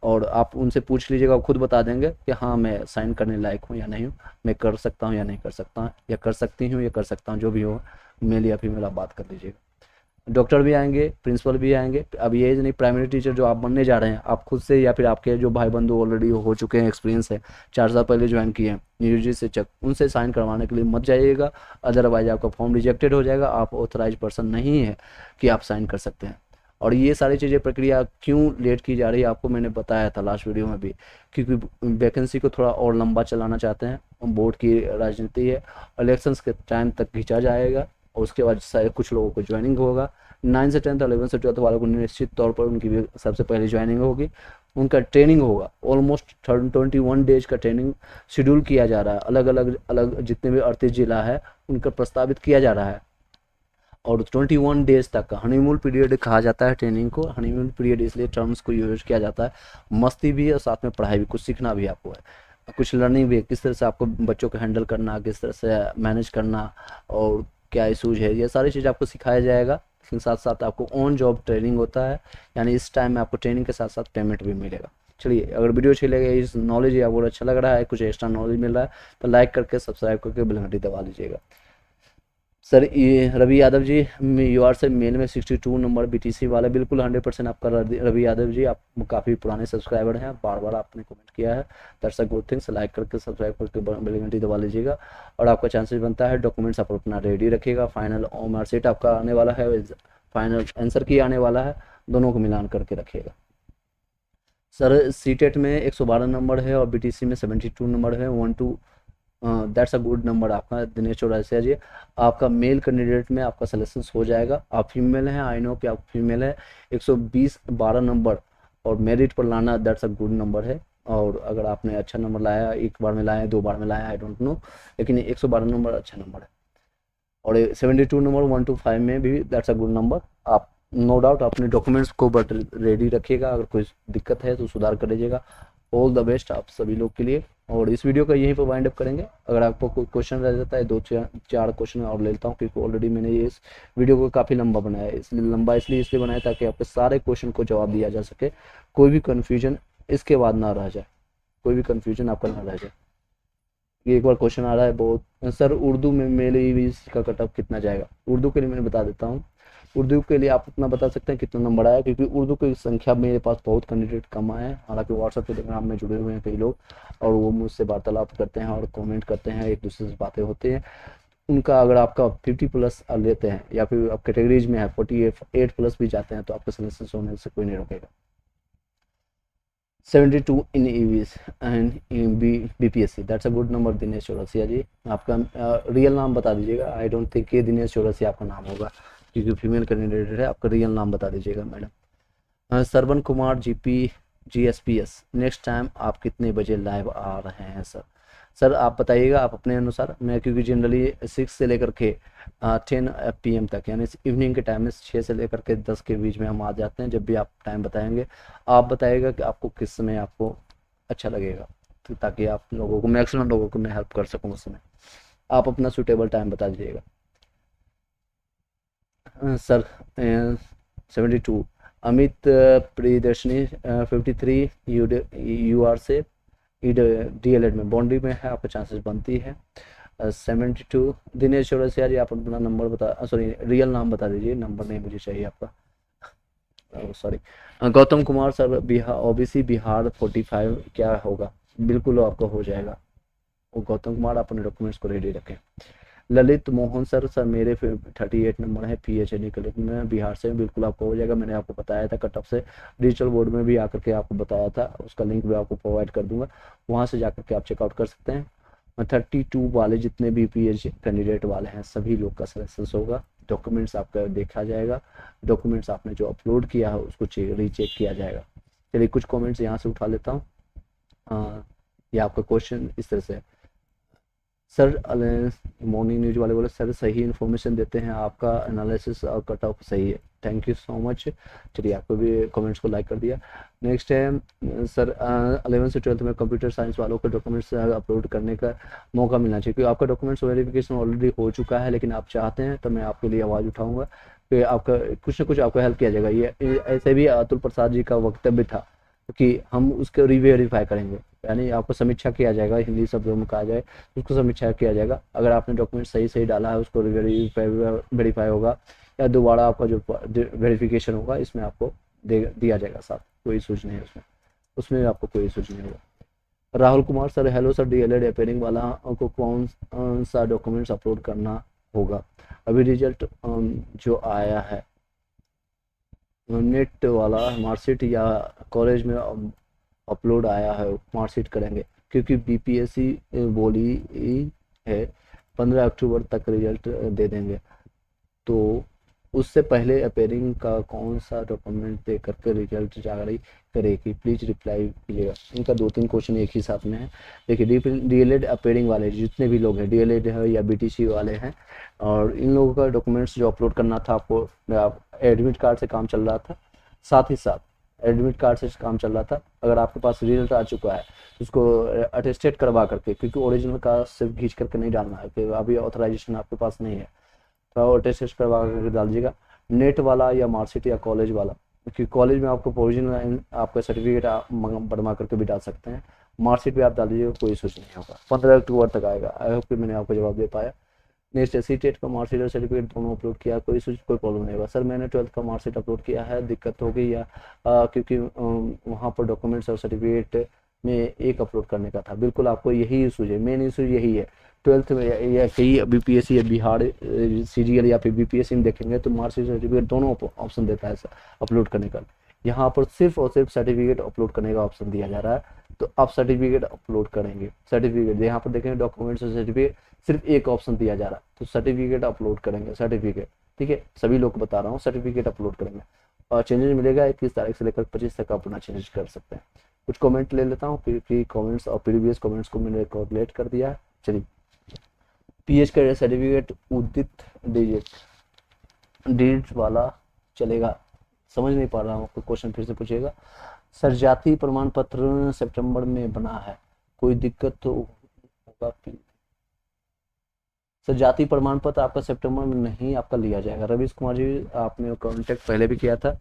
और आप उनसे पूछ लीजिएगा, वो खुद बता देंगे कि हाँ मैं साइन करने लायक हूँ या नहीं हूँ, मैं कर सकता हूँ या नहीं कर सकता, या कर सकती हूँ या कर सकता हूँ, जो भी हो, मेल या फीमेल आप बात कर लीजिएगा। डॉक्टर भी आएंगे, प्रिंसिपल भी आएंगे, अब ये नहीं प्राइमरी टीचर जो आप बनने जा रहे हैं आप खुद से या फिर आपके जो भाई बंधु ऑलरेडी हो चुके हैं, एक्सपीरियंस है, 4 साल पहले ज्वाइन किए हैं यूजी से चेक, उनसे साइन करवाने के लिए मत जाइएगा, अदरवाइज आपका फॉर्म रिजेक्टेड हो जाएगा, आप ऑथराइज पर्सन नहीं है कि आप साइन कर सकते हैं। और ये सारी चीज़ें प्रक्रिया क्यों लेट की जा रही है आपको मैंने बताया था लास्ट वीडियो में भी, क्योंकि वैकेंसी को थोड़ा और लंबा चलाना चाहते हैं, बोर्ड की राजनीति है, इलेक्शंस के टाइम तक खींचा जाएगा और उसके बाद शायद कुछ लोगों को ज्वाइनिंग होगा, 9 से 10th 11 से 12th वालों को निश्चित तौर पर उनकी भी सबसे पहले ज्वाइनिंग होगी, उनका ट्रेनिंग होगा, ऑलमोस्ट 21 डेज का ट्रेनिंग शेड्यूल किया जा रहा है, अलग जितने भी 38 जिला है उनका प्रस्तावित किया जा रहा है, और 21 डेज तक का हनीमून पीरियड कहा जाता है ट्रेनिंग को, हनीमून पीरियड इसलिए टर्म्स को यूज किया जाता है, मस्ती भी है साथ में पढ़ाई भी, कुछ सीखना भी आपको है, कुछ लर्निंग भी है, किस तरह से आपको बच्चों को हैंडल करना, किस तरह से मैनेज करना और क्या इशूज है, ये सारी चीज़ आपको सिखाया जाएगा, लेकिन साथ साथ आपको ऑन जॉब ट्रेनिंग होता है, यानी इस टाइम में आपको ट्रेनिंग के साथ साथ पेमेंट भी मिलेगा। चलिए अगर वीडियो अच्छी लगे, इस नॉलेज या आपको अच्छा लग रहा है, कुछ एक्स्ट्रा नॉलेज मिल रहा है तो लाइक करके सब्सक्राइब करके बेल घंटी दबा लीजिएगा। सर ये रवि यादव जी यूआर से मेल में 62 नंबर बीटीसी वाला, बिल्कुल 100% आपका रवि यादव जी, आप काफ़ी पुराने सब्सक्राइबर हैं, बार बार आपने कमेंट किया है, that's a good things, like करके सब्सक्राइब करके बेल घंटी दबा लीजिएगा, और आपका चांसेस बनता है, डॉक्यूमेंट्स आप अपना रेडी रखिएगा, फाइनल मार्कशीट आपका आने वाला है, फाइनल आंसर की आने वाला है, दोनों को मिलान करके रखिएगा। सर सीटेट में 112 नंबर है और बीटीसी में 72 नंबर है, 1-2 दैट्स अ गुड नंबर आपका दिनेश चौरसिया जी, आपका मेल कैंडिडेट में आपका सिलेक्शन हो जाएगा, आप फीमेल हैं, आई नो कि आप फीमेल हैं, 112 नंबर और मेरिट पर लाना दैट्स अ गुड नंबर है, और अगर आपने अच्छा नंबर लाया, एक बार में लाया, 2 बार में लाया, आई डोंट नो, लेकिन 112 नंबर अच्छा नंबर है, और 72 नंबर 1 to 5 में भी दैट्स अ गुड नंबर, आप नो डाउट अपने डॉक्यूमेंट्स को बट रेडी रखिएगा, अगर कोई दिक्कत है तो सुधार कर लीजिएगा। ऑल द बेस्ट आप सभी लोग के लिए, और इस वीडियो का यहीं पर वाइंड अप करेंगे, अगर आपको कोई क्वेश्चन रह जाता है 2-4 क्वेश्चन और ले लेता हूँ, क्योंकि ऑलरेडी मैंने ये इस वीडियो को काफ़ी लंबा बनाया है, इसलिए बनाया ताकि आपके सारे क्वेश्चन को जवाब दिया जा सके, कोई भी कन्फ्यूजन इसके बाद ना रह जाए, कोई भी कन्फ्यूजन आपका ना रह जाए। एक बार क्वेश्चन आ रहा है बहुत, सर उर्दू में मेरे ईवीएस का कट ऑफ कितना जाएगा, उर्दू के लिए मैंने बता देता हूँ, उर्दू के लिए आप उतना बता सकते हैं कितना नंबर आया, क्योंकि उर्दू की संख्या मेरे पास बहुत कैंडिडेट कम आए हैं, हालांकि व्हाट्सएप टेलीग्राम में जुड़े हुए हैं कई लोग, और वो मुझसे वार्तालाप करते हैं और कमेंट करते हैं, एक दूसरे से बातें होती हैं, उनका अगर आपका 50+ लेते हैं या फिर आप कैटेगरीज में है 48+ भी जाते हैं तो आपका सिलेक्शन होने से कोई नहीं रोकेगा। 72 in EVS and in BPSC, that's a good number Dinesh Chaurasia ji, आपका रियल नाम बता दीजिएगा, आई डोंट थिंक ये दिनेश चौरसिया आपका नाम होगा, क्योंकि फीमेल कैंडिडेट है, आपका रियल नाम बता दीजिएगा madam. Sarwan Kumar GSPS, next time आप कितने बजे लाइव आ रहे हैं सर? सर आप बताइएगा, आप अपने अनुसार, मैं क्योंकि जनरली 6 से लेकर के 10 PM तक, यानी इवनिंग के टाइम में 6 से लेकर के 10 के बीच में हम आ जाते हैं, जब भी आप टाइम बताएंगे आप बताइएगा कि आपको किस समय आपको अच्छा लगेगा, तो ताकि आप लोगों को, मैक्सिमम लोगों को मैं हेल्प कर सकूँ उस समय, आप अपना सूटेबल टाइम बता दीजिएगा। सर 72 अमित प्रियदर्शनी 53 UR से DLED में बाउंड्री में है, आपका चांसेस बनती है। 72 दिनेश चौरसिया जी, आप अपना नंबर बता, सॉरी रियल नाम बता दीजिए, नंबर नहीं मुझे चाहिए आपका, sorry. Gautam Kumar sir Bihar OBC Bihar 45 क्या होगा? बिल्कुल आपका हो जाएगा, वो गौतम कुमार अपने डॉक्यूमेंट्स को रेडी रखें। ललित मोहन सर, सर मेरे 38 नंबर है PhD के लिए, मैं बिहार से हूं। बिल्कुल आपको हो जाएगा, मैंने आपको बताया था कट ऑफ से, डिजिटल बोर्ड में भी आकर के आपको बताया था, उसका लिंक भी आपको प्रोवाइड कर दूंगा, वहाँ से जाकर के आप चेकआउट कर सकते हैं। 32 वाले जितने भी PhD कैंडिडेट वाले हैं सभी लोग का सिलेक्शन होगा, डॉक्यूमेंट्स आपका देखा जाएगा, डॉक्यूमेंट्स आपने जो अपलोड किया है उसको रीचेक किया जाएगा। चलिए कुछ कमेंट्स यहाँ से उठा लेता हूँ। ये आपका क्वेश्चन इस तरह से है, सर मॉर्निंग न्यूज वाले बोले सर सही इन्फॉर्मेशन देते हैं, आपका एनालिसिस और कट ऑफ सही है, थैंक यू सो मच। चलिए आपको भी कमेंट्स को लाइक कर दिया। नेक्स्ट है सर 11 से 12 में कंप्यूटर साइंस वालों को डॉक्यूमेंट्स अपलोड करने का मौका मिलना चाहिए, क्योंकि आपका डॉक्यूमेंट्स वेरिफिकेशन ऑलरेडी हो चुका है, लेकिन आप चाहते हैं तो मैं आपके लिए आवाज़ उठाऊंगा कि आपका कुछ ना कुछ आपका हेल्प किया जाएगा। ये ऐसे भी अतुल प्रसाद जी का वक्तव्य था कि हम उसको रीवेरीफाई करेंगे, यानी आपको समीक्षा किया जाएगा, हिंदी शब्दों में कहा जाए उसको समीक्षा किया जाएगा। अगर आपने डॉक्यूमेंट सही सही डाला है उसको वेरीफाई होगा, या दोबारा आपका जो वेरिफिकेशन होगा इसमें आपको दिया जाएगा साथ, कोई इशूज नहीं है उसमें, उसमें आपको कोई इशूज नहीं होगा। Rahul Kumar sir hello sir, DLED appearing वाला को कौन सा डॉक्यूमेंट्स अपलोड करना होगा? अभी रिजल्ट जो आया है नेट वाला मार्कशीट या कॉलेज में अपलोड आया है मार्कशीट करेंगे, क्योंकि BPSC बोली है 15 अक्टूबर तक रिजल्ट दे देंगे, तो उससे पहले अपेयरिंग का कौन सा डॉक्यूमेंट दे करके रिजल्ट जारी करेगी, प्लीज रिप्लाई कीजिएगा। इनका 2-3 क्वेश्चन एक ही साथ में है। देखिए DLED अपेयरिंग वाले जितने भी लोग हैं, DLED है या BTC वाले हैं, और इन लोगों का डॉक्यूमेंट्स जो अपलोड करना था आपको, एडमिट कार्ड से काम चल रहा था, साथ ही साथ एडमिट कार्ड से काम चल रहा था। अगर आपके पास रिजल्ट आ चुका है उसको अटेस्टेड करवा करके, क्योंकि ओरिजिनल का सिर्फ खींच करके नहीं डालना है, कि अभी ऑथराइजेशन आपके पास नहीं है, तो अटेस्ट करवा करके डाल दीजिएगा। नेट वाला या मार्कशीट या कॉलेज वाला, क्योंकि कॉलेज में आपको प्रोविजनल आपका सर्टिफिकेट बनवा करके भी डाल सकते हैं, मार्कशीट भी आप डाल दीजिएगा, कोई इशू नहीं होगा। 15 अक्टूबर तक आएगा। आई होप कि मैंने आपको जवाब दे पाया। नेक्स्ट CTET का मार्कशीट और सर्टिफिकेट दोनों अपलोड किया, कोई प्रॉब्लम नहीं होगा। सर मैंने 12th का मार्कशीट अपलोड किया है, दिक्कत होगी या क्योंकि वहाँ पर डॉक्यूमेंट्स और सर्टिफिकेट में एक अपलोड करने का था। बिल्कुल आपको यही इशू है, मेन इशू यही है 12th में, या कहीं BPSC या बिहार CGL या फिर BPSC में देखेंगे तो मार्कशीट सर्टिफिकेट दोनों ऑप्शन देता है अपलोड करने का। यहाँ पर सिर्फ और सिर्फ सर्टिफिकेट अपलोड करने का ऑप्शन दिया जा रहा है, तो आप सर्टिफिकेट अपलोड करेंगे। सर्टिफिकेट यहाँ पर देखेंगे डॉक्यूमेंट्स और सर्टिफिकेट सिर्फ एक ऑप्शन दिया जा रहा है, तो सर्टिफिकेट अपलोड करेंगे, सर्टिफिकेट, ठीक है, सभी लोग को बता रहा हूँ, सर्टिफिकेट अपलोड करेंगे। और चेंजेस मिलेगा 21 तारीख से लेकर 25 तक अपना चेंज कर सकते हैं। कुछ कमेंट ले लेता हूँ, कमेंट्स और प्रीवियस कमेंट्स को मैंने कैलकुलेट कर दिया है। चलिए PH का सर्टिफिकेट उदित डिजिट वाला चलेगा, समझ नहीं पा रहा हूँ, कोई क्वेश्चन फिर से पूछिएगा। सर जाति प्रमाण पत्र सितंबर में बना है, कोई दिक्कत तो होगा? सर जाति प्रमाण पत्र आपका सितंबर में नहीं आपका लिया जाएगा। रवीश कुमार जी आपने कांटेक्ट पहले भी किया था,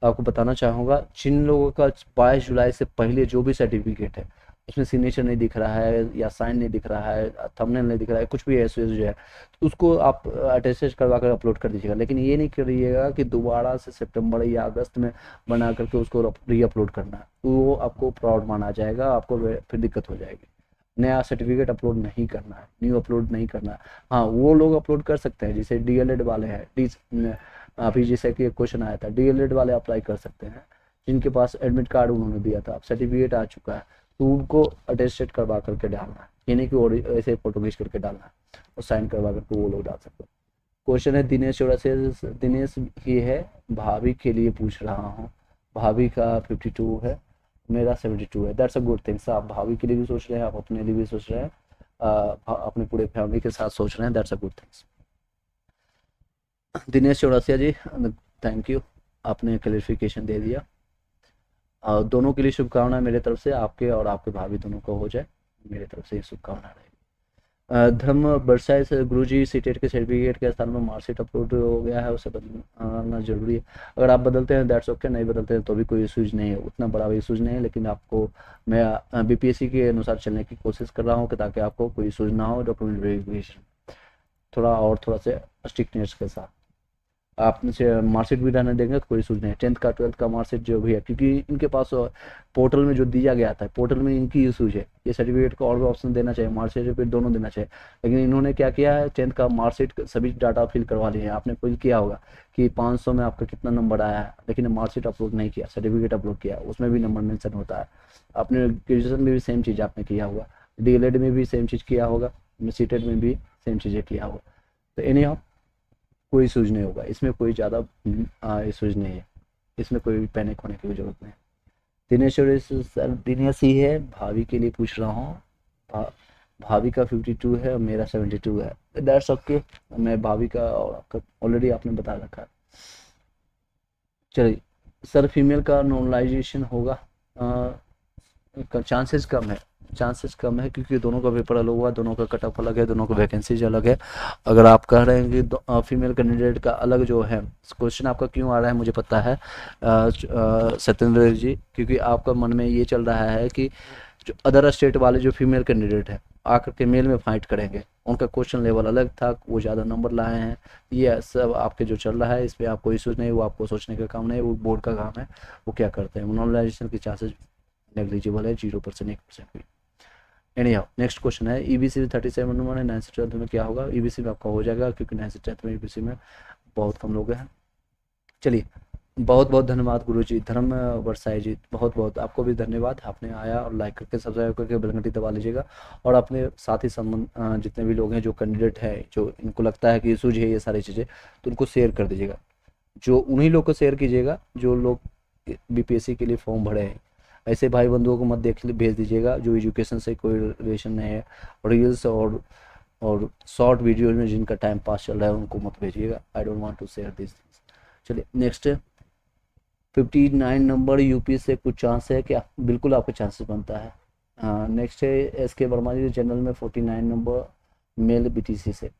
आपको बताना चाहूँगा, जिन लोगों का 22 जुलाई से पहले जो भी सर्टिफिकेट है उसमें सिग्नेचर नहीं दिख रहा है या साइन नहीं दिख रहा है, थंबनेल नहीं दिख रहा है, कुछ भी ऐसे जो है, तो उसको आप अटेस्टेड करवा कर अपलोड कर दीजिएगा। लेकिन ये नहीं करिएगा कि दोबारा से सितंबर या अगस्त में बना करके उसको री अपलोड करना है, तो वो आपको फ्रॉड माना जाएगा, आपको फिर दिक्कत हो जाएगी। नया सर्टिफिकेट अपलोड नहीं करना है, न्यू अपलोड नहीं करना है। हाँ वो लोग अपलोड कर सकते हैं जैसे DLED वाले हैं, अभी जैसे कि क्वेश्चन आया था, DLED वाले अप्लाई कर सकते हैं, जिनके पास एडमिट कार्ड उन्होंने दिया था, सर्टिफिकेट आ चुका है, तो उनको अटेस्टेड करवा करके डालना है, ये नहीं कि ऐसे फोटो खींच करके डालना है और साइन करवा करके वो लोग डाल सकते हैं। क्वेश्चन है दिनेश चौड़ा से, दिनेश ये है भाभी के लिए पूछ रहा हूँ, भाभी का 52 है, मेरा 72 है, दैट्स अ गुड थिंग्स। आप भाभी के लिए भी सोच रहे हैं, आप अपने लिए भी सोच रहे हैं, अपने पूरे फैमिली के साथ सोच रहे हैं, that's a good things. Dinesh Chaurasia ji thank you, आपने क्लैरिफिकेशन दे दिया। दोनों के लिए शुभकामनाएं मेरे तरफ से, आपके और आपके भाभी दोनों को हो जाए, मेरे तरफ से शुभकामना रहेगी। धर्म बरसाई से, गुरु जी CTET के सर्टिफिकेट के स्थान में मार्कशीट अपलोड हो गया है, उसे बदलना जरूरी है। अगर आप बदलते हैं दैट्स ओके, नहीं बदलते हैं तो भी कोई इशूज नहीं है, उतना बड़ा भी इशूज नहीं है, लेकिन आपको मैं BPSC के अनुसार चलने की कोशिश कर रहा हूँ कि ताकि आपको कोई इशूज ना हो डॉक्यूमेंट वेरिफिकेशन, थोड़ा सा स्ट्रिक्टनेस के साथ। आप से मार्कशीट भी रहने देंगे तो कोई इशूज नहीं है। 10th का 12th का मार्कशीट जो भी है, क्योंकि इनके पास पोर्टल में जो दिया गया था, पोर्टल में इनकी इशूज है। ये सर्टिफिकेट को और भी ऑप्शन देना चाहिए, मार्कशीट सर्टिफिकेट दोनों देना चाहिए, लेकिन इन्होंने क्या किया है, 10th का मार्कशीट सभी डाटा फिल करवा लिए हैं। आपने फिल किया होगा कि 500 में आपका कितना नंबर आया है, लेकिन मार्कशीट अपलोड नहीं किया, सर्टिफिकेट अपलोड किया, उसमें भी नंबर मेंशन होता है। आपने ग्रेजुएशन में भी सेम चीज़ आपने किया होगा, डीएलएड में भी सेम चीज़ किया होगा, सीटेट में भी सेम चीज़ें किया होगा। तो एनी कोई इशूज नहीं होगा इसमें, कोई ज़्यादा इशूज नहीं है इसमें, कोई पैनिक होने की ज़रूरत नहीं। दिनेश्वर सर दिनेश ही है, भाभी के लिए पूछ रहा हूँ। भा, भाभी का 52 है और मेरा 72 है। दैट्स ओके, मैं भाभी का ऑलरेडी आपने बता रखा है। चलिए सर, फीमेल का नॉर्मलाइजेशन होगा, चांसेस कम है, चांसेस कम है, क्योंकि दोनों का पेपर अलग हुआ, दोनों का कट ऑफ अलग है, दोनों का वैकेंसीज अलग है। अगर आप कह रहे हैं कि फीमेल कैंडिडेट का अलग जो है, क्वेश्चन आपका क्यों आ रहा है मुझे पता है सत्येंद्र जी, क्योंकि आपका मन में ये चल रहा है कि जो अदर स्टेट वाले जो फीमेल कैंडिडेट है आकर के मेल में फाइट करेंगे, उनका क्वेश्चन लेवल अलग था, वो ज़्यादा नंबर लाए हैं। ये सब आपके जो चल रहा है, इस पर आपको इशूज़ नहीं, वो आपको सोचने का काम नहीं, वो बोर्ड का काम है, वो क्या करते हैं। नॉर्मलाइजेशन की चांसेस नेग्लिजिबल है, 0% 1% भी। एनी हाउ नेक्स्ट क्वेश्चन है, ईबीसी में 37 नंबर है, 9th 12th में क्या होगा। ईबीसी में आपका हो जाएगा, क्योंकि 9th 10th में ईबीसी में बहुत कम लोग हैं। चलिए, बहुत बहुत धन्यवाद गुरु जी, धर्म वर्षाई जी, बहुत बहुत आपको भी धन्यवाद, आपने आया और लाइक करके सब्सक्राइब करके बेल घंटी दबा लीजिएगा। और अपने साथी संबंध जितने भी लोग हैं जो कैंडिडेट है, जो इनको लगता है कि इशूज है ये सारी चीज़ें, तो उनको शेयर कर दीजिएगा। जो उन्हीं लोग को शेयर कीजिएगा जो लोग बीपीएससी के लिए फॉर्म भरे हैं। ऐसे भाई बंधुओं को मत भेज दीजिएगा जो एजुकेशन से कोई रिलेशन नहीं है, रील्स और शॉर्ट वीडियो में जिनका टाइम पास चल रहा है उनको मत भेजिएगा। I don't want to share this things. चलिए नेक्स्ट, 59 नंबर यूपी से कुछ चांस है क्या? बिल्कुल आपके चांसेस बनता है। नेक्स्ट है एस के वर्मा जी, जनरल में 49 नंबर मेल बीटीसी से,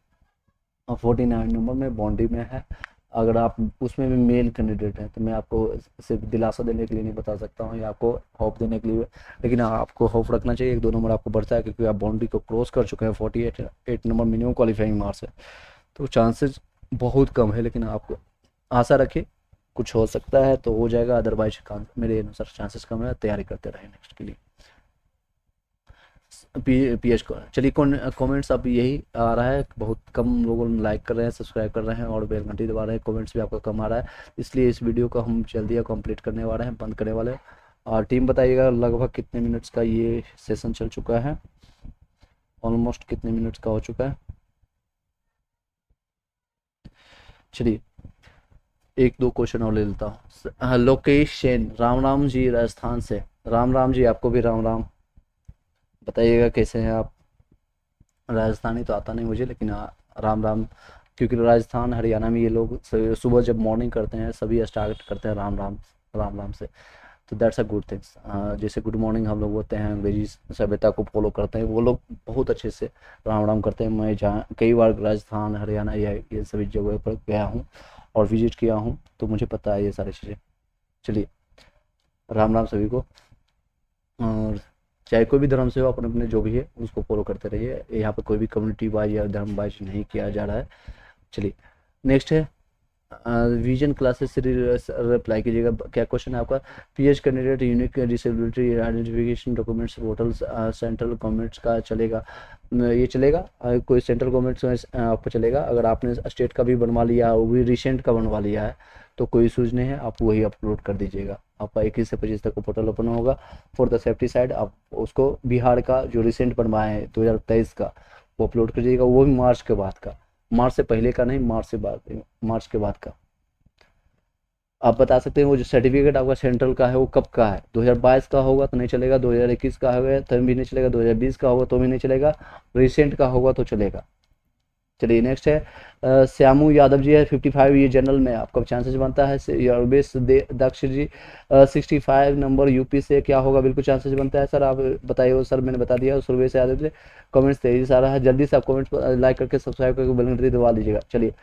और 49 नंबर में बॉन्डी में है। अगर आप उसमें भी मेल कैंडिडेट हैं तो मैं आपको सिर्फ दिलासा देने के लिए नहीं बता सकता हूँ या आपको होप देने के लिए, लेकिन आपको होप रखना चाहिए, 1-2 नंबर आपको बढ़ता है, क्योंकि आप बाउंड्री को क्रॉस कर चुके हैं। 48 नंबर मिनिमम क्वालिफाइंग मार्क्स है, तो चांसेस बहुत कम है, लेकिन आपको आशा रखिए कुछ हो सकता है तो हो जाएगा, अदरवाइज मेरे अनुसार चांसेस कम है। तैयारी करते रहे नेक्स्ट के लिए। पीएच को चलिए, कमेंट्स अब यही आ रहा है, बहुत कम लोगों ने लाइक कर रहे हैं, सब्सक्राइब कर रहे हैं और बेल घंटी दबा रहे हैं, कमेंट्स भी आपका कम आ रहा है, इसलिए इस वीडियो को हम जल्दी कंप्लीट करने वाले हैं, बंद करने वाले हैं। और टीम बताइएगा लगभग कितने मिनट्स का ये सेशन चल चुका है, ऑलमोस्ट कितने मिनट्स का हो चुका है। चलिए 1-2 क्वेश्चन और ले लेता हूँ। लोकेश सेन, राम राम जी, राजस्थान से। राम राम जी, आपको भी राम राम। बताइएगा कैसे हैं आप। राजस्थानी तो आता नहीं मुझे, लेकिन राम राम, क्योंकि राजस्थान हरियाणा में ये लोग सुबह जब मॉर्निंग करते हैं सभी स्टार्ट करते हैं राम राम, राम राम से, तो दैट्स अ गुड थिंग्स। जैसे गुड मॉर्निंग हम लोग बोलते हैं, अंग्रेजी सभ्यता को फॉलो करते हैं, वो लोग बहुत अच्छे से राम राम करते हैं। मैं जहाँ कई बार राजस्थान हरियाणा या ये सभी जगह पर गया हूँ और विजिट किया हूँ, तो मुझे पता है ये सारी चीज़ें। चलिए, राम राम सभी को। और चाहे कोई भी धर्म से हो, अपने अपने जो भी है उसको फॉलो करते रहिए, यहाँ पर कोई भी कम्युनिटी वाइज या धर्म वाइज नहीं किया जा रहा है। चलिए नेक्स्ट है, विजन क्लासेस से रिप्लाई कीजिएगा। क्या क्वेश्चन है आपका? PH candidate unique disability identification documents portal central governments का चलेगा? ये चलेगा, कोई सेंट्रल गवर्नमेंट्स में आपको चलेगा। अगर आपने स्टेट का भी बनवा लिया, वो भी रिसेंट का बनवा लिया है, तो कोई इशूज़ नहीं है, आप वही अपलोड कर दीजिएगा। आपका 21 से 25 तक पोर्टल ओपन होगा। फॉर द सेफ्टी साइड आप उसको बिहार का जो रिसेंट बनवाए हैं 2023 का, वो अपलोड कर दीजिएगा, वो भी मार्च के बाद का, मार्च से पहले का नहीं, मार्च से बाद, मार्च के बाद का। आप बता सकते हैं वो जो सर्टिफिकेट आपका सेंट्रल का है वो कब का है? 2022 का होगा तो नहीं चलेगा, 2021 का होगा तो भी नहीं चलेगा, 2020 का होगा तो भी नहीं चलेगा, रिसेंट का होगा तो चलेगा। चलिए नेक्स्ट है, श्यामू यादव जी है, 55 ये जनरल में आपका चांसेस बनता है। योरबेश दक्ष जी, 65 नंबर यूपी से, क्या होगा? बिल्कुल चांसेस बनता है सर, आप बताइए। वो सर मैंने बता दिया, सुरवेश यादव जी, कमेंट्स तेजी से आ रहा है, जल्दी से आप कमेंट्स लाइक करके सब्सक्राइब करके बेल घंटी दबा लीजिएगा। चलिए,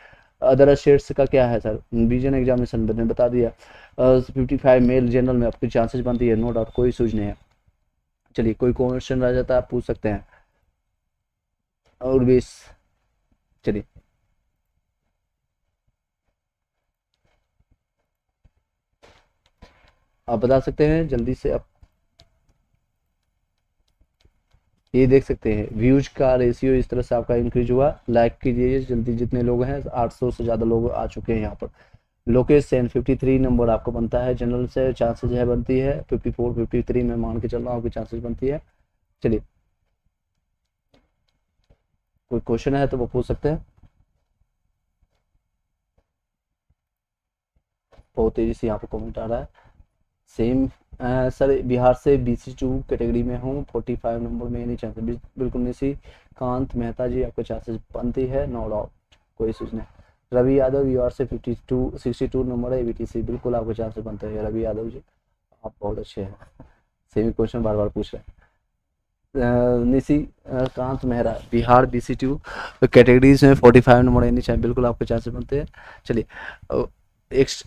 अदर स्टेट्स का क्या है सर? विजन एग्जामिनेशन मैंने बता दिया। 55 मेल जनरल में आपकी चांसेस बनती है, नो डाउट, कोई सूझ नहीं है। चलिए, कोई क्वेश्चन रह जाता है आप पूछ सकते हैं। और 20, चलिए आप बता सकते हैं जल्दी से आप ये देख सकते हैं व्यूज का रेशियो इस तरह से आपका इंक्रीज हुआ। लाइक कीजिए जल्दी, जितने लोग हैं 800 से ज़्यादा लोग आ चुके हैं यहाँ पर। लोकेश सेन 53 नंबर आपको बनता है, जनरल से चांसेस है बनती है 54 53 में मान के चल रहा हूँ कि चांसेस बनती है। चलिए कोई क्वेश्चन है तो वो पूछ सकते हैं। बहुत तेजी से यहाँ पर कमेंट आ रहा है। सेम सर बिहार से BC2 कैटेगरी में हूँ, 45 नंबर में नहीं चांसेस बिल्कुल नहीं। कांत मेहता जी आपको चांसेस बनती है, नो डाउट, कोई इशूज नहीं। रवि यादव बिहार से 62 नंबर है ABTC, बिल्कुल आपको चांसेस बनते हैं रवि यादव जी, आप बहुत अच्छे हैं। सेम क्वेश्चन बार बार पूछ रहे हैं। निशी कांत मेहरा बिहार BC2 कैटेगरीज में 45 नंबर यानी चाहे बिल्कुल आपके चांसेस बनते हैं। चलिए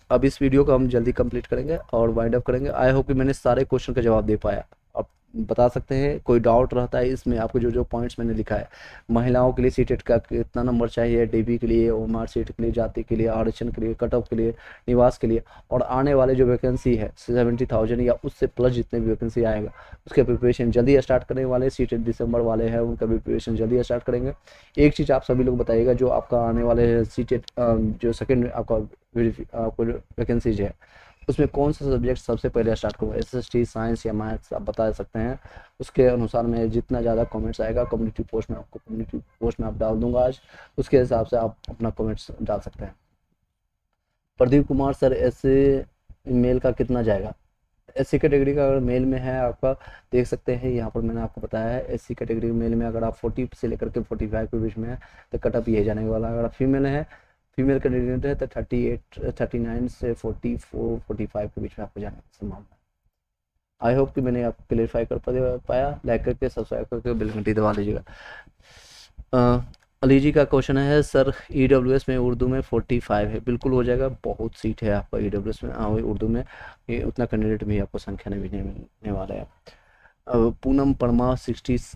अब इस वीडियो को हम जल्दी कंप्लीट करेंगे और वाइंड अप करेंगे। आई होप कि मैंने सारे क्वेश्चन का जवाब दे पाया। आप बता सकते हैं कोई डाउट रहता है इसमें, आपको जो जो पॉइंट्स मैंने लिखा है। महिलाओं के लिए सीटेट का कितना नंबर चाहिए, DB के लिए, OMR सीट के लिए, जाति के लिए, आरक्षण के लिए, कट ऑफ के लिए, निवास के लिए, और आने वाले जो वैकेंसी है 70,000 या उससे प्लस जितने भी वैकेंसी आएगा उसके प्रिपरेशन जल्दी स्टार्ट करने वाले। सीटेट दिसंबर वाले हैं उनका प्रिपरेशन जल्दी स्टार्ट करेंगे। एक चीज़ आप सभी लोग बताइएगा, जो आपका आने वाले सीटेट जो सेकेंड आपका वैकेंसीज है उसमें कौन सा सब्जेक्ट सबसे पहले स्टार्ट करूँगा, SST, साइंस या मैथ्स, आप बता सकते हैं। उसके अनुसार मैं जितना ज़्यादा कमेंट्स आएगा कम्युनिटी पोस्ट में आप डाल दूंगा आज, उसके हिसाब से आप अपना कमेंट्स डाल सकते हैं। प्रदीप कुमार सर ऐसे मेल का कितना जाएगा? SC कैटेगरी का अगर मेल में है आपका देख सकते हैं यहाँ पर मैंने आपको बताया है। SC कैटेगरी मेल में अगर आप 40 से लेकर के 45 के बीच में है तो कटअप ये जाने वाला। अगर फीमेल है, फीमेल कैंडिडेट है तो 39 से 44 45 के बीच में आपको जाने की संभावना है। आई होप कि मैंने आपको क्लियरफाई कर पाया। लाइक करके सब्सक्राइब करके बेल घंटी दबा लीजिएगा। अली जी का क्वेश्चन है सर EWS में उर्दू में 45 है, बिल्कुल हो जाएगा, बहुत सीट है आपका EWS में। हाँ उर्दू में ये उतना कैंडिडेट भी आपको संख्या में भी नहीं मिलने वाला है। पूनम परमा 60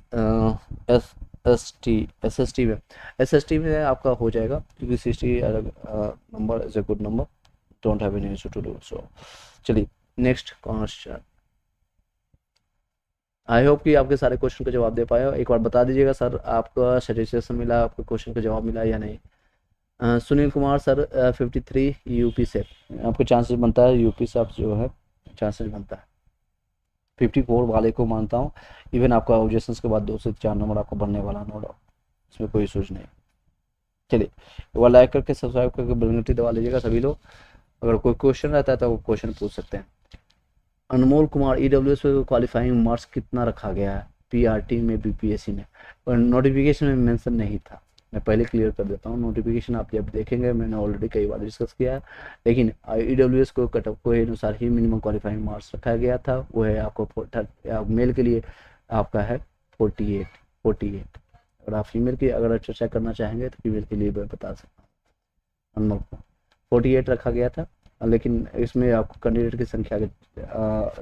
SST में आपका हो जाएगा क्योंकि 60 number is a good number, don't have any issue to do so. चलिए नेक्स्ट क्वेश्चन। आई होप कि आपके सारे क्वेश्चन का जवाब दे पाया। एक बार बता दीजिएगा सर आपका सजेशन मिला, आपके क्वेश्चन का जवाब मिला या नहीं। सुनील कुमार सर 53 UP से आपको चांसेस बनता है, UP से आप जो है चांसेस बनता है। 54 वाले को मानता हूँ, इवन आपका ऑब्जेक्शन के बाद 2 से 4 नंबर आपको बनने वाला, नो डाउट, इसमें कोई सोच नहीं। चलिए एक बार लाइक करके सब्सक्राइब करके बेल घंटी दबा लीजिएगा सभी लोग। अगर कोई क्वेश्चन रहता है तो वो क्वेश्चन पूछ सकते हैं। अनमोल कुमार EWS पे क्वालिफाइंग मार्क्स कितना रखा गया है PRT में BPSC में? और नोटिफिकेशन में मेंशन नहीं था, मैं पहले क्लियर कर देता हूँ। नोटिफिकेशन आप जब देखेंगे, मैंने ऑलरेडी कई बार डिस्कस किया है, लेकिन EWS को कटअप के अनुसार ही मिनिमम क्वालिफाइंग मार्क्स रखा गया था। वो है आपको मेल के लिए आपका है 48। अगर आप फीमेल की अगर चर्चा करना चाहेंगे तो फीमेल के लिए मैं बता सकता हूँ। अनमोल को 48 रखा गया था, लेकिन इसमें आपको कैंडिडेट की संख्या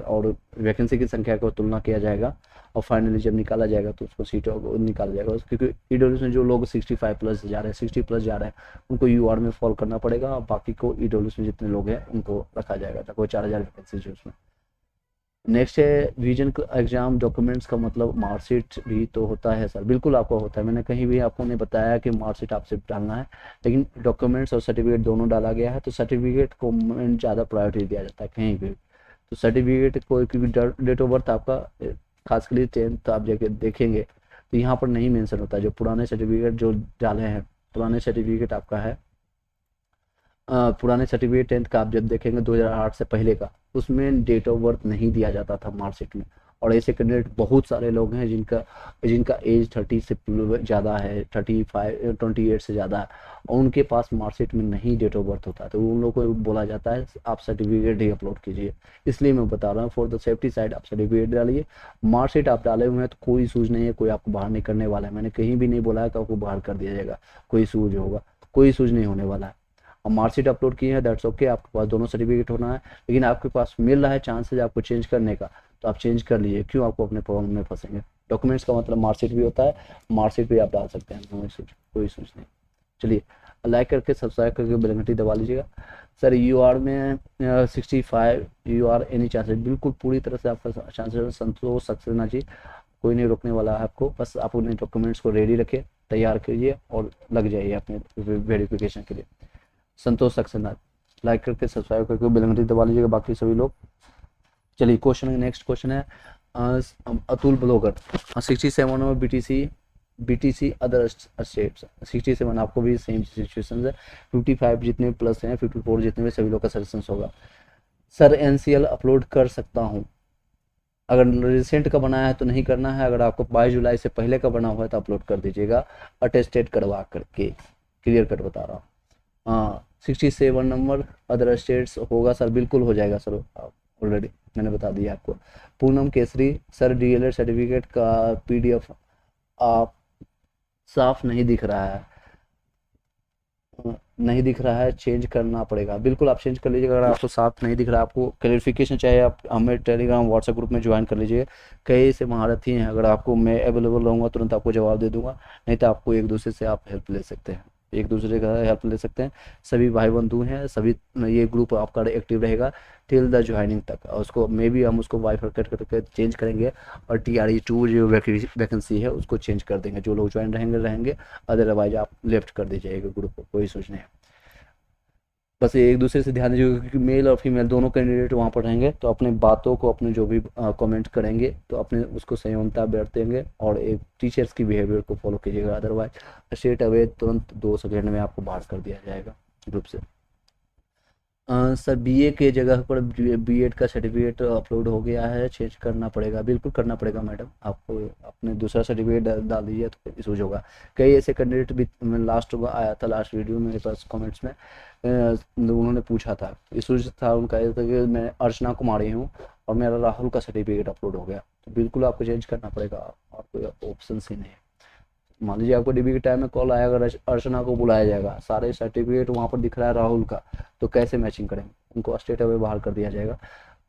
और वैकेंसी की संख्या को तुलना किया जाएगा और फाइनली जब निकाला जाएगा तो उसको सीट निकाला जाएगा। क्योंकि EWS में जो लोग 65 प्लस जा रहे हैं, 60 प्लस जा रहे हैं, उनको UR में फॉल करना पड़ेगा और बाकी को EWS में जितने लोग हैं उनको रखा जाएगा। तो कोई 4000 वैकेंसी है उसमें। नेक्स्ट है विजन एग्जाम डॉक्यूमेंट्स का मतलब मार्कशीट भी तो होता है सर? बिल्कुल आपको होता है, मैंने कहीं भी आपको नहीं बताया कि मार्कशीट आपसे डालना है, लेकिन डॉक्यूमेंट्स और सर्टिफिकेट दोनों डाला गया है। तो सर्टिफिकेट को ज़्यादा प्रायोरिटी दिया जाता है कहीं भी। तो सर्टिफिकेट को क्योंकि डेट ऑफ बर्थ आपका खासकर 10th आप जाके देखेंगे तो यहाँ पर नहीं मेंशन होता। जो पुराने सर्टिफिकेट जो डाले हैं, पुराने सर्टिफिकेट आपका है पुराने सर्टिफिकेट 10th का आप जब देखेंगे 2008 से पहले का, उसमें डेट ऑफ बर्थ नहीं दिया जाता था मार्कशीट में। और ऐसे कैंडिडेट बहुत सारे लोग हैं जिनका एज 30 से ज़्यादा है, 28 से ज़्यादा है, और उनके पास मार्कशीट में नहीं डेट ऑफ बर्थ होता है। तो उन लोगों को बोला जाता है आप सर्टिफिकेट ही अपलोड कीजिए। इसलिए मैं बता रहा हूँ, फॉर द सेफ्टी साइड आप सर्टिफिकेट डालिए। मार्कशीट आप डाले हुए हैं तो कोई इशूज़ नहीं है, कोई आपको बाहर नहीं करने वाला है। मैंने कहीं भी नहीं बोला है कि आपको बाहर कर दिया जाएगा, कोई इशूज होगा, कोई इशूज नहीं होने वाला है। और मार्कशीट अपलोड किए हैं, दैट्स ओके, आपके पास दोनों सर्टिफिकेट होना है। लेकिन आपके पास मिल रहा है चांसेस आपको चेंज करने का, तो आप चेंज कर लीजिए, क्यों आपको अपने प्रॉब्लम में फंसेंगे। डॉक्यूमेंट्स का मतलब मार्कशीट भी होता है, मार्कशीट भी आप डाल सकते हैं, कोई इशूज नहीं। चलिए लाइक करके सब्सक्राइब करके बेल घंटी दबा लीजिएगा। सर यू आर में 65 यू आर एनी चांसेस, बिल्कुल पूरी तरह से आपका चांसेस संतोष सक्सेना जी, कोई नहीं रोकने वाला है आपको, बस आप अपने डॉक्यूमेंट्स को रेडी रखिए, तैयार कीजिए और लग जाइए अपने वेरिफिकेशन के लिए। संतोष सक्सेना, लाइक करके सब्सक्राइब करके बेल घंटी दबा लीजिएगा बाकी सभी लोग। चलिए क्वेश्चन, नेक्स्ट क्वेश्चन है अतुल ब्लॉगर 67 में बीटीसी अदर स्टेट्स 67 आपको भी सेम सिचुएशन है। 55 जितने प्लस हैं 54 जितने भी सभी लोग का सजेशन होगा। सर एनसीएल अपलोड कर सकता हूँ, अगर रिसेंट का बनाया है तो नहीं करना है, अगर आपको 22 जुलाई से पहले का बना हुआ है तो अपलोड कर दीजिएगा अटेस्टेड करवा करके, क्लियर कट बता रहा हूँ। हाँ 67 नंबर अदर स्टेट्स होगा सर, बिल्कुल हो जाएगा सर, ऑलरेडी मैंने बता दिया आपको। Poonam Kesari, sir DElEd certificate का पीडीएफ आप साफ नहीं दिख रहा है, नहीं दिख रहा है, चेंज करना पड़ेगा। बिल्कुल आप चेंज कर लीजिएगा, अगर आपको साफ नहीं दिख रहा है, आपको क्लैरिफिकेशन चाहिए, आप हमें टेलीग्राम व्हाट्सएप ग्रुप में ज्वाइन कर लीजिए। कई से महारथी हैं, अगर आपको मैं अवेलेबल रहूँगा तुरंत आपको जवाब दे दूंगा, नहीं तो आपको एक दूसरे से आप हेल्प ले सकते हैं, एक दूसरे का हेल्प ले सकते हैं। सभी भाई बंधु हैं सभी, ये ग्रुप आपका एक्टिव रहेगा टिल द ज्वाइनिंग तक, और उसको मे भी हम उसको बाइफरकेट करके चेंज करेंगे और TRE2 जो वैकेंसी है उसको चेंज कर देंगे। जो लोग ज्वाइन रहेंगे अदरवाइज आप लेफ्ट कर दीजिएगा ग्रुप को, कोई सोच नहीं है। बस ये एक दूसरे से ध्यान दीजिएगा, क्योंकि मेल और फीमेल दोनों कैंडिडेट वहाँ पर रहेंगे, तो अपने बातों को, अपने जो भी कमेंट करेंगे तो अपने उसको संयमता बरतेंगे और एक टीचर्स की बिहेवियर को फॉलो कीजिएगा, अदरवाइज स्ट्रेट अवे तुरंत 2 सेकेंड में आपको बाहर कर दिया जाएगा ग्रुप से। सर बीए के जगह पर बीएड का सर्टिफिकेट अपलोड हो गया है, चेंज करना पड़ेगा। बिल्कुल करना पड़ेगा मैडम, आपको अपने दूसरा सर्टिफिकेट डाल दीजिए तो इशूज होगा। कई ऐसे कैंडिडेट भी लास्ट आया था, लास्ट वीडियो मेरे पास कमेंट्स में उन्होंने पूछा था, इशूज था उनका था कि मैं अर्चना कुमारी हूँ और मेरा राहुल का सर्टिफिकेट अपलोड हो गया, तो बिल्कुल आपको चेंज करना पड़ेगा और कोई ऑप्शन ही नहीं है। मान लीजिए आपको डीबी के टाइम में कॉल आया, अगर अर्चना को बुलाया जाएगा, सारे सर्टिफिकेट वहाँ पर दिख रहा है राहुल का, तो कैसे मैचिंग करेंगे, उनको स्ट्रेट अवे बाहर कर दिया जाएगा।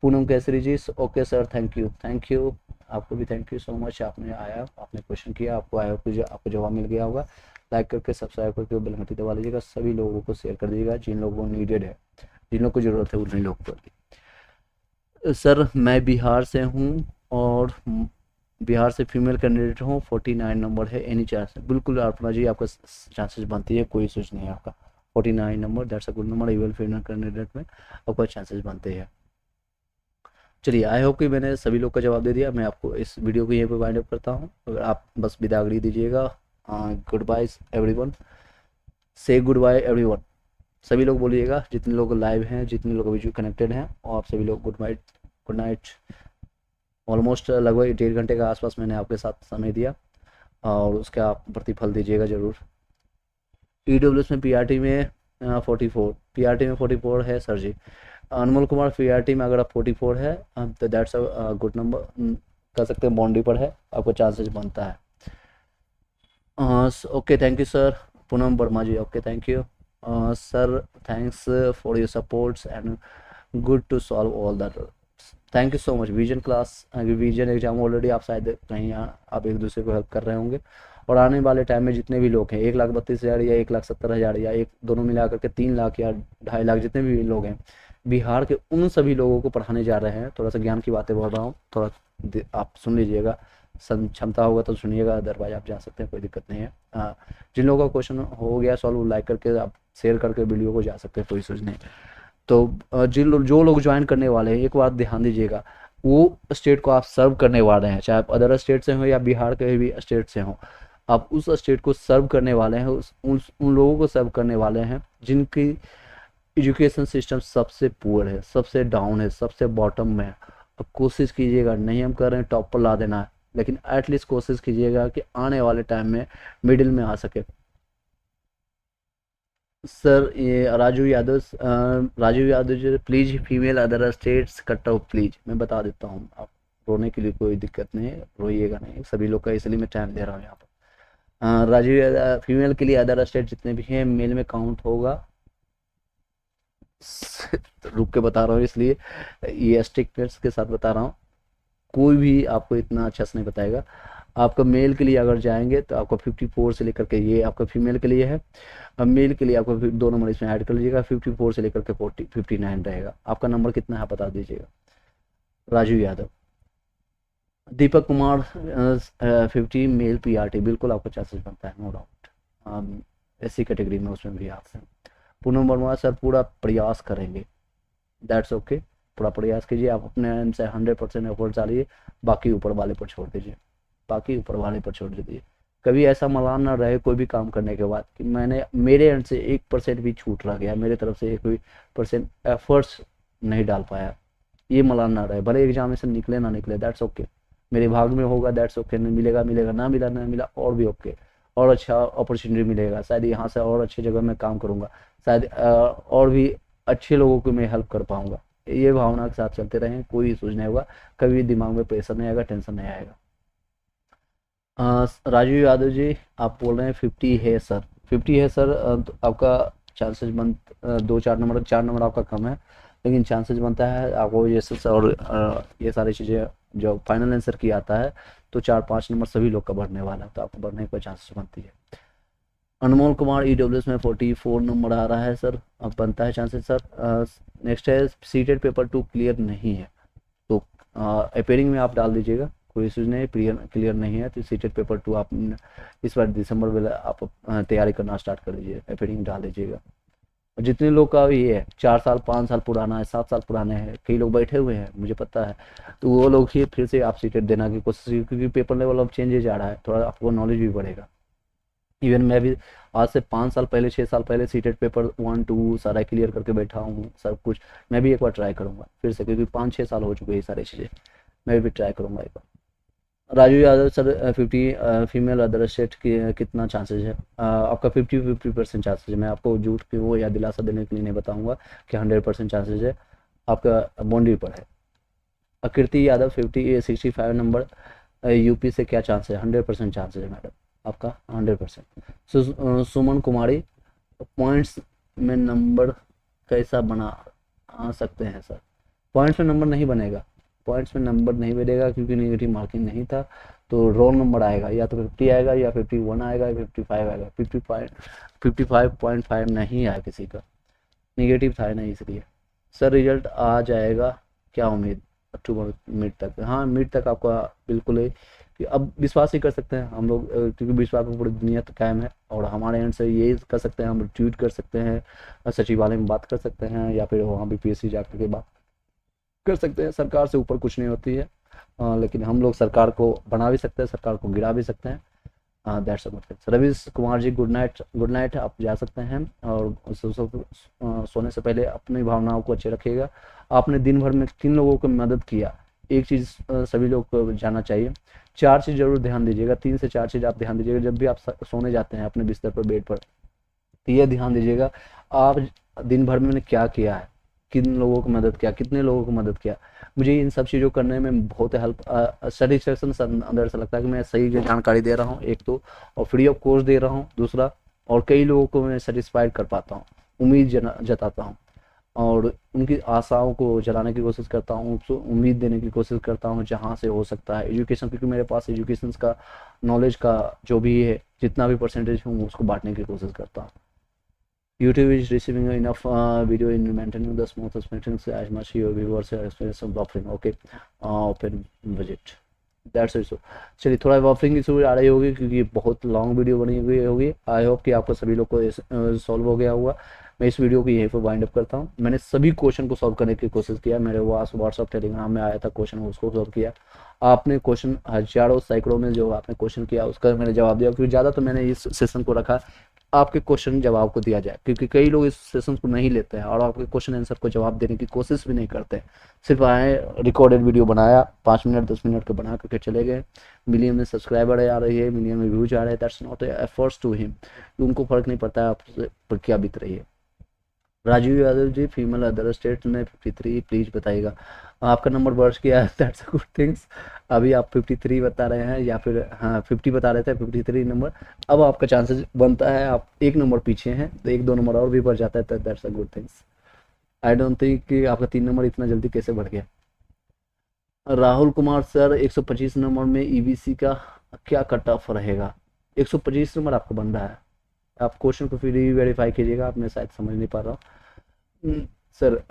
पूनम केसरी जी, ओके सर, थैंक यू, आपको भी थैंक यू सो मच, आपने आया, आपने क्वेश्चन किया, आपको आया आपको जवाब मिल गया होगा। लाइक करके सब्सक्राइब करके बेल घंटी दबा लीजिएगा, सभी लोगों को शेयर कर दीजिएगा जिन लोगों को नीडेड है, जिन लोगों को जरूरत है उन्हीं लोगों को। सर मैं बिहार से हूँ और बिहार से फीमेल कैंडिडेट हूँ, 49 नंबर है, एनी चांस? बिल्कुल अर्पणा जी आपका चांसेस बनती है, कोई सोच नहीं है आपका। 49 number that's a good number, even female candidate में आपका चांसेस बनते हैं। चलिए आई होप कि मैंने सभी लोग का जवाब दे दिया। मैं आपको इस वीडियो को यहीं पर वाइंड अप करता हूँ, अगर आप बस विदागरी दीजिएगा। गुड बाय एवरीवन, से गुड बाय एवरीवन, सभी लोग बोलिएगा, जितने लोग लाइव हैं, जितने लोग अभी कनेक्टेड हैं, और आप सभी लोग गुड नाइट। ऑलमोस्ट लगभग 1.5 घंटे का आसपास मैंने आपके साथ समय दिया और उसका आप प्रतिफल दीजिएगा ज़रूर। EWS में PRT में 44, PRT में 44 है सर जी। अनमोल कुमार PRT में अगर आप 44 है तो दैट्स अ गुड नंबर, कर सकते हैं, बाउंड्री पर है, आपको चांसेस बनता है। Okay thank you sir. Poonam Verma ji, okay thank you sir, thanks for your supports and good to solve all that, thank you so much. Vision class, vision exam already आप शायद कहीं आप एक दूसरे को हेल्प कर रहे होंगे, और आने वाले टाइम में जितने भी लोग हैं 1,32,000 या 1,70,000 या एक दोनों मिलाकर के 3 लाख या 2.5 लाख जितने भी लोग हैं बिहार के, उन सभी लोगों को पढ़ाने जा रहे हैं। थोड़ा सा ज्ञान की बातें बोल रहा हूँ, थोड़ा आप सुन लीजिएगा, क्षमता होगा तो सुनिएगा, अदरवाइज आप जा सकते हैं, कोई दिक्कत नहीं है। जिन लोगों का क्वेश्चन हो गया सॉल्व, लाइक करके आप शेयर करके वीडियो को जा सकते हैं, कोई सोच नहीं। तो जो लोग ज्वाइन करने वाले हैं, एक बात ध्यान दीजिएगा, वो स्टेट को आप सर्व करने वाले हैं, चाहे आप अदर स्टेट से हो या बिहार के भी स्टेट से हो, आप उस स्टेट को सर्व करने वाले हैं, उन लोगों को सर्व करने वाले हैं जिनकी एजुकेशन सिस्टम सबसे पुअर है, सबसे डाउन है, सबसे बॉटम में है। अब कोशिश कीजिएगा, नहीं हम कर रहे हैं टॉप पर ला देना है, लेकिन एटलीस्ट कोशिश कीजिएगा कि आने वाले टाइम में मिडिल में आ सके। सर ये Raju Yadav ji, please female other states cut off please, मैं बता देता हूँ, आप रोने के लिए कोई दिक्कत नहीं है, रोइएगा नहीं, सभी लोग का इसलिए मैं टाइम दे रहा हूँ यहाँ पर। राजू फीमेल के लिए अदर स्टेट जितने भी हैं मेल में काउंट होगा, रुक के बता रहा हूँ, इसलिए ये स्ट्रिक्टनेस के साथ बता रहा हूँ, कोई भी आपको इतना अच्छा से नहीं बताएगा। आपका मेल के लिए अगर जाएंगे तो आपका 54 से लेकर के, ये आपका फीमेल के लिए है। अब मेल के लिए आपको 2 नंबर इसमें ऐड कर लीजिएगा, 54 से लेकर के 59 रहेगा। आपका नंबर कितना है बता दीजिएगा। राजू यादव। दीपक कुमार 50 मेल PRT, बिल्कुल आपका चांसेस बनता है, नो डाउट। SC कैटेगरी में उसमें भी आप हैं। पूनम वर्मा सर पूरा प्रयास करेंगे, दैट्स ओके, पूरा प्रयास कीजिए, आप अपने एंड से 100% एफर्ट डालिए, बाकी ऊपर वाले पर छोड़ दीजिए, बाकी ऊपर वाले पर छोड़ दीजिए। कभी ऐसा मलाल ना रहे कोई भी काम करने के बाद कि मैंने मेरे एंड से 1% भी छूट रह गया, मेरे तरफ से 1% एफर्ट्स नहीं डाल पाया, ये मलाल ना रहे। भले एग्जामिनेशन निकले ना निकले, दैट्स ओके, मेरे भाग में होगा, दैट्स ओके, नहीं मिलेगा मिलेगा, ना मिला ना मिला और भी ओके, और अच्छा अपॉर्चुनिटी मिलेगा, शायद यहाँ से और अच्छी जगह में काम करूँगा, शायद और भी अच्छे लोगों को मैं हेल्प कर पाऊँगा। ये भावना के साथ चलते रहें, कोई इशूज नहीं होगा, कभी दिमाग में प्रेशर नहीं आएगा, टेंशन नहीं आएगा। राजू यादव जी आप बोल रहे हैं 50 है सर, 50 है सर, तो आपका चांसेस बन 4 नंबर आपका कम है, लेकिन चांसेस बनता है आपको ये और ये सारी चीज़ें जो फाइनल आंसर की आता है तो 4-5 नंबर सभी लोग का बढ़ने वाला है, तो आपको बढ़ने का चांसेस बनती है। अनमोल कुमार EWS में 44 नंबर आ रहा है सर, अब बनता है चांसेस सर। नेक्स्ट है सीटेड पेपर 2 क्लियर नहीं है, तो अपेयरिंग में आप डाल दीजिएगा, कोई इशूज नहीं है, क्लियर नहीं है तो सीटेड पेपर 2 आप इस बार दिसंबर में आप तैयारी करना स्टार्ट कर दीजिए, अपेयरिंग डाल दीजिएगा। जितने लोग का ये है 4 साल 5 साल पुराना है, 7 साल पुराने हैं, कई लोग बैठे हुए हैं मुझे पता है, तो वो लोग ही फिर से आप सीटेड देना की कोशिश, क्योंकि पेपर लेवल अब चेंजेज आ रहा है, थोड़ा आपको नॉलेज भी बढ़ेगा। इवन मैं भी आज से 5 साल पहले 6 साल पहले सीटेड पेपर 1 2 सारा क्लियर करके बैठा हूँ, सब कुछ मैं भी एक बार ट्राई करूँगा फिर से, क्योंकि 5-6 साल हो चुके हैं ये सारी चीज़ें, मैं भी ट्राई करूँगा एक बार। Raju Yadav sir 50 female other state की कितना चांसेस है? आपका 50% चांसेस है, मैं आपको झूठ की वो या दिलासा देने के लिए नहीं बताऊंगा कि 100% चांसेस है, आपका बाउंड्री पर है। कीर्ति यादव 65 नंबर यूपी से क्या चांस है? 100% चांसेस है मैडम आपका, 100%। सुमन कुमारी पॉइंट्स में नंबर कैसा बना सकते हैं सर? पॉइंट्स में नंबर नहीं बनेगा, पॉइंट्स में नंबर नहीं बनेगा क्योंकि नेगेटिव मार्किंग नहीं था, तो रोल नंबर आएगा, या तो 50 आएगा या 51 आएगा या 55 आएगा, 55.5 नहीं आया किसी का, नेगेटिव था नहीं इसलिए। सर रिजल्ट आ जाएगा क्या उम्मीद? अक्टूबर मिड तक, हाँ मिड तक आपका बिल्कुल है, कि अब विश्वास ही कर सकते हैं हम लोग, क्योंकि विश्वास में पूरी दुनिया तो कायम है, और हमारे एंड से ये कर सकते हैं, हम ट्वीट कर सकते हैं, सचिवालय में बात कर सकते हैं, या फिर वहाँ भी PSC जाकर के बात कर सकते हैं, सरकार से ऊपर कुछ नहीं होती है, लेकिन हम लोग सरकार को बना भी सकते हैं, सरकार को गिरा भी सकते हैं। That's a good thing. Ravi Kumar ji good night, आप जा सकते हैं, और सोने से पहले अपनी भावनाओं को अच्छे रखिएगा। आपने दिन भर में 3 लोगों को मदद किया, एक चीज़ सभी लोग को जानना चाहिए, 4 चीज़ जरूर ध्यान दीजिएगा, 3 से 4 चीज़ आप ध्यान दीजिएगा जब भी आप सोने जाते हैं अपने बिस्तर पर, बेड पर, तो ये ध्यान दीजिएगा आप दिन भर में मैंने क्या किया है, किन लोगों को मदद किया, कितने लोगों को मदद किया। मुझे इन सब चीज़ों करने में बहुत हेल्प सेटिस्फेक्शन अंदर से लगता है कि मैं सही जानकारी दे रहा हूँ एक तो, और फ्री ऑफ कॉस्ट दे रहा हूँ दूसरा, और कई लोगों को मैं सेटिस्फाइड कर पाता हूँ, उम्मीद जताता हूँ, और उनकी आशाओं को जलाने की कोशिश करता हूँ, उम्मीद देने की कोशिश करता हूँ जहाँ से हो सकता है। एजुकेशन, क्योंकि मेरे पास एजुकेशन का नॉलेज का जो भी है जितना भी परसेंटेज हूँ उसको बांटने की कोशिश करता हूँ। YouTube is receiving enough video in maintaining the smoothest meetings as much your viewers are experiencing buffering. Okay, open budget. That's it. चलिए थोड़ा बफरिंग इशू आ रही होगी क्योंकि बहुत लॉन्ग वीडियो बनी हुई होगी। आई होप कि आपको सभी लोग को सॉल्व हो गया होगा। मैं इस वीडियो को यहीं पर वाइंड अप करता हूँ। मैंने सभी क्वेश्चन को सॉल्व करने की कोशिश किया, मेरे व्हाट्सअप टेलीग्राम में आया था क्वेश्चन, उसको सॉल्व किया। आपने क्वेश्चन हजारों सैकड़ों में जो आपने क्वेश्चन किया उसका मैंने जवाब दिया, क्योंकि ज़्यादा तो मैंने इस सेशन को रखा आपके क्वेश्चन जवाब को दिया जाए, क्योंकि कई लोग इस सेशन को नहीं लेते हैं और आपके क्वेश्चन आंसर को जवाब देने की कोशिश भी नहीं करते, सिर्फ आए रिकॉर्डेड वीडियो बनाया 5 मिनट 10 मिनट का बना करके चले गए। मिलियन में सब्सक्राइबर आ रही है, मिलियन में व्यूज आ रहे हैं, that's not efforts to him, उनको फर्क नहीं पड़ता है आप पर क्या बीत रही है। Rajiv Yadav ji female other state में 53, प्लीज बताइएगा। आपका नंबर बढ़ गया है, दैट्स अ गुड थिंग्स। अभी आप 53 बता रहे हैं, या फिर हाँ 50 बता रहे थे, 53 नंबर, अब आपका चांसेस बनता है, आप 1 नंबर पीछे हैं तो 1-2 नंबर और भी बढ़ जाता है, तो that's a good things. I don't think कि आपका 3 नंबर इतना जल्दी कैसे बढ़ गया। राहुल कुमार सर 125 नंबर में EBC का क्या कट ऑफ रहेगा। 125 नंबर आपको बन रहा है। आप क्वेश्चन को फिर वेरीफाई कीजिएगा, आप मैं शायद समझ नहीं पा रहा हूँ सर।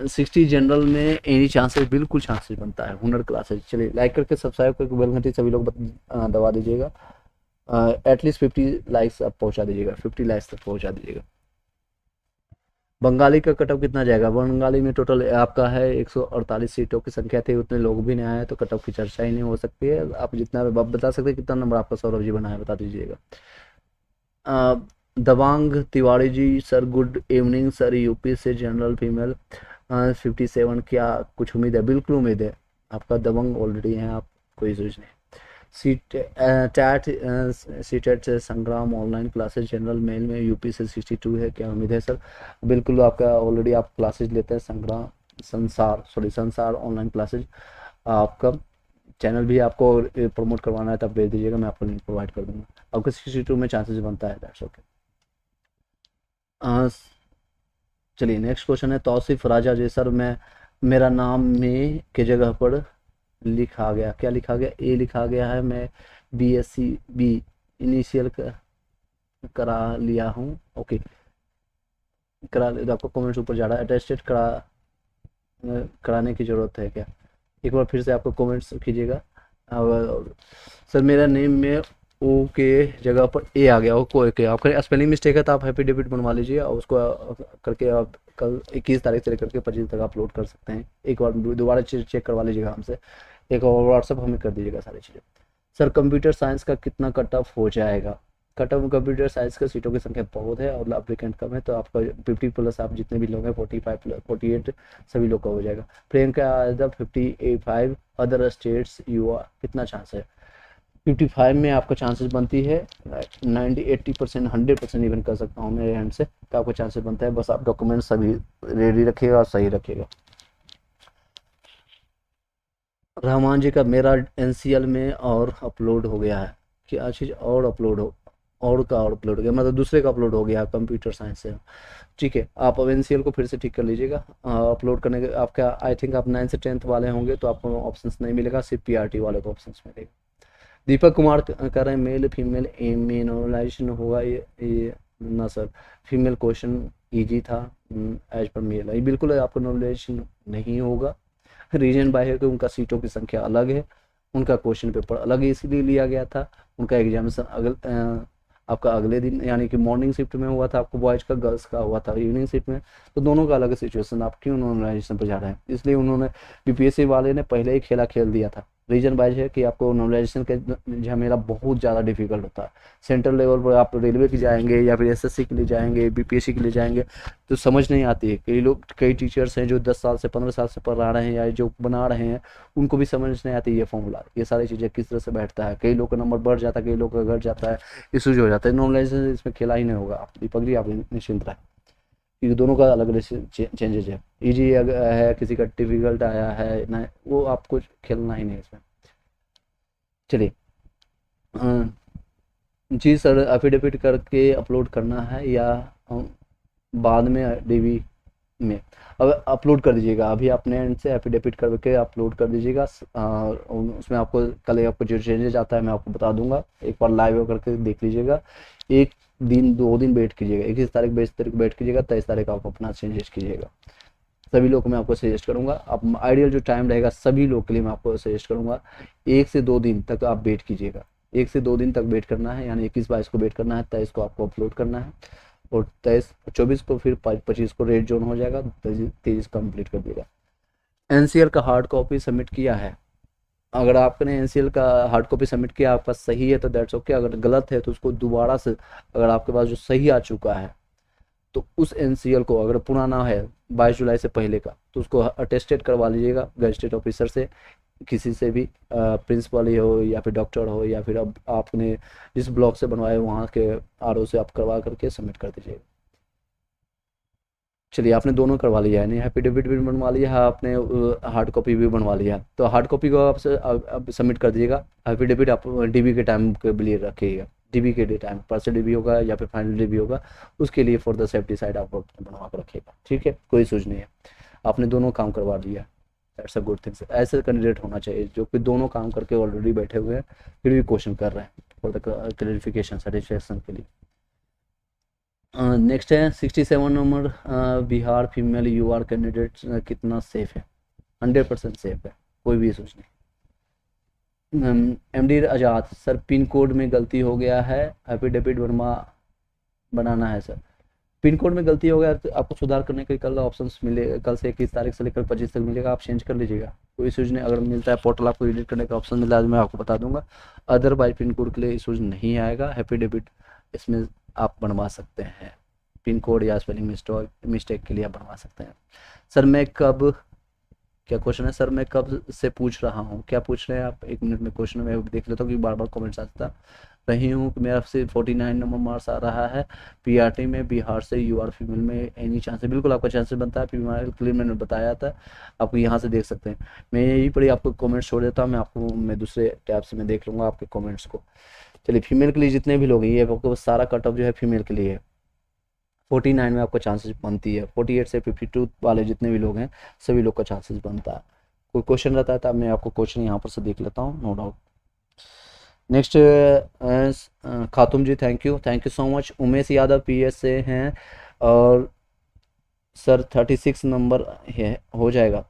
60 जनरल में एनी चांसेस, बिल्कुल चांसेस बनता है। 100 क्लासेज। चलिए लाइक करके सब्सक्राइब करके बेल घंटी सभी लोग दबा दीजिएगा। एटलीस्ट 50 लाइक्स आप पहुंचा दीजिएगा, 50 लाइक्स तक पहुंचा दीजिएगा। बंगाली का कट ऑफ कितना जाएगा। बंगाली में टोटल आपका है 148 सीटों की संख्या थी, उतने लोग भी नहीं आए तो कट ऑफ की चर्चा ही नहीं हो सकती है। आप जितना आप बता सकते हैं कितना नंबर आपका सौरभ जी बना है, बता दीजिएगा। Dabang Tiwari ji sir, good evening sir, UP से जनरल फीमेल 57, क्या कुछ उम्मीद है। बिल्कुल उम्मीद है, आपका दबंग ऑलरेडी है, आप कोई सोच नहीं। सीटेट संग्राम ऑनलाइन क्लासेस जनरल मेल में यूपी से 62 है, क्या उम्मीद है सर। बिल्कुल आपका ऑलरेडी आप क्लासेज लेते हैं संसार ऑनलाइन क्लासेज। आपका चैनल भी आपको प्रमोट करवाना है तो आप भेज दीजिएगा, मैं आपको लिंक प्रोवाइड कर दूंगा। आपका 62 में चांसेस बनता है, दैट्स ओके। चलिए नेक्स्ट क्वेश्चन है तौसीफ राजा जी सर, मैं मेरा नाम में के जगह पर लिखा गया, क्या लिखा गया, ए लिखा गया है। मैं BSc बी इनिशियल करा लिया हूँ, ओके करा। आपको कमेंट्स ऊपर जा रहा है, अटेस्टेड कराने की ज़रूरत है क्या। एक बार फिर से आपको कमेंट्स कीजिएगा। सर मेरा नेम में ओ के जगह पर ए आ गया, ओ को के आपका स्पेलिंग मिस्टेक है तो आप हैप्पी डेबिट बनवा लीजिए और उसको करके आप कल 21 तारीख से लेकर के 25 तक अपलोड कर सकते हैं। एक बार दोबारा चेक करवा लीजिएगा हमसे, एक और व्हाट्सअप हमें कर दीजिएगा सारी चीज़ें। सर कंप्यूटर साइंस का कितना कट ऑफ हो जाएगा। कट ऑफ कंप्यूटर साइंस का सीटों की संख्या बहुत है और एप्लीकेंट कम है, तो आपका 50 प्लस आप जितने भी लोग हैं 45 प्लस 48 सभी लोग का हो जाएगा। Priyanka 55 other states U R, कितना चांस है। 55 में आपका चांसेस बनती है 90 80% 100% इवन कर सकता हूँ मेरे हैंड से, तो आपका चांसेस बनता है। बस आप डॉक्यूमेंट सभी रेडी रखिएगा और सही रखिएगा। रहमान जी का मेरा NCL में और अपलोड हो गया है, क्या चीज़ और अपलोड हो, और का और अपलोड हो गया मतलब दूसरे का अपलोड हो गया कंप्यूटर साइंस से, ठीक है। आप अब NCL को फिर से ठीक कर लीजिएगा। अपलोड करने के आपका आई थिंक आप 9 से 10th वाले होंगे तो आपको ऑप्शंस नहीं मिलेगा, सिर्फ PRT वाले को ऑप्शंस मिलेगा। दीपक कुमार कर रहे हैं मेल फीमेल इम्यूनोलाइजेशन होगा, ये ना सर, फीमेल क्वेश्चन ईजी था एज पर मेल, ये बिल्कुल आपको नॉलेज नहीं होगा। रीजन बाय है कि उनका सीटों की संख्या अलग है, उनका क्वेश्चन पेपर अलग ही इसलिए लिया गया था। उनका एग्जामिनेशन आपका अगले दिन यानी कि मॉर्निंग शिफ्ट में हुआ था, आपको बॉयज़ का गर्ल्स का हुआ था इवनिंग शिफ्ट में, तो दोनों का अलग सिचुएशन। आप क्यों नॉर्मलाइजेशन पर जा रहे हैं, इसलिए उन्होंने BPSC वाले ने पहले ही खेल दिया था। रीजन वाइज है कि आपको नॉर्मलाइजेशन का झमेला बहुत ज़्यादा डिफिकल्ट होता है। सेंट्रल लेवल पर आप रेलवे की जाएंगे या फिर SSC के लिए जाएंगे, BPSC के लिए जाएंगे तो समझ नहीं आती है। कई टीचर्स हैं जो 10 साल से 15 साल से पढ़ा रहे हैं या जो बना रहे हैं, उनको भी समझ नहीं आती ये फॉर्मूला, ये सारी चीज़ें किस तरह से बैठता है। कई लोग का नंबर बढ़ जाता है, कई लोग का घट जाता है, इशूज हो जाता है। नॉर्मलाइजेशन इसमें खेला ही नहीं होगा। आप दीपक जी आप निश्चिंत रहें, क्योंकि दोनों का अलग अलग चेंजेज है। ईजी है, किसी का डिफिकल्ट आया है ना, वो आपको खेलना ही नहीं इसमें। चलिए जी सर, एफिडेविट करके अपलोड करना है या बाद में DB में। अब अपलोड कर दीजिएगा, अभी अपने एंड से एफिडेविट करके अपलोड कर दीजिएगा। उसमें आपको कल आपको जो चेंजेज आता है मैं आपको बता दूंगा, एक बार लाइव करके देख लीजिएगा। 1 दिन 2 दिन वेट कीजिएगा, 21 तारीख 22 तारीख वेट कीजिएगा, 23 तारीख आप अपना चेंजेस कीजिएगा। सभी लोग को मैं आपको सजेस्ट करूंगा, आप आइडियल जो टाइम रहेगा सभी लोग के लिए मैं आपको सजेस्ट करूंगा 1 से 2 दिन तक आप वेट कीजिएगा। 1 से 2 दिन तक वेट करना है, यानी 21-22 को वेट करना है, 23 को आपको अपलोड करना है और 24 को फिर 25 को रेड जोन हो जाएगा, 23 कंप्लीट कर दिएगा। NCL का हार्ड कॉपी सबमिट किया है, अगर आपने NCL का हार्ड कॉपी सबमिट किया आपका सही है तो दैट्स ओके, अगर गलत है तो उसको दोबारा से, अगर आपके पास जो सही आ चुका है तो उस NCL को, अगर पुराना है 22 जुलाई से पहले का, तो उसको अटेस्टेड करवा लीजिएगा गजेटेड ऑफिसर से, किसी से भी, प्रिंसिपल ही हो या फिर डॉक्टर हो या फिर अब आपने जिस ब्लॉक से बनवाए वहाँ के RO से आप करवा करके सबमिट कर दीजिएगा। चलिए आपने दोनों करवा लिया है, नहीं एफिडेविट भी बनवा लिया है आपने, हार्ड कॉपी भी बनवा लिया है, तो हार्ड कॉपी को आप सबमिट कर दीजिएगा। एफिडेविट आप DB के टाइम के लिए रखिएगा, DB के टाइम पर्सनल DB होगा या फिर फाइनल DB होगा, उसके लिए फॉर द सेफ्टी साइड आप बनवा कर रखिएगा, ठीक है, कोई सूझ नहीं है। आपने दोनों काम करवा दिया। That's a good things. ऐसे कैंडिडेट होना चाहिए जो कि दोनों काम करके ऑलरेडी बैठे हुए हैं, फिर भी क्वेश्चन कर रहे हैं फॉर द क्लैरिफिकेशन सेटिस्फेक्शन के लिए। नेक्स्ट है 67 number, Bihar female U R candidate कितना सेफ है? 100% सेफ है, कोई भी सोच नहीं। MD Azad sir, pin code में गलती हो गया है, एफिडेविट बनाना है सर। पिन कोड में गलती हो गया तो आपको सुधार करने के कल ऑप्शंस मिले, कल से 21 तारीख से लेकर 25 तक मिलेगा, आप चेंज कर लीजिएगा, कोई इशूज नहीं। अगर मिलता है पोर्टल आपको एडिट करने का ऑप्शन मिला है मैं आपको बता दूंगा, अदरवाइज पिन कोड के लिए इशूज नहीं आएगा। एफिडेविट इसमें आप बनवा सकते हैं, पिन कोड या स्पेलिंग मिस्टेक के लिए आप बनवा सकते हैं। सर मैं कब, क्या क्वेश्चन है सर, मैं कब से पूछ रहा हूँ, क्या पूछ रहे हैं आप? 1 मिनट में क्वेश्चन में देख लेता हूँ कि बार बार कमेंट्स आता रही हूँ कि मेरा से 49 नंबर मार्क्स आ रहा है पीआरटी में, बिहार से यू आर फीमेल में एनी चांस है? बिल्कुल आपका चांसेस बनता है, फीमेल के लिए मैंने बताया था, आपको यहाँ से देख सकते हैं। मैं यही पर ही आपको कमेंट्स छोड़ देता हूँ, मैं दूसरे टैब से मैं देख लूँगा आपके कमेंट्स को। चलिए, फीमेल के लिए जितने भी लोग हैं, ये आपको सारा कट ऑफ जो है फीमेल के लिए है। 49 में आपका चांसेस बनती है, 48 से 52 वाले जितने भी लोग हैं सभी लोग का चांसेस बनता है। कोई क्वेश्चन रहता है तो मैं आपको क्वेश्चन यहाँ पर से देख लेता हूँ, no doubt. Next Khatoon ji, thank you so much. Umesh Yadav PS से हैं और सर 36 नंबर है, हो जाएगा?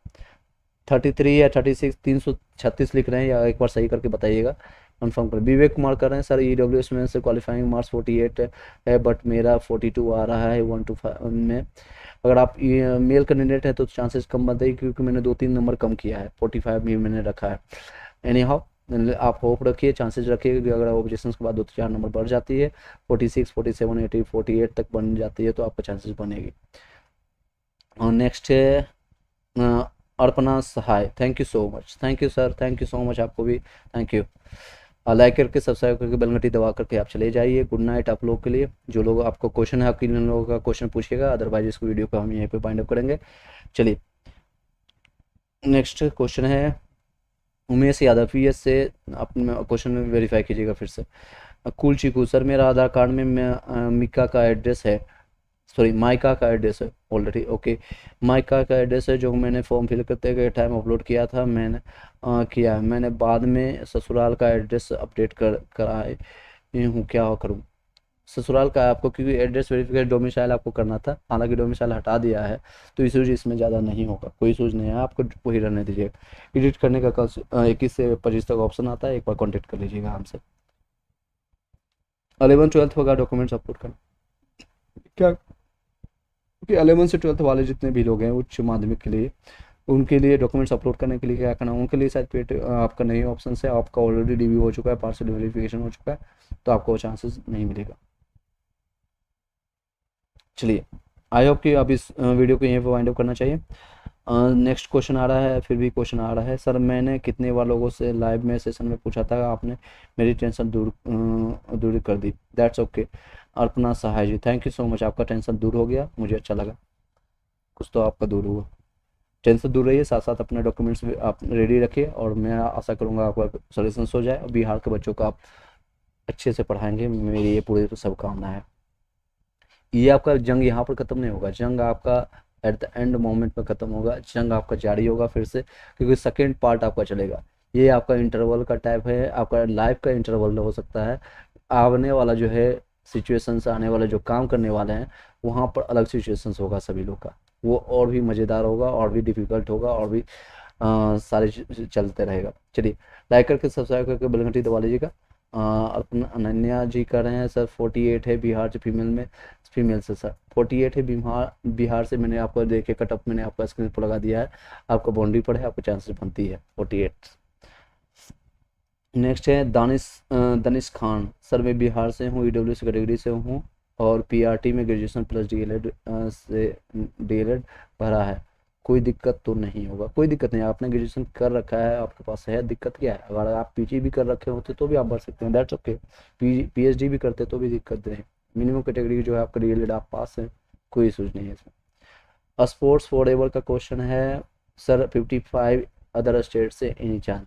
33 या 36, 336 लिख रहे हैं, या एक बार सही करके बताइएगा, कंफर्म कर। विवेक कुमार कर रहे हैं सर, ईडब्ल्यूएस में से क्वालिफाइंग मार्क्स 48 है बट मेरा 42 आ रहा है 1 to 5 में। अगर आप मेल कैंडिडेट है तो चांसेस कम बनते हैं, क्योंकि मैंने 2-3 नंबर कम किया है, 45 भी मैंने रखा है। एनी हाउ आप होप रखिए, चांसेस रखिए कि अगर ऑब्जेक्शन के बाद 2-4 नंबर बढ़ जाती है, 46, 47, 80, 48 तक बन जाती है तो आपका चांसेस बनेगी। और नेक्स्ट है Arpana Sahay, thank you so much, thank you sir, thank you so much, आपको भी थैंक यू। लाइक करके सब्सक्राइब करके बेल घंटी दबा करके आप चले जाइए। गुड नाइट आप लोग के लिए। जो लोग आपको क्वेश्चन है, आपके लोगों का क्वेश्चन पूछिएगा, अदरवाइज इस वीडियो को हम यहीं पे फाइंड अप करेंगे। चलिए, नेक्स्ट क्वेश्चन है उमेश यादव पीएस से, अपना क्वेश्चन वेरीफाई कीजिएगा फिर से। कुल चीकू सर, मेरा आधार कार्ड में मिका का एड्रेस है, सॉरी माइका का एड्रेस है ऑलरेडी, ओके माइका का एड्रेस है जो मैंने फॉर्म फिल करते गए टाइम अपलोड किया था, मैंने किया है। मैंने बाद में ससुराल का एड्रेस अपडेट कराए हूँ, क्या करूँ? ससुराल का आपको, क्योंकि एड्रेस वेरिफिकेशन डोमिसाइल आपको करना था, हालांकि डोमिसाइल हटा दिया है तो इशूज इसमें ज़्यादा नहीं होगा, कोई इशूज नहीं है, आपको वही रहने दीजिएगा। एडिट करने का कल 21 से 25 तक ऑप्शन आता है, एक बार कॉन्टेक्ट कर लीजिएगा हमसे। 11-12 होगा डॉक्यूमेंट्स अपलोड करना, क्या क्योंकि 11 से 12 वाले जितने भी लोग हैं उच्च माध्यमिक के लिए, उनके लिए डॉक्यूमेंट्स अपलोड करने के लिए क्या करना, उनके लिए शायद पेड आपका नहीं ऑप्शन है, आपका ऑलरेडी डीबी हो चुका है, पार्सल वेरिफिकेशन हो चुका है, तो आपको चांसेस नहीं मिलेगा। चलिए, आई होप कि अब इस वीडियो को यहीं पर वाइंड अप करना चाहिए। नेक्स्ट क्वेश्चन आ रहा है, फिर भी क्वेश्चन आ रहा है सर, मैंने कितने बार लोगों से लाइव में सेशन में पूछा था, आपने मेरी टेंशन दूर कर दी, that's okay. Arpana Sahay ji, thank you so much, आपका टेंशन दूर हो गया, मुझे अच्छा लगा, कुछ तो आपका दूर हुआ। टेंशन दूर रहिए, साथ साथ अपने डॉक्यूमेंट्स भी आप रेडी रखिए, और मैं आशा करूँगा आपका सॉल्यूशन हो जाए और बिहार के बच्चों को आप अच्छे से पढ़ाएंगे, मेरी ये पूरी शुभकामना है। ये आपका जंग यहाँ पर ख़त्म नहीं होगा, जंग आपका एट द एंड मोमेंट में ख़त्म होगा, जंग आपका जारी होगा फिर से, क्योंकि सेकेंड पार्ट आपका चलेगा। ये आपका इंटरवल का टाइप है, आपका लाइफ का इंटरवल हो सकता है, आने वाला जो है सिचुएशंस, आने वाले जो काम करने वाले हैं वहाँ पर अलग सिचुएशंस होगा सभी लोग का, वो और भी मज़ेदार होगा, और भी डिफ़िकल्ट होगा, और भी सारे चलते रहेगा। चलिए, लाइक करके सब्सक्राइब करके बेल घंटी दबा लीजिएगा। अपना अनन्या जी कर रहे हैं सर, 48 है बिहार से फीमेल से सर, 48 है बिहार से, मैंने आपको देखे कटअप मैंने आपका स्क्रीन पर लगा दिया है, आपका बाउंड्री पर है, आपको चांसेस बनती है 48। नेक्स्ट है दानिश खान सर, मैं बिहार से हूँ, ईडब्ल्यूएस कैटेगरी से हूँ और पीआरटी में ग्रेजुएशन प्लस डीएलएड भरा है, कोई दिक्कत तो नहीं होगा? कोई दिक्कत नहीं, आपने ग्रेजुएशन कर रखा है, आपके पास है, दिक्कत क्या है? अगर आप पीजी भी कर रखे होते तो भी आप भर सकते हैं, दैट्स ओके। पीएचडी भी करते तो भी दिक्कत नहीं, मिनिमम कैटेगरी जो है आपका डीएलएड आप पास है, कोई इशूज नहीं है इसमें। स्पोर्ट्स फॉर एवर का क्वेश्चन है सर, 55 अदर स्टेट से एनी चांस?